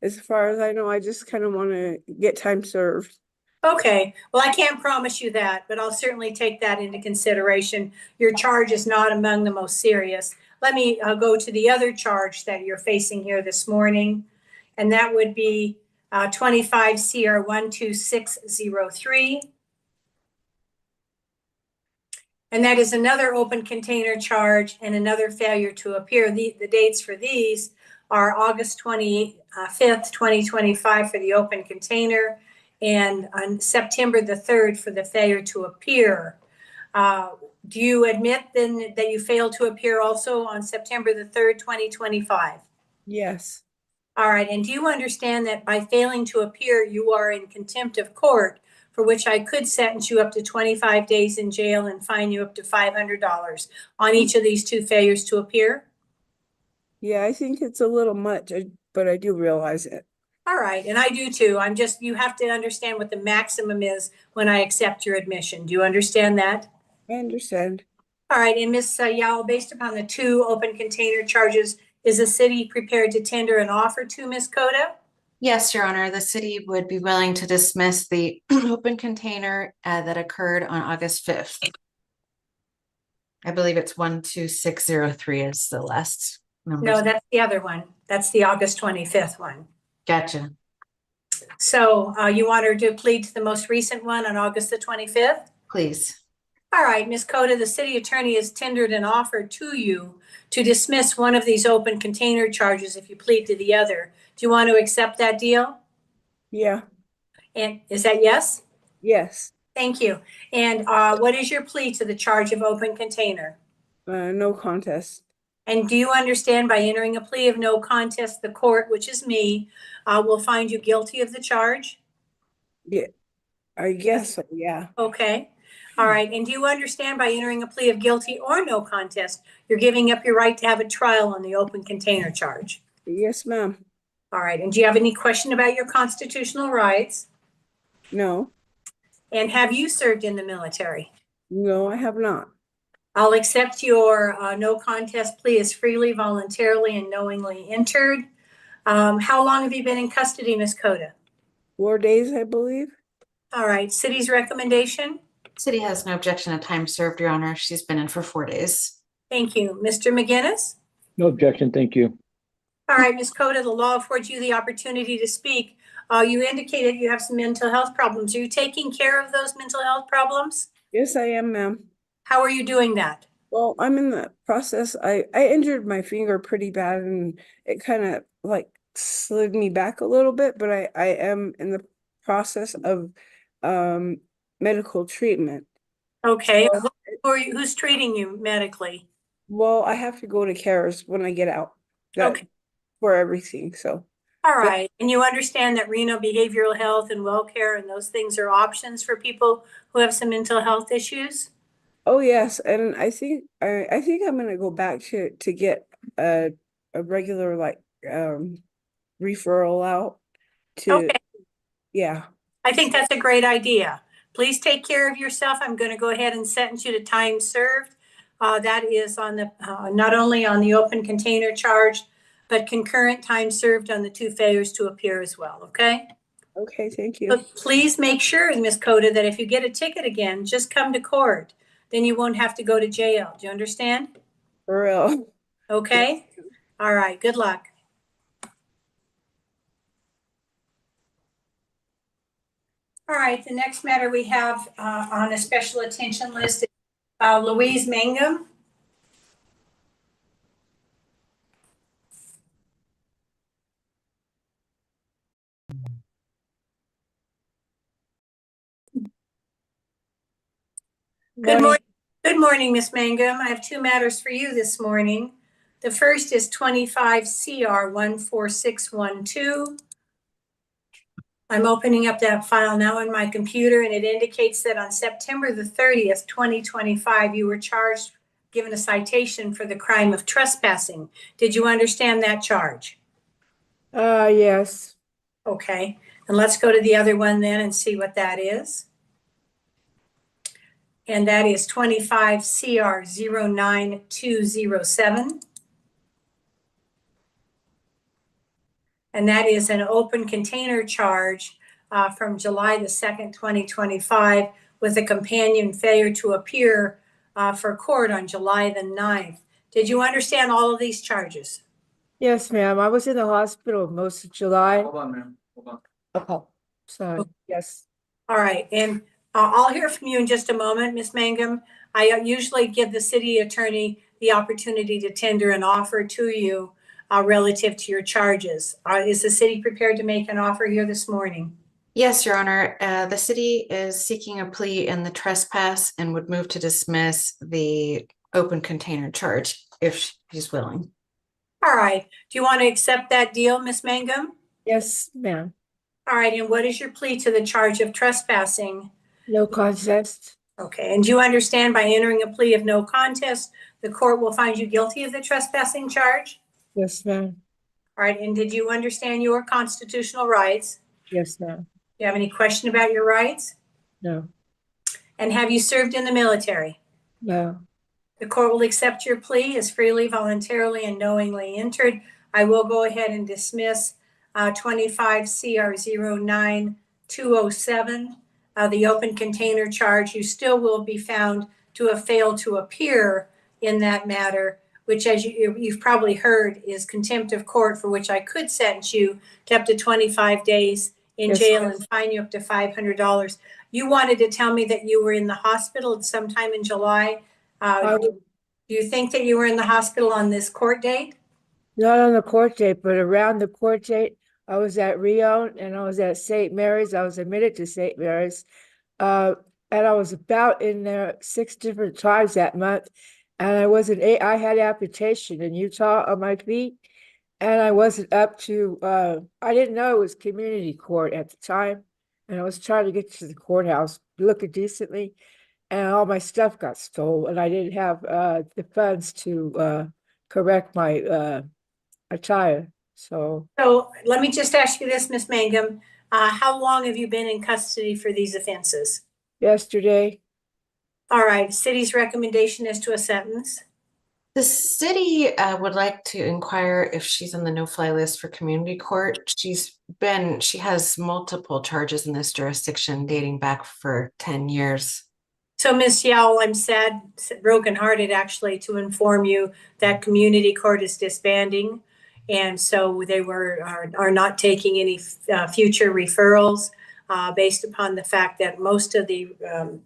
as far as I know, I just kind of want to get time served.
Okay, well, I can't promise you that, but I'll certainly take that into consideration. Your charge is not among the most serious. Let me go to the other charge that you're facing here this morning, and that would be 25 CR 12603. And that is another open container charge and another failure to appear. The dates for these are August 25th, 2025 for the open container, and on September the 3rd for the failure to appear. Do you admit then that you failed to appear also on September the 3rd, 2025?
Yes.
All right, and do you understand that by failing to appear, you are in contempt of court, for which I could sentence you up to 25 days in jail and fine you up to $500 on each of these two failures to appear?
Yeah, I think it's a little much, but I do realize it.
All right, and I do too. You have to understand what the maximum is when I accept your admission. Do you understand that?
I understand.
All right, and Ms. Yao, based upon the two open container charges, is the city prepared to tender an offer to Ms. Coda?
Yes, Your Honor, the city would be willing to dismiss the open container that occurred on August 5th. I believe it's 12603 is the last number.
No, that's the other one. That's the August 25th one.
Gotcha.
So you want her to plead to the most recent one on August the 25th?
Please.
All right, Ms. Coda, the city attorney has tendered an offer to you to dismiss one of these open container charges if you plead to the other. Do you want to accept that deal?
Yeah.
And is that yes?
Yes.
Thank you. And what is your plea to the charge of open container?
No contest.
And do you understand by entering a plea of no contest, the court, which is me, will find you guilty of the charge?
Yeah, I guess so, yeah.
Okay. All right. And do you understand by entering a plea of guilty or no contest, you're giving up your right to have a trial on the open container charge?
Yes, ma'am.
All right. And do you have any question about your constitutional rights?
No.
And have you served in the military?
No, I have not.
I'll accept your no contest plea as freely, voluntarily, and knowingly entered. How long have you been in custody, Ms. Coda?
4 days, I believe.
All right. City's recommendation?
City has no objection to time served, Your Honor. She's been in for 4 days.
Thank you. Mr. McGinnis?
No objection, thank you.
All right, Ms. Coda, the law affords you the opportunity to speak. You indicated you have some mental health problems. Are you taking care of those mental health problems?
Yes, I am, ma'am.
How are you doing that?
Well, I'm in the process. I injured my finger pretty bad, and it kind of like slid me back a little bit, but I am in the process of medical treatment.
Okay.
So,
Who's treating you medically?
well, I have to go to CARES when I get out.
Okay.
For everything, so.
All right. And you understand that Reno Behavioral Health and WellCare and those things are options for people who have some mental health issues?
Oh, yes, and I think I'm gonna go back to get a regular like referral out to,
Okay,
yeah.
I think that's a great idea. Please take care of yourself. I'm going to go ahead and sentence you to time served. That is on the, not only on the open container charge, but concurrent time served on the 2 failures to appear as well, okay?
Okay, thank you.
But please make sure, Ms. Coda, that if you get a ticket again, just come to court. Then you won't have to go to jail. Do you understand?
For real.
Okay? All right, good luck. All right, the next matter we have on a special attention list is Louise Mangum. Good morning. Good morning, Ms. Mangum. I have 2 matters for you this morning. The first is 25 CR 14612. I'm opening up that file now on my computer, and it indicates that on September the 30th, 2025, you were charged, given a citation for the crime of trespassing. Did you understand that charge?
Yes.
Okay, and let's go to the other one then and see what that is. And that is 25 CR 09207. And that is an open container charge from July the 2nd, 2025, with a companion failure to appear for court on July the 9th. Did you understand all of these charges?
Yes, ma'am. I was in the hospital most of July.
Hold on, ma'am. Hold on.
Okay. Sorry. Yes.
All right, and I'll hear from you in just a moment, Ms. Mangum. I usually give the city attorney the opportunity to tender an offer to you relative to your charges. Is the city prepared to make an offer here this morning?
Yes, Your Honor. The city is seeking a plea in the trespass and would move to dismiss the open container charge if she's willing.
All right. Do you want to accept that deal, Ms. Mangum?
Yes, ma'am.
All right, and what is your plea to the charge of trespassing?
No contest.
Okay, and do you understand by entering a plea of no contest, the court will find you guilty of the trespassing charge?
Yes, ma'am.
All right, and did you understand your constitutional rights?
Yes, ma'am.
Do you have any question about your rights?
No.
And have you served in the military?
No.
The court will accept your plea as freely, voluntarily, and knowingly entered. I will go ahead and dismiss 25 CR 09207, the open container charge. You still will be found to have failed to appear in that matter, which, as you've probably heard, is contempt of court, for which I could sentence you to up to 25 days in jail and fine you up to $500. You wanted to tell me that you were in the hospital sometime in July. Do you think that you were in the hospital on this court date?
Not on the court date, but around the court date, I was at Rio and I was at St. Mary's. I was admitted to St. Mary's. And I was about in there 6 different times that month. And I had amputation in Utah on my feet. And I wasn't up to, I didn't know it was community court at the time. And I was trying to get to the courthouse looking decently. And all my stuff got stolen. And I didn't have the funds to correct my attire. So
let me just ask you this, Ms. Mangum. How long have you been in custody for these offenses?
Yesterday.
All right, city's recommendation is to a sentence.
The city would like to inquire if she's on the no-fly list for community court. She has multiple charges in this jurisdiction dating back for 10 years.
So, Ms. Yao, I'm brokenhearted actually, to inform you that community court is disbanding. And so they are not taking any future referrals based upon the fact that most of the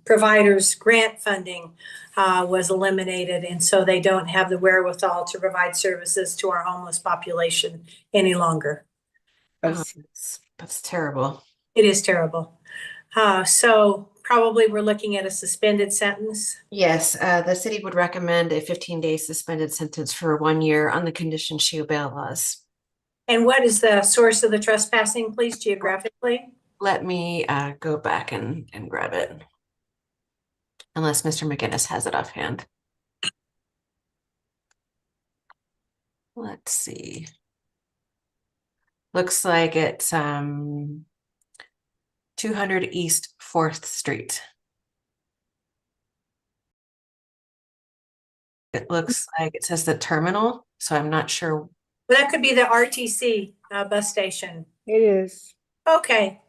providers' grant funding was eliminated. And so they don't have the wherewithal to provide services to our homeless population any longer.
That's terrible.
It is terrible. So probably we're looking at a suspended sentence.
Yes, the city would recommend a 15-day suspended sentence for 1 year on the condition she obey laws.
And what is the source of the trespassing, please, geographically?
Let me go back and grab it. Unless Mr. McGinnis has it offhand. Let's see. Looks like it's 200 East 4th Street. It looks like it says the terminal, so I'm not sure.
Well, that could be the RTC bus station.
It is.
Okay,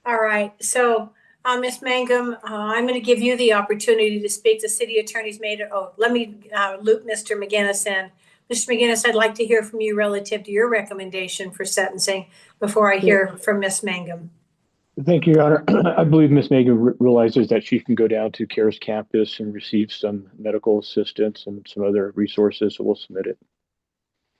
all right. So, Ms. Mangum, I'm going to give you the opportunity to speak. The city attorney's made it. Oh, let me loop Mr. McGinnis in. Mr. McGinnis, I'd like to hear from you relative to your recommendation for sentencing before I hear from Ms. Mangum.
Thank you, Your Honor. I believe Ms. Megan realizes that she can go down to CARES campus and receive some medical assistance and some other resources, so we'll submit it.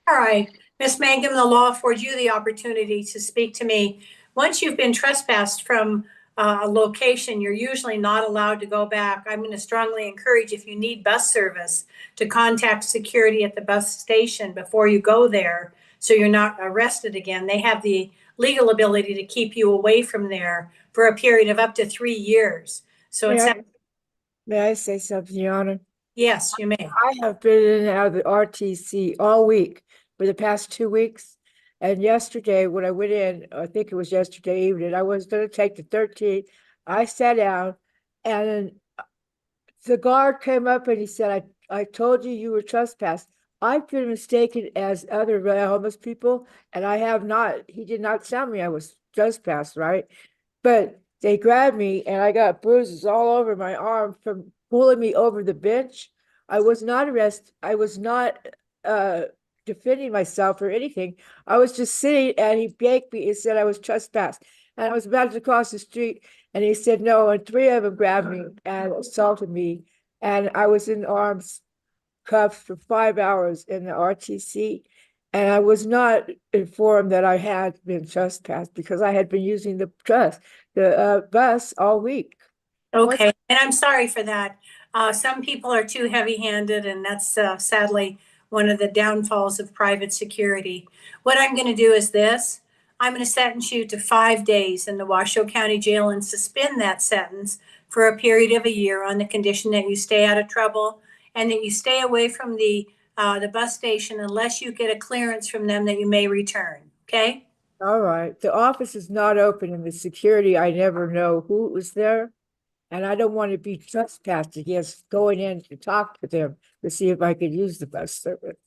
All right, Ms. Mangum, the law affords you the opportunity to speak to me. Once you've been trespassed from a location, you're usually not allowed to go back. I'm going to strongly encourage, if you need bus service, to contact security at the bus station before you go there, so you're not arrested again. They have the legal ability to keep you away from there for a period of up to 3 years. So
May I say something, Your Honor?
Yes, you may.
I have been in and out of the RTC all week for the past 2 weeks. And yesterday, when I went in, I think it was yesterday evening, I was going to take the 13. I sat down and the guard came up and he said, I told you were trespassed. I've been mistaken as other homeless people, and I have not. He did not tell me I was trespassed, right? But they grabbed me and I got bruises all over my arm from pulling me over the bench. I was not arrested. I was not defending myself or anything. I was just sitting and he begged me and said I was trespassed. And I was about to cross the street and he said no, and 3 of them grabbed me and assaulted me. And I was in arms cuffed for 5 hours in the RTC. And I was not informed that I had been trespassed because I had been using the bus all week.
Okay, and I'm sorry for that. Some people are too heavy-handed, and that's sadly one of the downfalls of private security. What I'm going to do is this. I'm going to sentence you to 5 days in the Washoe County Jail and suspend that sentence for a period of a year on the condition that you stay out of trouble and that you stay away from the bus station unless you get a clearance from them that you may return. Okay?
All right. The office is not open, and the security, I never know who was there. And I don't want to be trespassed against going in to talk to them to see if I could use the bus service.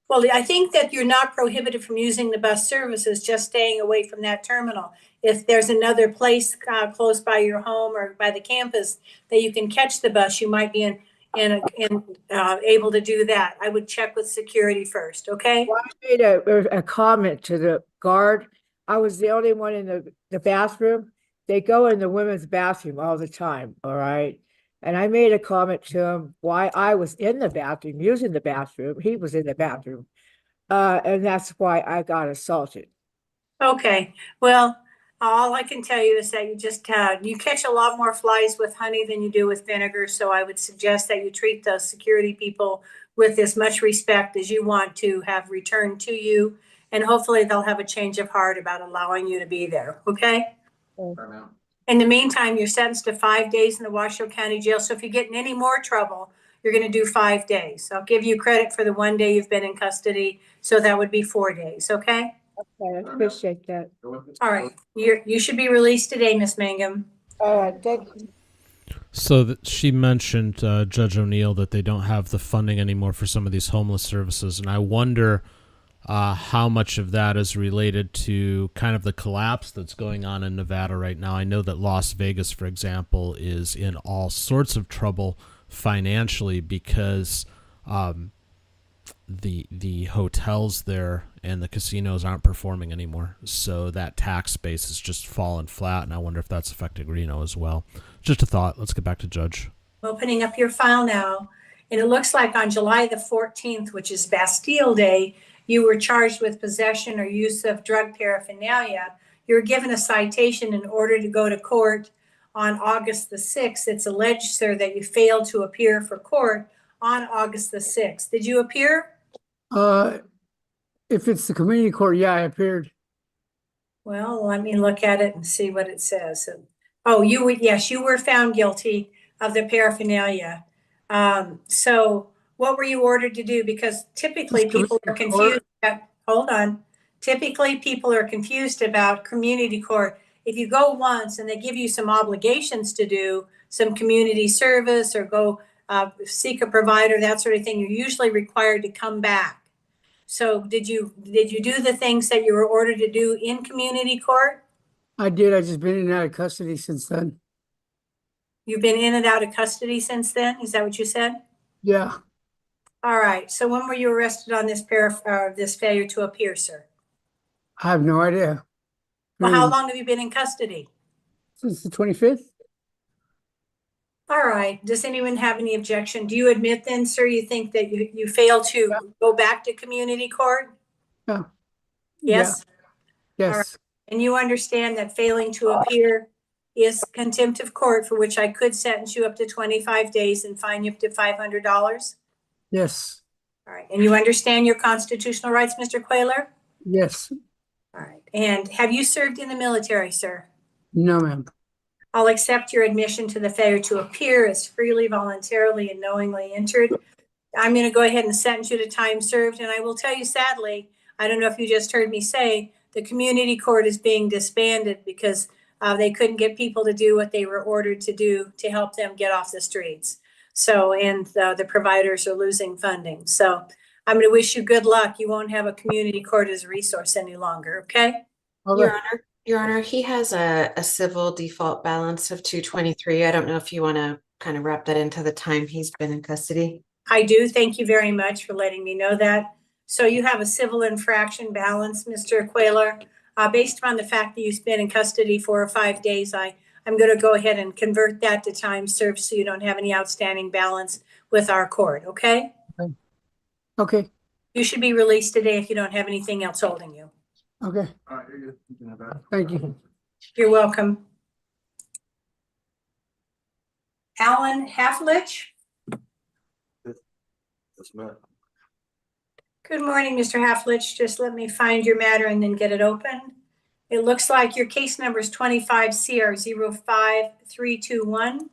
Well, I think that you're not prohibited from using the bus services, just staying away from that terminal. If there's another place close by your home or by the campus that you can catch the bus, you might be able to do that. I would check with security first, okay?
Well, I made a comment to the guard. I was the only one in the bathroom. They go in the women's bathroom all the time, all right? And I made a comment to him why I was in the bathroom, using the bathroom. He was in the bathroom. And that's why I got assaulted.
Okay, well, all I can tell you is that you catch a lot more flies with honey than you do with vinegar. So I would suggest that you treat those security people with as much respect as you want to have returned to you. And hopefully they'll have a change of heart about allowing you to be there, okay? In the meantime, you're sentenced to 5 days in the Washoe County Jail. So if you get in any more trouble, you're going to do 5 days. I'll give you credit for the 1 day you've been in custody. So that would be 4 days, okay?
Okay, I appreciate that.
All right. You should be released today, Ms. Mangum.
All right, thank you.
So she mentioned, Judge O'Neill, that they don't have the funding anymore for some of these homeless services. And I wonder how much of that is related to kind of the collapse that's going on in Nevada right now. I know that Las Vegas, for example, is in all sorts of trouble financially because the hotels there and the casinos aren't performing anymore. So that tax base has just fallen flat, and I wonder if that's affecting Reno as well. Just a thought. Let's get back to Judge.
Opening up your file now, and it looks like on July the 14th, which is Bastille Day, you were charged with possession or use of drug paraphernalia. You were given a citation in order to go to court on August the 6th. It's alleged, sir, that you failed to appear for court on August the 6th. Did you appear?
If it's the community court, yeah, I appeared.
Well, let me look at it and see what it says. Oh, yes, you were found guilty of the paraphernalia. So what were you ordered to do? Because typically people are confused about hold on. Typically, people are confused about community court. If you go once and they give you some obligations to do, some community service or go seek a provider, that sort of thing, you're usually required to come back. So did you do the things that you were ordered to do in community court?
I did. I just been in and out of custody since then.
You've been in and out of custody since then? Is that what you said?
Yeah.
All right. So when were you arrested on this this failure to appear, sir?
I have no idea.
Well, how long have you been in custody?
Since the 25th?
All right. Does anyone have any objection? Do you admit then, sir, you think that you failed to go back to community court?
Yeah.
Yes?
Yeah.
All right.
Yes.
And you understand that failing to appear is contempt of court for which I could sentence you up to 25 days and fine you up to $500?
Yes.
All right. And you understand your constitutional rights, Mr. Quayler?
Yes.
All right. And have you served in the military, sir?
No, ma'am.
I'll accept your admission to the failure to appear as freely, voluntarily, and knowingly entered. I'm going to go ahead and sentence you to time served. And I will tell you sadly, I don't know if you just heard me say, the community court is being disbanded because they couldn't get people to do what they were ordered to do to help them get off the streets. So, and the providers are losing funding. So I'm going to wish you good luck. You won't have a community court as a resource any longer, okay?
Your Honor, he has a civil default balance of 223. I don't know if you want to kind of wrap that into the time he's been in custody.
I do. Thank you very much for letting me know that. So you have a civil infraction balance, Mr. Quayler. Based upon the fact that you've been in custody for 5 days, I'm going to go ahead and convert that to time served so you don't have any outstanding balance with our court, okay?
Okay.
You should be released today if you don't have anything else holding you.
Okay. Thank you.
You're welcome. Alan Halflich?
Yes, ma'am.
Good morning, Mr. Halflich. Just let me find your matter and then get it open. It looks like your case number is 25 CR 05321.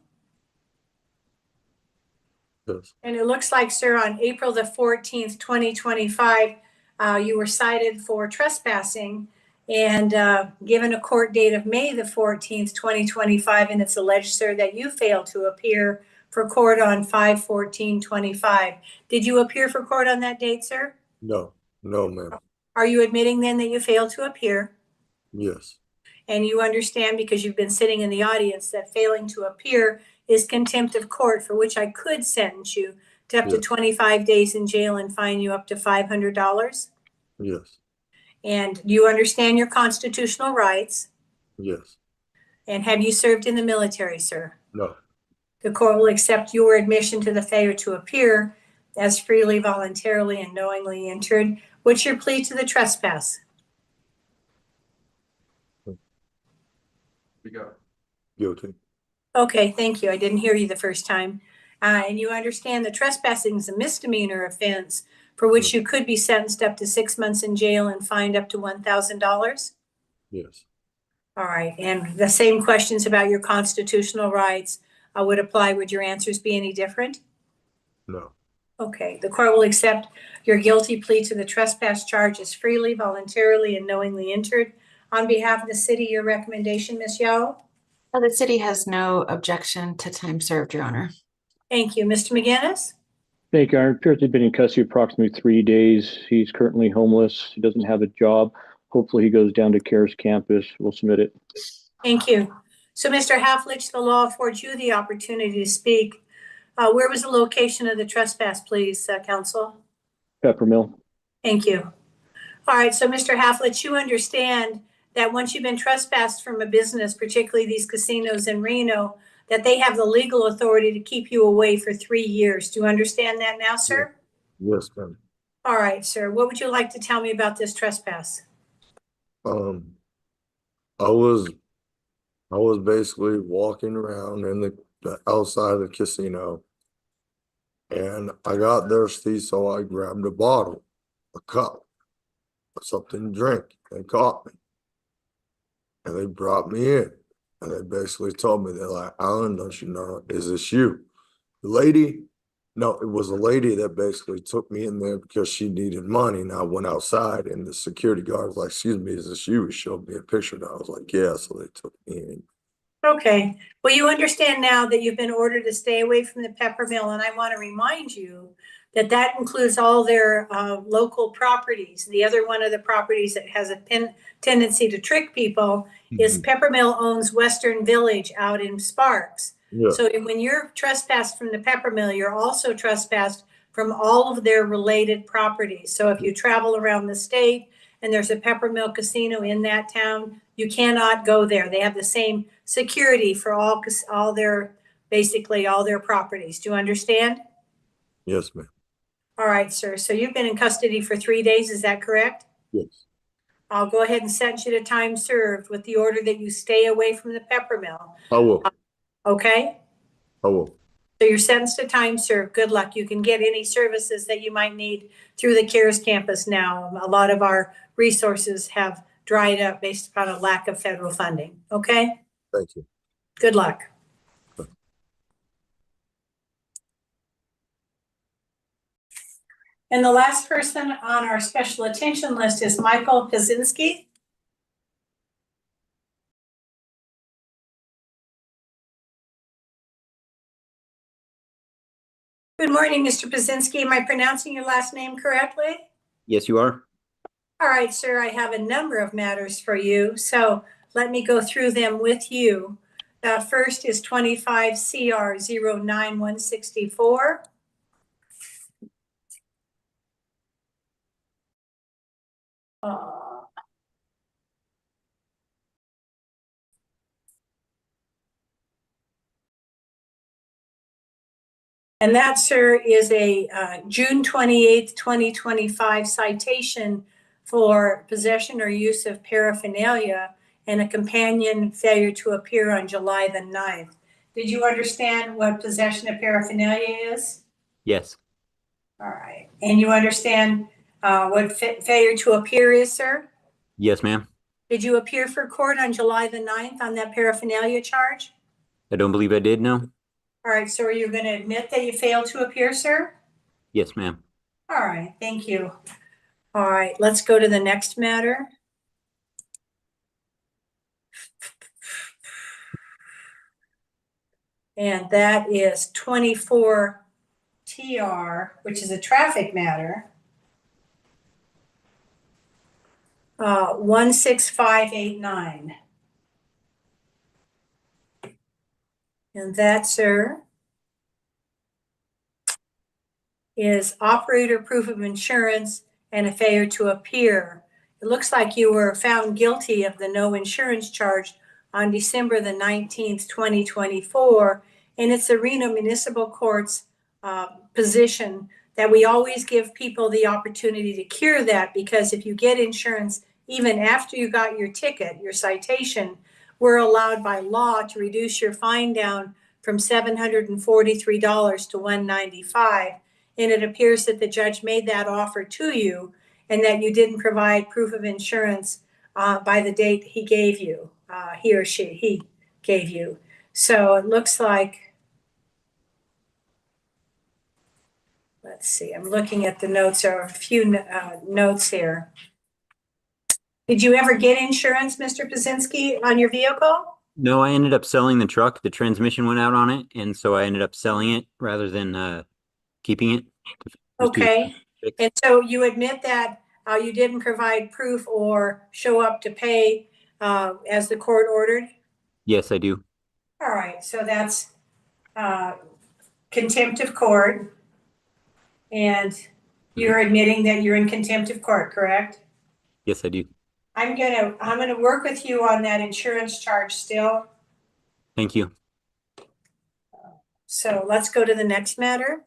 Yes.
And it looks like, sir, on April the 14th, 2025, you were cited for trespassing and given a court date of May the 14th, 2025, and it's alleged, sir, that you failed to appear for court on 5/14/25. Did you appear for court on that date, sir?
No, ma'am.
Are you admitting then that you failed to appear?
Yes.
And you understand, because you've been sitting in the audience, that failing to appear is contempt of court for which I could sentence you to up to 25 days in jail and fine you up to $500?
Yes.
And do you understand your constitutional rights?
Yes.
And have you served in the military, sir?
No.
The court will accept your admission to the failure to appear as freely, voluntarily, and knowingly entered. What's your plea to the trespass?
Guilty.
Okay, thank you. I didn't hear you the first time. And you understand that trespassing is a misdemeanor offense for which you could be sentenced up to 6 months in jail and fined up to $1,000?
Yes.
All right. And the same questions about your constitutional rights would apply. Would your answers be any different?
No.
Okay. The court will accept your guilty plea to the trespass charge as freely, voluntarily, and knowingly entered. On behalf of the city, your recommendation, Ms. Yao?
The city has no objection to time served, Your Honor.
Thank you. Mr. McGinnis?
Thank you, Your Honor. Appears to have been in custody approximately 3 days. He's currently homeless. He doesn't have a job. Hopefully he goes down to CARES campus. We'll submit it.
Thank you. So, Mr. Halflich, the law affords you the opportunity to speak. Where was the location of the trespass, please, counsel?
Peppermill.
Thank you. All right. So, Mr. Halflich, you understand that once you've been trespassed from a business, particularly these casinos in Reno, that they have the legal authority to keep you away for 3 years. Do you understand that now, sir?
Yes, ma'am.
All right, sir. What would you like to tell me about this trespass?
I was basically walking around in the outside of the casino, and I got thirsty, so I grabbed a bottle, a cup, something to drink. They caught me, and they brought me in, and they basically told me, they're like, "Alan, don't you know, is this you?" The lady No, it was a lady that basically took me in there because she needed money, and I went outside, and the security guard was like, "Excuse me, is this you?" He showed me a picture, and I was like, "Yeah." So they took me in.
Okay, well, you understand now that you've been ordered to stay away from the pepper mill, and I want to remind you that that includes all their local properties. The other one of the properties that has a tendency to trick people is Pepper Mill owns Western Village out in Sparks.
Yeah.
So when you're trespassed from the pepper mill, you're also trespassed from all of their related properties. So if you travel around the state and there's a pepper mill casino in that town, you cannot go there. They have the same security for all their, basically all their properties. Do you understand?
Yes, ma'am.
All right, sir. So you've been in custody for 3 days, is that correct?
Yes.
I'll go ahead and send you to time served with the order that you stay away from the pepper mill.
I will.
Okay?
I will.
So you're sentenced to time served. Good luck. You can get any services that you might need through the CARES campus now. A lot of our resources have dried up based upon a lack of federal funding. Okay?
Thank you.
Good luck. And the last person on our special attention list is Michael Pazinski. Good morning, Mr. Pazinski. Am I pronouncing your last name correctly?
Yes, you are.
All right, sir, I have a number of matters for you, so let me go through them with you. First is 25 CR 09164. And that, sir, is a June 28th, 2025 citation for possession or use of paraphernalia and a companion failure to appear on July the 9th. Did you understand what possession of paraphernalia is?
Yes.
All right. And you understand what failure to appear is, sir?
Yes, ma'am.
Did you appear for court on July the 9th on that paraphernalia charge?
I don't believe I did, no.
All right, so are you going to admit that you failed to appear, sir?
Yes, ma'am.
All right, thank you. All right, let's go to the next matter. And that is 24 TR, which is a traffic matter. 16589. And that, sir, is operator proof of insurance and a failure to appear. It looks like you were found guilty of the no insurance charge on December the 19th, 2024. And it's the Reno Municipal Court's position that we always give people the opportunity to cure that, because if you get insurance, even after you got your ticket, your citation, we're allowed by law to reduce your fine down from $743 to $195. And it appears that the judge made that offer to you and that you didn't provide proof of insurance by the date he gave you, he gave you. So it looks like, let's see, I'm looking at the notes, there are a few notes here. Did you ever get insurance, Mr. Pazinski, on your vehicle?
No, I ended up selling the truck. The transmission went out on it, and so I ended up selling it rather than keeping it.
Okay, and so you admit that you didn't provide proof or show up to pay as the court ordered?
Yes, I do.
All right, so that's contempt of court. And you're admitting that you're in contempt of court, correct?
Yes, I do.
I'm gonna work with you on that insurance charge still.
Thank you.
So let's go to the next matter.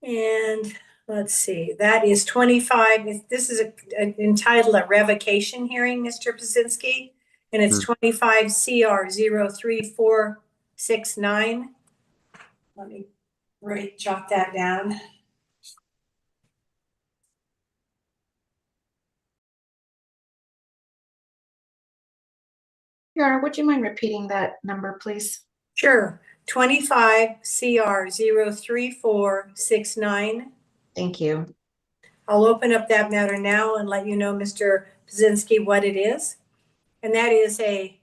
And let's see, that is 25. This is entitled a revocation hearing, Mr. Pazinski, and it's 25 CR 03469. Let me jot that down.
Your Honor, would you mind repeating that number, please?
Sure. 25 CR 03469.
Thank you.
I'll open up that matter now and let you know, Mr. Pazinski, what it is. And that is a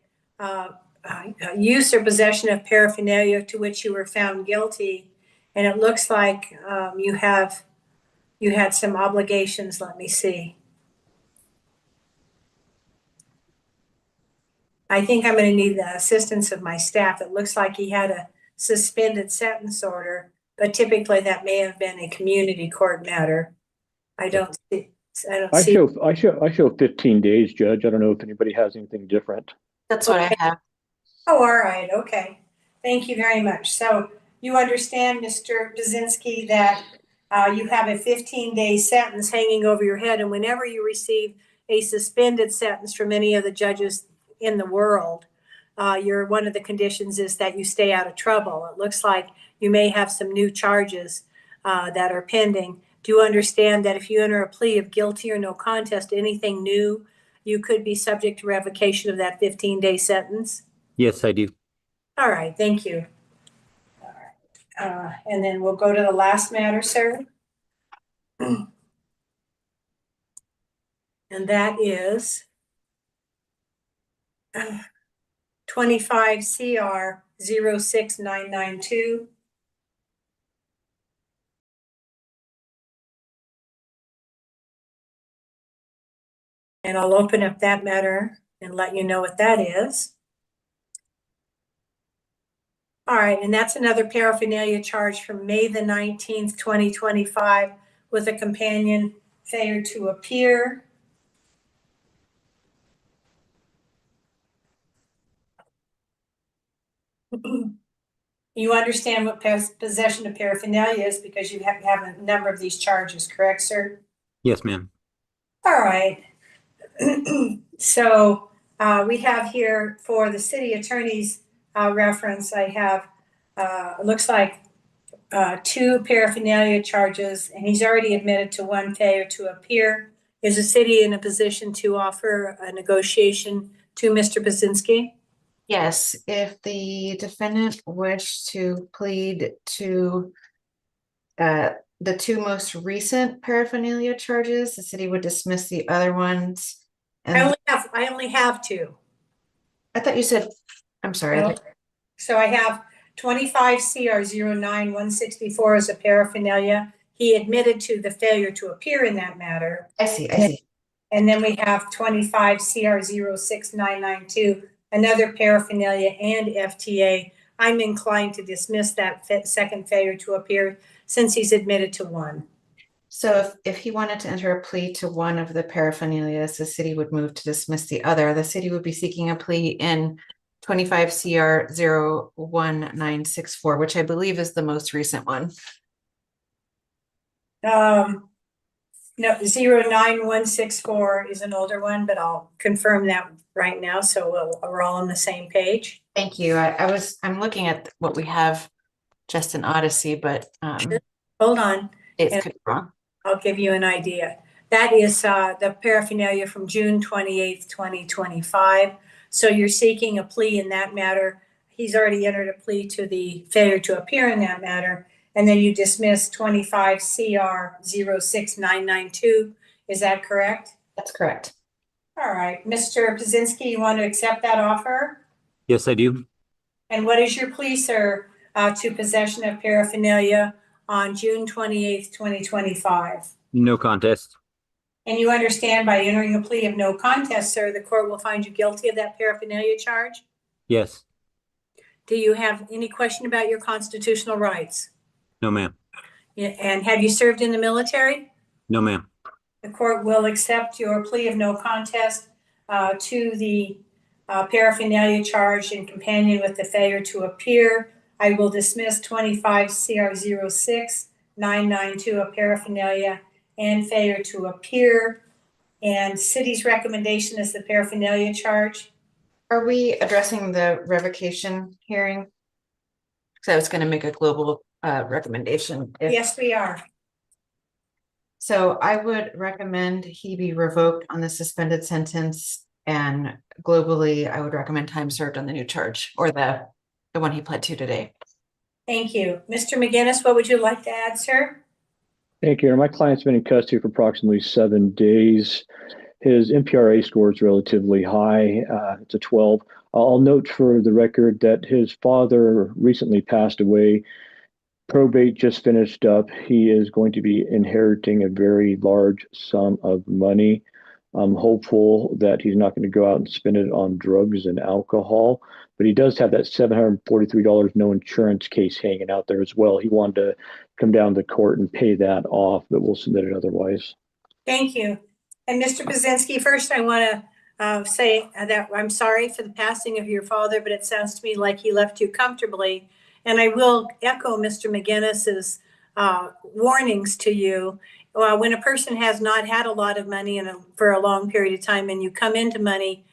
use or possession of paraphernalia to which you were found guilty. And it looks like you had some obligations. Let me see. I think I'm going to need the assistance of my staff. It looks like he had a suspended sentence order, but typically that may have been a community court matter. I don't see.
I show 15 days, Judge. I don't know if anybody has anything different.
That's what I have.
Oh, all right. Okay. Thank you very much. So you understand, Mr. Bazinski, that you have a 15-day sentence hanging over your head. And whenever you receive a suspended sentence from any of the judges in the world, one of the conditions is that you stay out of trouble. It looks like you may have some new charges that are pending. Do you understand that if you enter a plea of guilty or no contest to anything new, you could be subject to revocation of that 15-day sentence?
Yes, I do.
All right, thank you. All right. And then we'll go to the last matter, sir. And that is 25 CR 06992. And I'll open up that matter and let you know what that is. All right, and that's another paraphernalia charge from May the 19th, 2025 with a companion failure to appear. You understand what possession of paraphernalia is because you have a number of these charges, correct, sir?
Yes, ma'am.
All right. So we have here for the city attorney's reference, I have, it looks like 2 paraphernalia charges, and he's already admitted to 1 failure to appear. Is the city in a position to offer a negotiation to Mr. Bazinski?
Yes, if the defendant wished to plead to the 2 most recent paraphernalia charges, the city would dismiss the other ones. And
I only have 2.
I thought you said, I'm sorry.
So I have 25 CR 09164 as a paraphernalia. He admitted to the failure to appear in that matter.
I see.
And then we have 25 CR 06992, another paraphernalia and FTA. I'm inclined to dismiss that second failure to appear since he's admitted to 1.
So if he wanted to enter a plea to one of the paraphernalias, the city would move to dismiss the other. The city would be seeking a plea in 25 CR 01964, which I believe is the most recent one.
No, 09164 is an older one, but I'll confirm that right now. So we're all on the same page.
Thank you. I'm looking at what we have just in Odyssey, but
hold on.
It could be wrong.
I'll give you an idea. That is the paraphernalia from June 28th, 2025. So you're seeking a plea in that matter. He's already entered a plea to the failure to appear in that matter. And then you dismiss 25 CR 06992. Is that correct?
That's correct.
All right. Mr. Pazinski, you want to accept that offer?
Yes, I do.
And what is your plea, sir, to possession of paraphernalia on June 28th, 2025?
No contest.
And you understand by entering a plea of no contest, sir, the court will find you guilty of that paraphernalia charge?
Yes.
Do you have any question about your constitutional rights?
No, ma'am.
And have you served in the military?
No, ma'am.
The court will accept your plea of no contest to the paraphernalia charge in companion with the failure to appear. I will dismiss 25 CR 06992, a paraphernalia and failure to appear. And city's recommendation is the paraphernalia charge.
Are we addressing the revocation hearing? Because I was going to make a global recommendation.
Yes, we are.
So I would recommend he be revoked on the suspended sentence, and globally, I would recommend time served on the new charge or the one he pled to today.
Thank you. Mr. McGinnis, what would you like to add, sir?
Thank you. My client's been in custody for approximately 7 days. His MPRA score is relatively high. It's a 12. I'll note for the record that his father recently passed away. Probate just finished up. He is going to be inheriting a very large sum of money. I'm hopeful that he's not going to go out and spend it on drugs and alcohol, but he does have that $743 no insurance case hanging out there as well. He wanted to come down to court and pay that off, but we'll submit it otherwise.
Thank you. And Mr. Pazinski, first I want to say that I'm sorry for the passing of your father, but it sounds to me like he left you comfortably. And I will echo Mr. McGinnis's warnings to you. When a person has not had a lot of money for a long period of time and you come into money,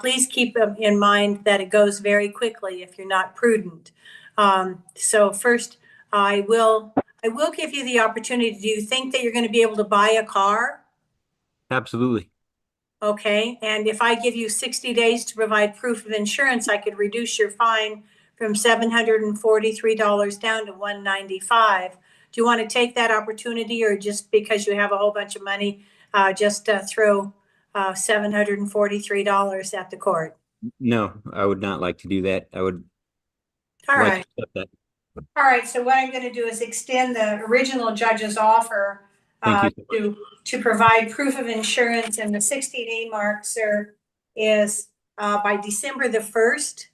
please keep in mind that it goes very quickly if you're not prudent. So first, I will give you the opportunity. Do you think that you're going to be able to buy a car?
Absolutely.
Okay, and if I give you 60 days to provide proof of insurance, I could reduce your fine from $743 down to $195. Do you want to take that opportunity, or just because you have a whole bunch of money, just throw $743 at the court?
No, I would not like to do that. I would
All
like
right.
to accept that.
All right, so what I'm going to do is extend the original judge's offer to provide proof of insurance, and the 60-day mark, sir, is by December the 1st.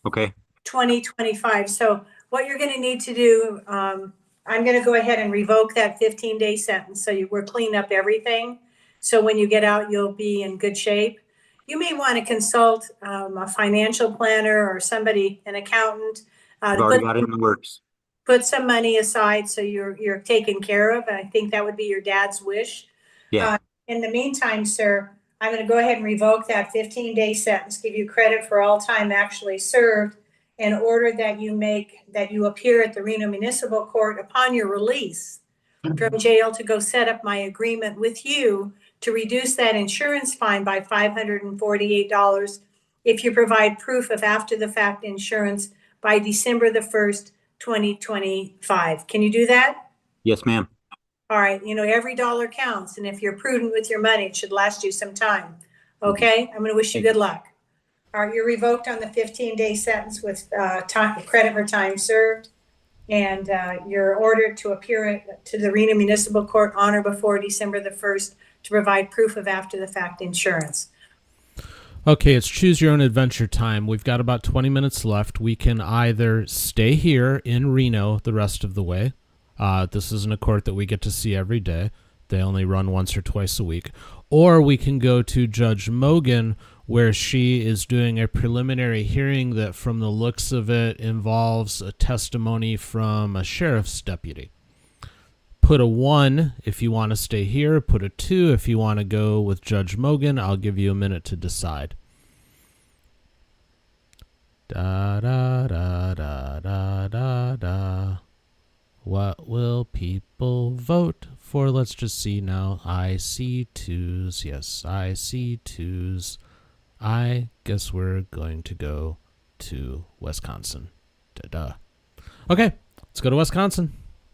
Okay.
2025. So what you're going to need to do, I'm going to go ahead and revoke that 15-day sentence. So we're cleaning up everything. So when you get out, you'll be in good shape. You may want to consult a financial planner or somebody, an accountant.
I've already got it in the works.
Put some money aside so you're taken care of. And I think that would be your dad's wish.
Yeah.
In the meantime, sir, I'm going to go ahead and revoke that 15-day sentence, give you credit for all time actually served, in order that you appear at the Reno Municipal Court upon your release from jail to go set up my agreement with you to reduce that insurance fine by $548 if you provide proof of after the fact insurance by December the 1st, 2025. Can you do that?
Yes, ma'am.
All right. Every dollar counts. And if you're prudent with your money, it should last you some time. Okay. I'm going to wish you good luck. All right, you're revoked on the 15-day sentence with credit for time served, and you're ordered to appear to the Reno Municipal Court on or before December the 1st to provide proof of after-the-fact insurance.
Okay, it's choose your own adventure time. We've got about 20 minutes left. We can either stay here in Reno the rest of the way. This isn't a court that we get to see every day. They only run once or twice a week. Or we can go to Judge Mogan, where she is doing a preliminary hearing that, from the looks of it, involves a testimony from a sheriff's deputy. Put a 1 if you want to stay here. Put a 2 if you want to go with Judge Mogan. I'll give you a minute to decide. Da da da da da da da. What will people vote for? Let's just see now. I see 2s. Yes, I see 2s. I guess we're going to go to Wisconsin. Da-da. Okay, let's go to Wisconsin.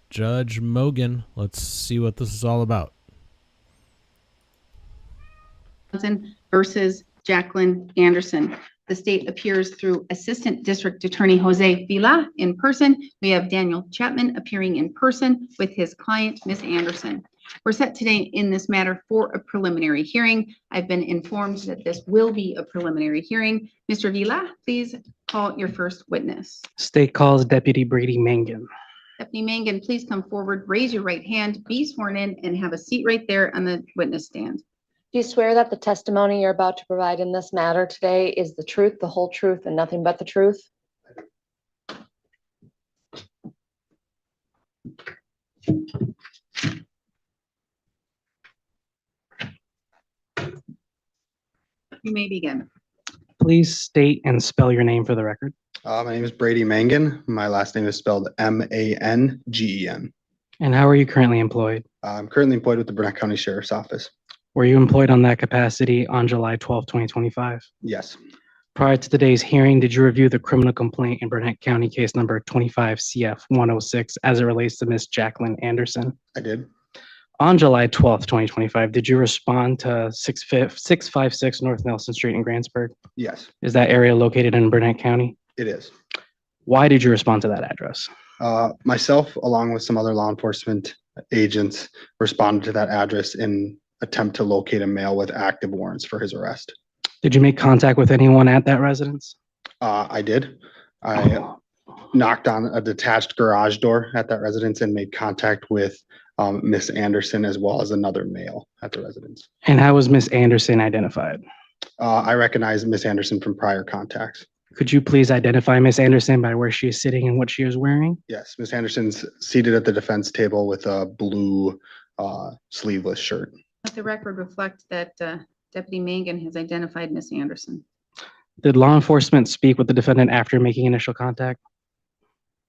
Judge Mogan, let's see what this is all about.
Versus Jacqueline Anderson. The state appears through Assistant District Attorney Jose Vila in person. We have Daniel Chapman appearing in person with his client, Ms. Anderson. We're set today in this matter for a preliminary hearing. I've been informed that this will be a preliminary hearing. Mr. Vila, please call your first witness.
State calls Deputy Brady Mangan.
Deputy Mangan, please come forward, raise your right hand, be sworn in, and have a seat right there on the witness stand.
Do you swear that the testimony you're about to provide in this matter today is the truth, the whole truth, and nothing but the truth?
You may begin.
Please state and spell your name for the record.
My name is Brady Mangan. My last name is spelled M-A-N-G-E-N.
And how are you currently employed?
I'm currently employed with the Burnett County Sheriff's Office.
Were you employed on that capacity on July 12, 2025?
Yes.
Prior to today's hearing, did you review the criminal complaint in Burnett County case number 25 CF 106 as it relates to Miss Jacqueline Anderson?
I did.
On July 12th, 2025, did you respond to 656 North Nelson Street in Grantsburg?
Yes,
Is that area located in Burnett County?
it is.
Why did you respond to that address?
Myself, along with some other law enforcement agents, responded to that address in attempt to locate a male with active warrants for his arrest.
Did you make contact with anyone at that residence?
I did. I knocked on a detached garage door at that residence and made contact with Miss Anderson as well as another male at the residence.
And how was Miss Anderson identified?
I recognize Miss Anderson from prior contacts.
Could you please identify Miss Anderson by where she is sitting and what she is wearing?
Yes, Miss Anderson's seated at the defense table with a blue sleeveless shirt.
Let the record reflect that Deputy Mangan has identified Miss Anderson.
Did law enforcement speak with the defendant after making initial contact?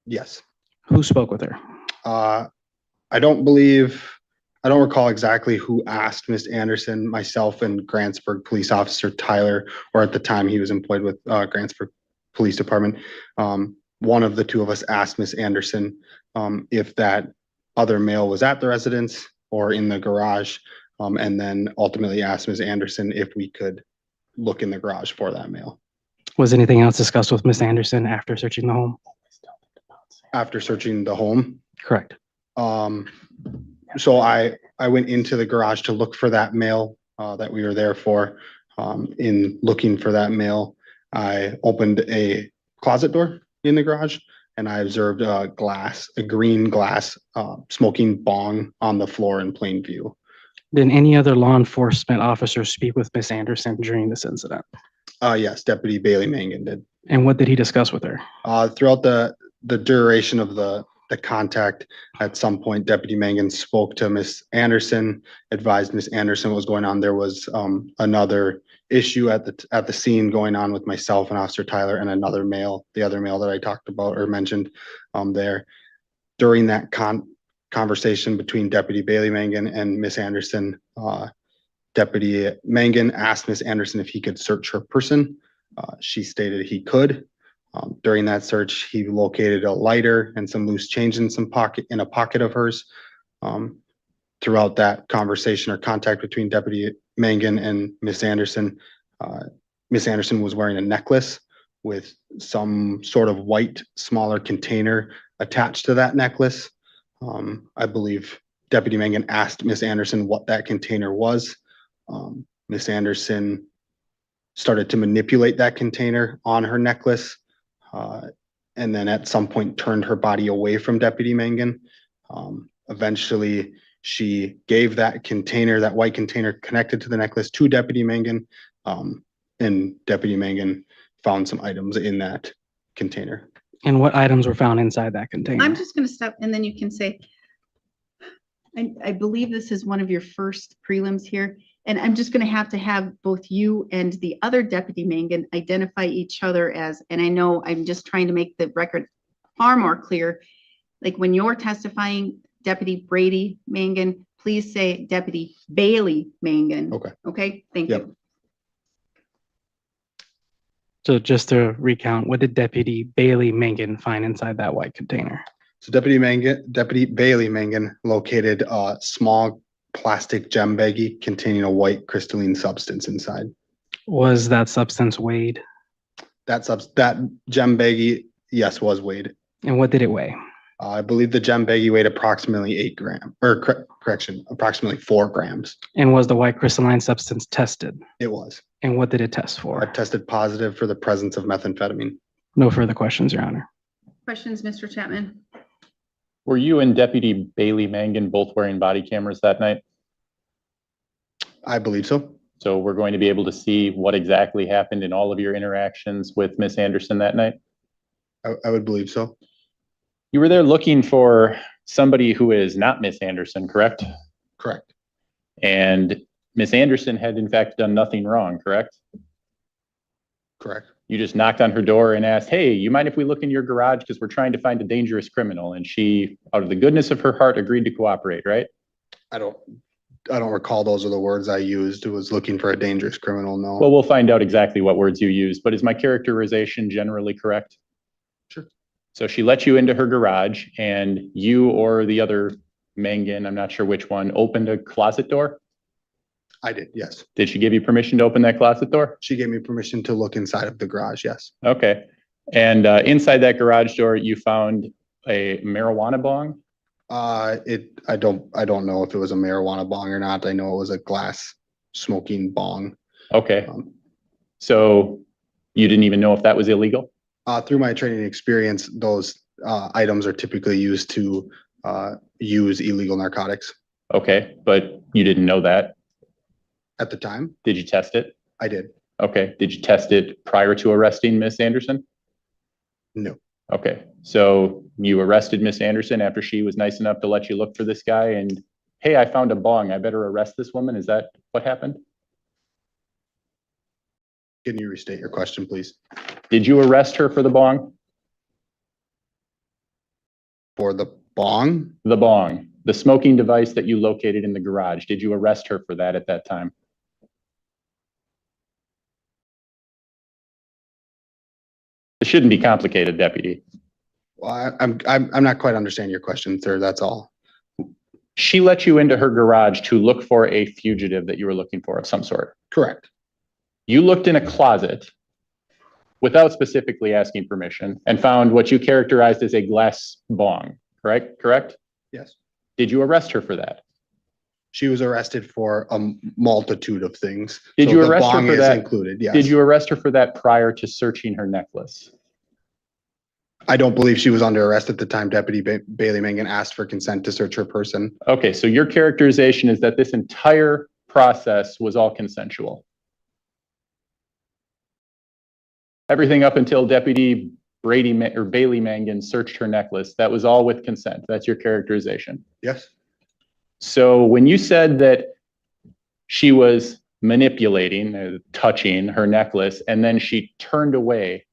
Yes.
Who spoke with her?
I don't recall exactly who asked Miss Anderson. Myself and Grantsburg Police Officer Tyler, or at the time he was employed with Grantsburg Police Department. One of the two of us asked Miss Anderson if that other male was at the residence or in the garage, and then ultimately asked Miss Anderson if we could look in the garage for that male.
Was anything else discussed with Miss Anderson after searching the home?
After searching the home?
Correct.
So I went into the garage to look for that male that we were there for. In looking for that male, I opened a closet door in the garage and I observed a green glass smoking bong on the floor in plain view.
Did any other law enforcement officers speak with Miss Anderson during this incident?
Yes, Deputy Bailey Mangan did.
And what did he discuss with her?
Throughout the duration of the contact, at some point, Deputy Mangan spoke to Miss Anderson, advised Miss Anderson what was going on. There was another issue at the scene going on with myself and Officer Tyler and another male, the other male that I talked about or mentioned there. During that conversation between Deputy Bailey Mangan and Miss Anderson, Deputy Mangan asked Miss Anderson if he could search her person. She stated he could. During that search, he located a lighter and some loose change in a pocket of hers. Throughout that conversation or contact between Deputy Mangan and Miss Anderson was wearing a necklace with some sort of white, smaller container attached to that necklace. I believe Deputy Mangan asked Miss Anderson what that container was. Miss Anderson started to manipulate that container on her necklace, and then at some point turned her body away from Deputy Mangan. Eventually, she gave that container, that white container connected to the necklace, to Deputy Mangan, and Deputy Mangan found some items in that container.
And what items were found inside that container?
I'm just going to stop and then you can say, I believe this is one of your first prelims here. And I'm just going to have both you and the other Deputy Mangan identify each other as, and I know I'm just trying to make the record far more clear. Like when you're testifying, Deputy Brady Mangan, please say Deputy Bailey Mangan.
Okay.
Okay, thank you.
So just to recount, what did Deputy Bailey Mangan find inside that white container?
So Deputy Bailey Mangan located a small plastic gem baggie containing a white crystalline substance inside.
Was that substance weighed?
That gem baggie, yes, was weighed.
And what did it weigh?
I believe the gem baggie weighed approximately 8 grams, or approximately 4 grams.
And was the white crystalline substance tested?
It was.
And what did it test for?
I tested positive for the presence of methamphetamine.
No further questions, Your Honor.
Questions, Mr. Chapman?
Were you and Deputy Bailey Mangan both wearing body cameras that night?
I believe so.
So we're going to be able to see what exactly happened in all of your interactions with Miss Anderson that night?
I would believe so.
You were there looking for somebody who is not Miss Anderson, correct?
Correct.
And Miss Anderson had in fact done nothing wrong, correct?
Correct.
You just knocked on her door and asked, hey, you mind if we look in your garage because we're trying to find a dangerous criminal? And she, out of the goodness of her heart, agreed to cooperate, right?
I don't don't recall those are the words I used. It was looking for a dangerous criminal, no.
Well, we'll find out exactly what words you used, but is my characterization generally correct?
Sure.
So she let you into her garage and you or the other Mangan, I'm not sure which one, opened a closet door?
I did, yes.
Did she give you permission to open that closet door?
She gave me permission to look inside of the garage, yes.
Okay. And inside that garage door, you found a marijuana bong?
I don't know if it was a marijuana bong or not. I know it was a glass smoking bong.
Okay. So you didn't even know if that was illegal?
Through my training experience, those items are typically used to use illegal narcotics.
Okay, but you didn't know that
at the time?
Did you test it?
I did.
Okay, did you test it prior to arresting Miss Anderson?
No.
Okay, so you arrested Miss Anderson after she was nice enough to let you look for this guy and, hey, I found a bong, I better arrest this woman. Is that what happened?
Can you restate your question, please?
Did you arrest her for the bong?
For the bong?
The bong, the smoking device that you located in the garage. Did you arrest her for that at that time? It shouldn't be complicated, Deputy.
Well, I'm not quite understanding your question, sir. That's all.
She let you into her garage to look for a fugitive that you were looking for of some sort.
Correct.
You looked in a closet without specifically asking permission and found what you characterized as a glass bong, correct?
Yes.
Did you arrest her for that?
She was arrested for a multitude of things.
Did
So
you
the
arrest her
bong
for
is
that?
included, yes.
Did you arrest her for that prior to searching her necklace?
I don't believe she was under arrest at the time Deputy Bailey Mangan asked for consent to search her person.
Okay, so your characterization is that this entire process was all consensual. Everything up until Deputy Bailey Mangan searched her necklace, that was all with consent. That's your characterization.
Yes.
So when you said that she was manipulating, touching her necklace, and then she turned away,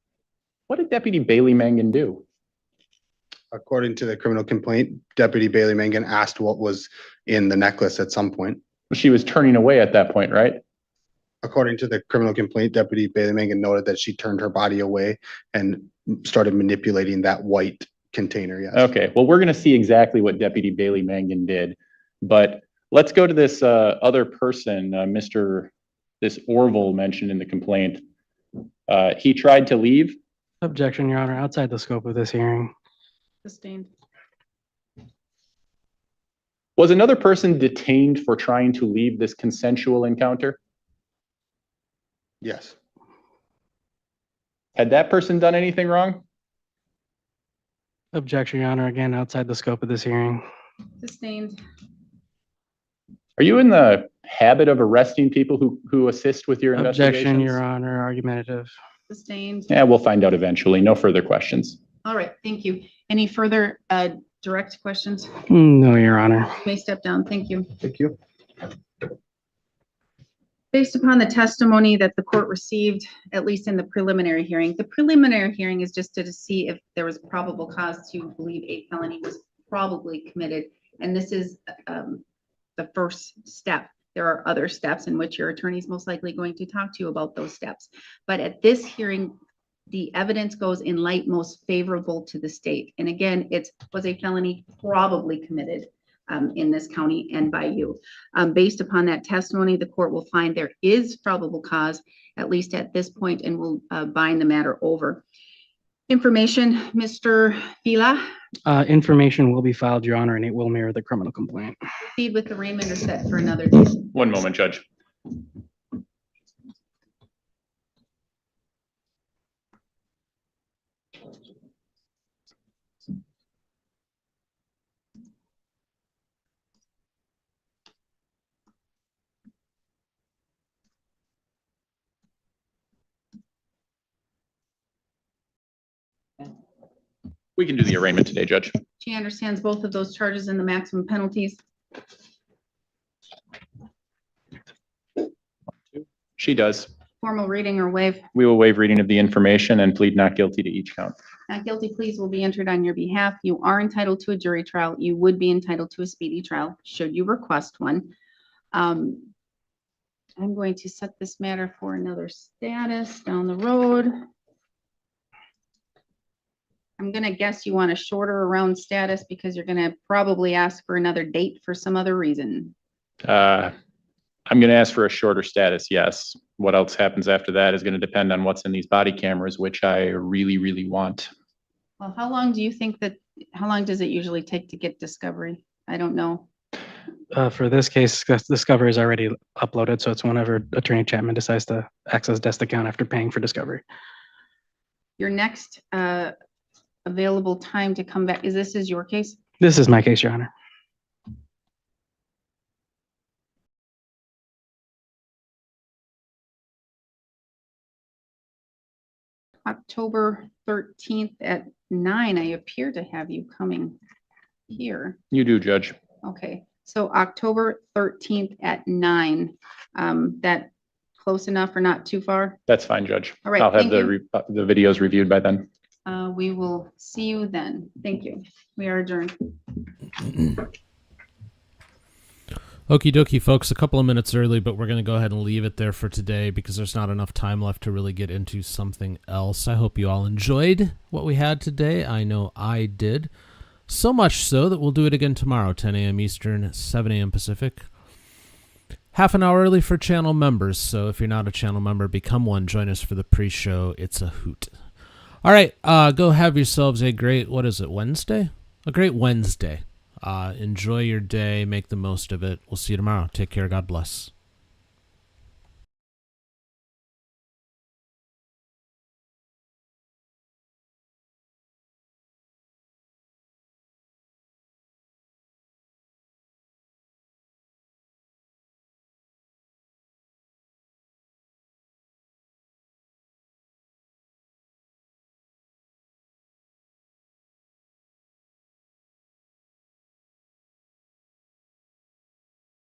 what did Deputy Bailey Mangan do?
According to the criminal complaint, Deputy Bailey Mangan asked what was in the necklace at some point.
She was turning away at that point, right?
According to the criminal complaint, Deputy Bailey Mangan noted that she turned her body away and started manipulating that white container, yes.
Okay, well, we're gonna see exactly what Deputy Bailey Mangan did, but let's go to this other person, this Orville mentioned in the complaint. He tried to leave.
Objection, Your Honor, outside the scope of this hearing.
Sustained.
Was another person detained for trying to leave this consensual encounter?
Yes.
Had that person done anything wrong?
Objection, Your Honor, again, outside the scope of this hearing.
Sustained.
Are you in the habit of arresting people who assist with your investigations?
Objection, Your Honor, argumentative.
Sustained.
Yeah, we'll find out eventually. No further questions.
All right, thank you. Any further direct questions?
No, Your Honor.
You may step down. Thank you.
Thank you.
Based upon the testimony that the court received, at least in the preliminary hearing, the preliminary hearing is just to see if there was probable cause to believe a felony was probably committed. And this is the first step. There are other steps in which your attorney is most likely going to talk to you about those steps. But at this hearing, the evidence goes in light most favorable to the state. And again, it was a felony probably committed in this county and by you. Based upon that testimony, the court will find there is probable cause, at least at this point, and will bind the matter over. Information, Mr. Fila.
Information will be filed, Your Honor, and it will mirror the criminal complaint.
Proceed with the arraignment or set for another day.
One moment, Judge. We can do the arraignment today, Judge.
She understands both of those charges and the maximum penalties.
She does.
Formal reading or waive.
We will waive reading of the information and plead not guilty to each count.
Not guilty pleas will be entered on your behalf. You are entitled to a jury trial. You would be entitled to a speedy trial should you request one. I'm going to set this matter for another status down the road. I'm gonna guess you want a shorter around status because you're gonna probably ask for another date for some other reason.
I'm gonna ask for a shorter status, yes. What else happens after that is gonna depend on what's in these body cameras, which I really, really want.
Well, how long do you think how long does it usually take to get discovery? I don't know.
For this case, Discovery is already uploaded, so it's whenever Attorney Chapman decides to access desk account after paying for Discovery.
Your next available time to come back, this is your case?
This is my case, Your Honor.
October 13th at 9, I appear to have you coming here.
You do, Judge.
Okay, so October 13th at 9, that close enough or not too far?
That's fine, Judge.
All right,
I'll have
thank
the videos reviewed by then.
We will see you then. Thank you. We are adjourned.
Okie dokie, folks, a couple of minutes early, but we're going to go ahead and leave it there for today because there's not enough time left to really get into something else. I hope you all enjoyed what we had today. I know I did. So much so that we'll do it again tomorrow, 10 a.m. Eastern, 7 a.m. Pacific. Half an hour early for channel members, so if you're not a channel member, become one. Join us for the pre-show. It's a hoot. All right, go have yourselves a great, Wednesday? A great Wednesday. Enjoy your day. Make the most of it. We'll see you tomorrow. Take care. God bless.